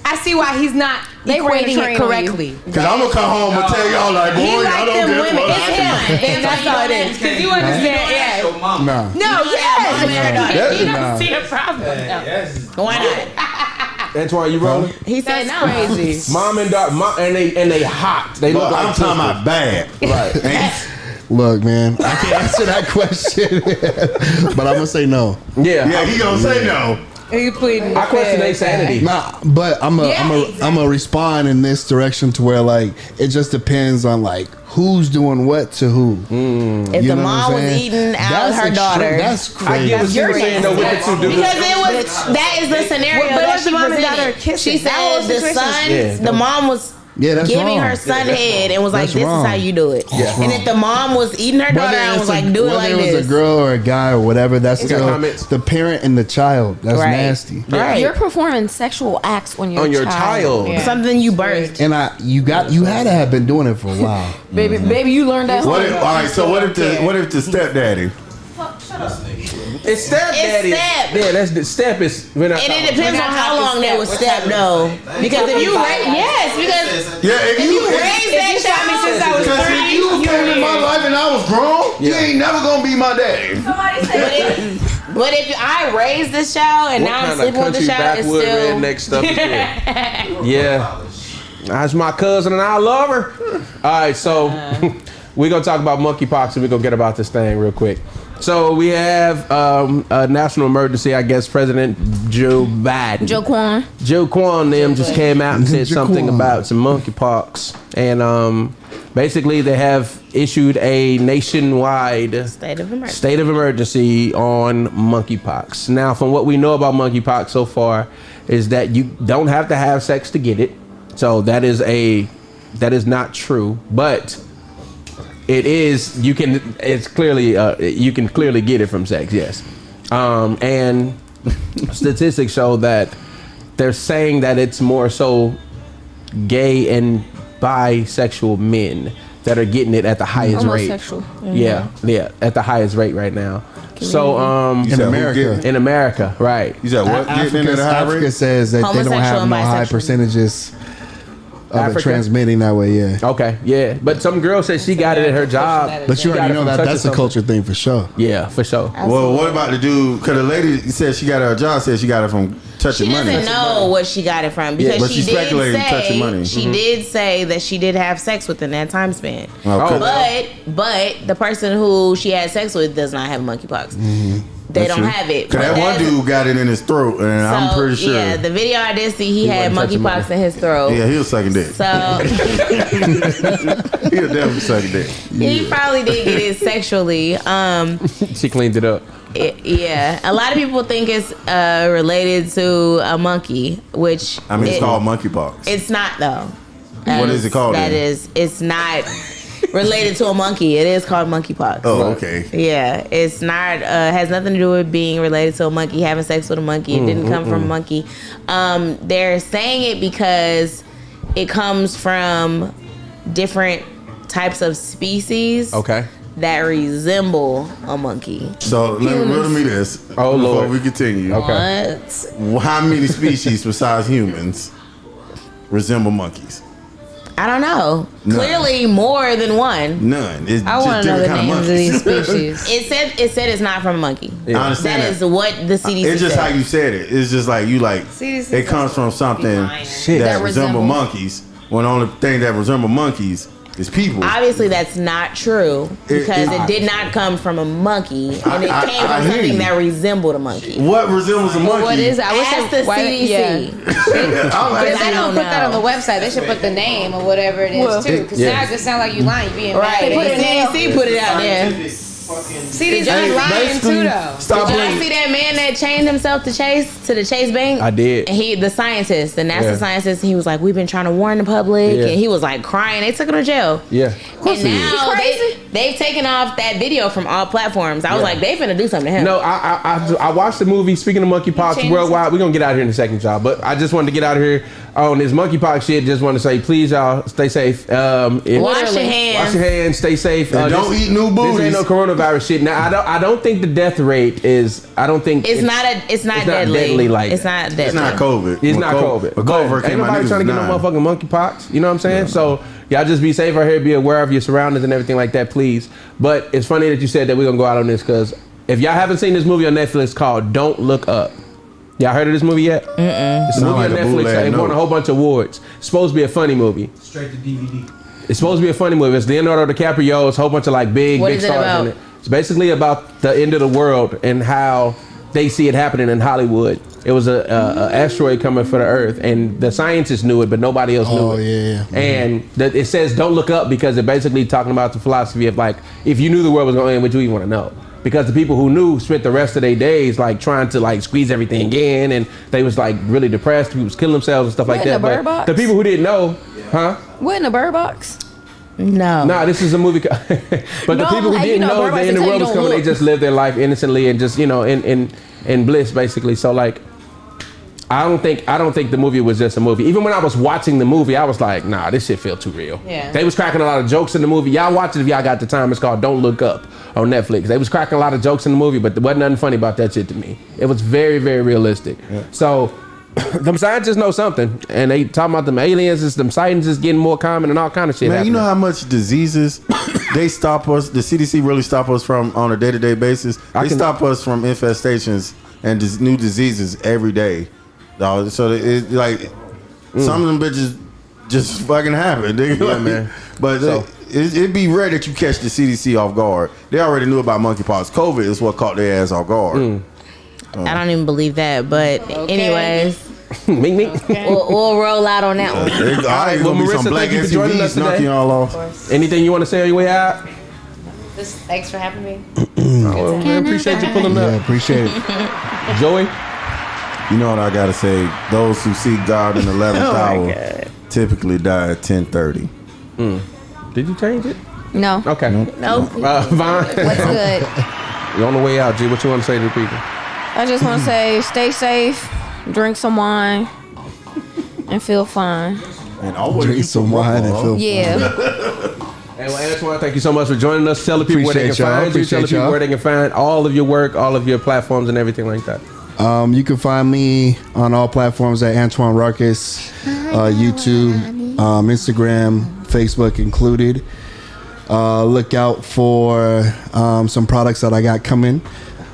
I see why he's not They ran a equating train it on correctly. Cause I'm gonna come home and tell y'all like, boy, He y'all like don't them get women. what It's I him. do. And that's all it is. Because you understand, yeah. Your mama. Nah. No, yes. That- You don't nah. see a problem. Yes. Why not? Antoine, you rolling? He said no. Crazy. Mom and daughter, and they hot. They look But like I'm talking sisters. about bad. Right. And Look, man, I can't answer that question, but I'm gonna say no. Yeah, he gonna say no. He pleading. I question their sanity. Nah, but I'm a respond in this direction to where like it just depends on like who's doing what to who. If the mom was eating out her daughter, that's crazy. I get what you're saying though with the two dudes. because it was that is the scenario that she presented. She said the son, the mom was. That's giving wrong. her son head and was like, That's "This wrong. is how you do it." That's and wrong. if the mom was eating her daughter and was like, "Do it like whether it was this," a girl or a guy or whatever, that's We got still comments. the parent and the child. That's Right. nasty. right? You're performing sexual acts on your child. Yeah. Something you birthed. And you had to have been doing it for a while. baby, you learned that. All right, so what if the stepdaddy? It's stepdaddy. It's step. Yeah, that's the step is. And it depends on how long they was step though. Because if you raise if you raise that child since I was Because if 3, you came in my life and I was grown, you ain't never gonna be my daddy. but if I raise this child and now I'm sleeping with the child, it's backwood still redneck stuff is here? Yeah, that's my cousin and I love her. All right, so we're gonna talk about monkeypox and we're gonna get about this thing real quick. So we have a national emergency. I guess President Joe Biden, Joe Kwan, them just came out and said something about some monkeypox, and basically they have issued a nationwide state of emergency on monkeypox. Now, from what we know about monkeypox so far, is that you don't have to have sex to get it. So that is not true, but it is. You can clearly get it from sex. Yes, and statistics show that they're saying that it's more so gay and bisexual men that are getting it at the highest rate. Yeah, at the highest rate right now. So in America, right? You said what? Africa says that they don't have no high percentages of it transmitting that way. Yeah. Okay. Yeah, but some girl said she got it at her job. But you already know that that's a culture thing for sure. Yeah, for sure. Well, what about the dude? Because the lady said she got it at her job. Said she got it from touching money. She doesn't know what she got it from because but she speculated did touching money. say she did say that she did have sex within that time span. But the person who she had sex with does not have monkeypox. They don't have it. Because that one dude got it in his throat, and I'm pretty sure. Yeah, the video I did see, he had monkeypox in his throat. Yeah, he was sucking dick. So he was definitely sucking dick. He probably did get it sexually. She cleaned it up. Yeah, a lot of people think it's related to a monkey, which it's called monkeypox. It's not though. What is it called? It's not related to a monkey. It is called monkeypox. Oh, okay. Yeah, it's not. Has nothing to do with being related to a monkey. Having sex with a monkey. It didn't come from a monkey. They're saying it because it comes from different types of species. Okay. That resemble a monkey. So riddle me this. Oh, before Lord. we continue. Okay. What? How many species besides humans resemble monkeys? I don't know. None. Clearly more than one. None. It's I want just to know different the kind names of of these monkeys. species. It said it's not from a monkey. I understand That is what the CDC It's just said. how you said it. It's just like CDC it comes from something that resemble monkeys. When the only thing that resemble monkeys is people. Obviously, that's not true because it did not come from a monkey, and it came from something that resembled a monkey. What resembles a monkey? What is it? I wish Ask the CDC. But if they don't put that on the website, they should put the name or whatever it is too. Because now it just sounds like you lying. You being Right. mad. The CDC put it out there. CDC lying too though. Did y'all see that man that chained himself to the Chase Bank? I did. And the scientist, the NASA scientist, he was like, "We've been trying to warn the public," and he was like crying. They took him to jail. Yeah. And now they've taken off that video from all platforms. I was like, they finna do something to him. No, I watched the movie. Speaking of monkeypox worldwide, we're gonna get out of here in a second, y'all. But I just wanted to get out of here on this monkeypox shit. Just want to say, please, y'all, stay safe. Wash your hands. Wash your hands. Stay safe. Don't eat new booties. This ain't no coronavirus shit. Now, I don't think the death rate is. I don't think it's not deadly. Like it's not deadly. It's not COVID. It's not COVID. But ain't nobody trying to get no motherfucking monkeypox. You know what I'm saying? So y'all just be safe out here. Be aware of your surroundings and everything like that, please. But it's funny that you said that we're gonna go out on this because if y'all haven't seen this movie on Netflix called Don't Look Up. Y'all heard of this movie yet? It's a movie on Netflix. It won a whole bunch of awards. It's supposed to be a funny movie. Straight to DVD. It's supposed to be a funny movie. It's Leonardo DiCaprio. It's a whole bunch of like big What is it stars about? in it. It's basically about the end of the world and how they see it happening in Hollywood. It was a asteroid coming for the Earth, and the scientists knew it, but nobody else knew it. Yeah. And it says don't look up because it's basically talking about the philosophy of like, if you knew the world was going to end, would you even want to know? Because the people who knew spent the rest of their days like trying to like squeeze everything in, and they was like really depressed. People was killing themselves and stuff like that. Bird But Box? the people who didn't know, huh? What in the Bird Box? No. Nah, this is a movie. But the No, people who hey, didn't you know, know Bird the Box end of the will tell world you was don't coming, they look. just lived their life innocently and just in bliss basically. So like, I don't think the movie was just a movie. Even when I was watching the movie, I was like, nah, this shit feel too real. Yeah. They was cracking a lot of jokes in the movie. Y'all watch it if y'all got the time. It's called Don't Look Up on Netflix. They was cracking a lot of jokes in the movie, but there wasn't nothing funny about that shit to me. It was very, very realistic. Yeah. So them scientists know something, and they talking about them aliens, them sightings is getting more common and all kind of shit. Man, happening. you know how much diseases they stop us, the CDC really stop us from on a day-to-day basis? They stop us from infestations and new diseases every day. Dog. So it's like some of them bitches just fucking happen. Yeah, man. But it'd be rare that you catch the CDC off guard. They already knew about monkeypox. COVID is what caught their ass off guard. I don't even believe that, but anyways, Mink. we'll roll out on that one. All right, Well, gonna be Marissa, some black thank you for joining us SUVs knocking today. y'all off. Anything you want to say on your way out? Thanks for having me. Oh, we appreciate you pulling Yeah, up. appreciate it. Joey? You know what I gotta say? Those who seek God in the 11th hour typically die at 10:30. Did you change it? No. Okay. Nope. Vaughn? What's good? You're on the way out, G. What you want to say to the people? I just want to say, stay safe, drink some wine, and feel fine. And always Drink some wine and feel Yeah. And well, Antoine, thank you so much for joining us. Tell the people where they can Appreciate y'all. find you. Tell the Appreciate people y'all. where they can find all of your work, all of your platforms, and everything like that. You can find me on all platforms at Antoine Ruckus, YouTube, Instagram, Facebook included. Look out for some products that I got coming,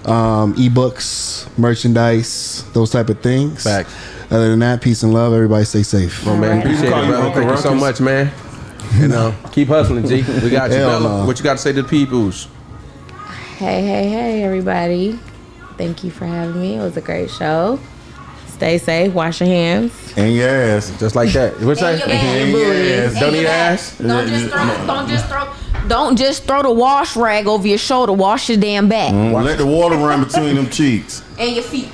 ebooks, merchandise, those type of things. Facts. Other than that, peace and love. Everybody stay safe. Well, man, appreciate it, brother. Thank you so much, man. You know, keep hustling, G. We got you, Hell Bella. no. What you got to say to the peoples? Hey, everybody. Thank you for having me. It was a great show. Stay safe. Wash your hands. And your ass. Just like that. What's that? And your ass. Don't eat ass. Don't just throw the wash rag over your shoulder. Wash your damn back Let the water run between them cheeks. and your feet.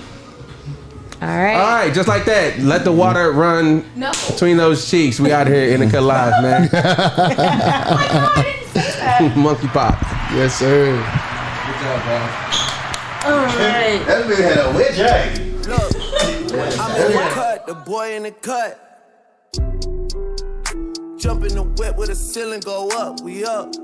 All right. All right, just like that. Let the water run between those cheeks. We out here in the cut live, man. Monkey pop. Yes, sir. Good job, bro. That man had a wet jacket. I'm in the cut, the boy in the cut. Jump in the whip with a ceiling, go up, we up.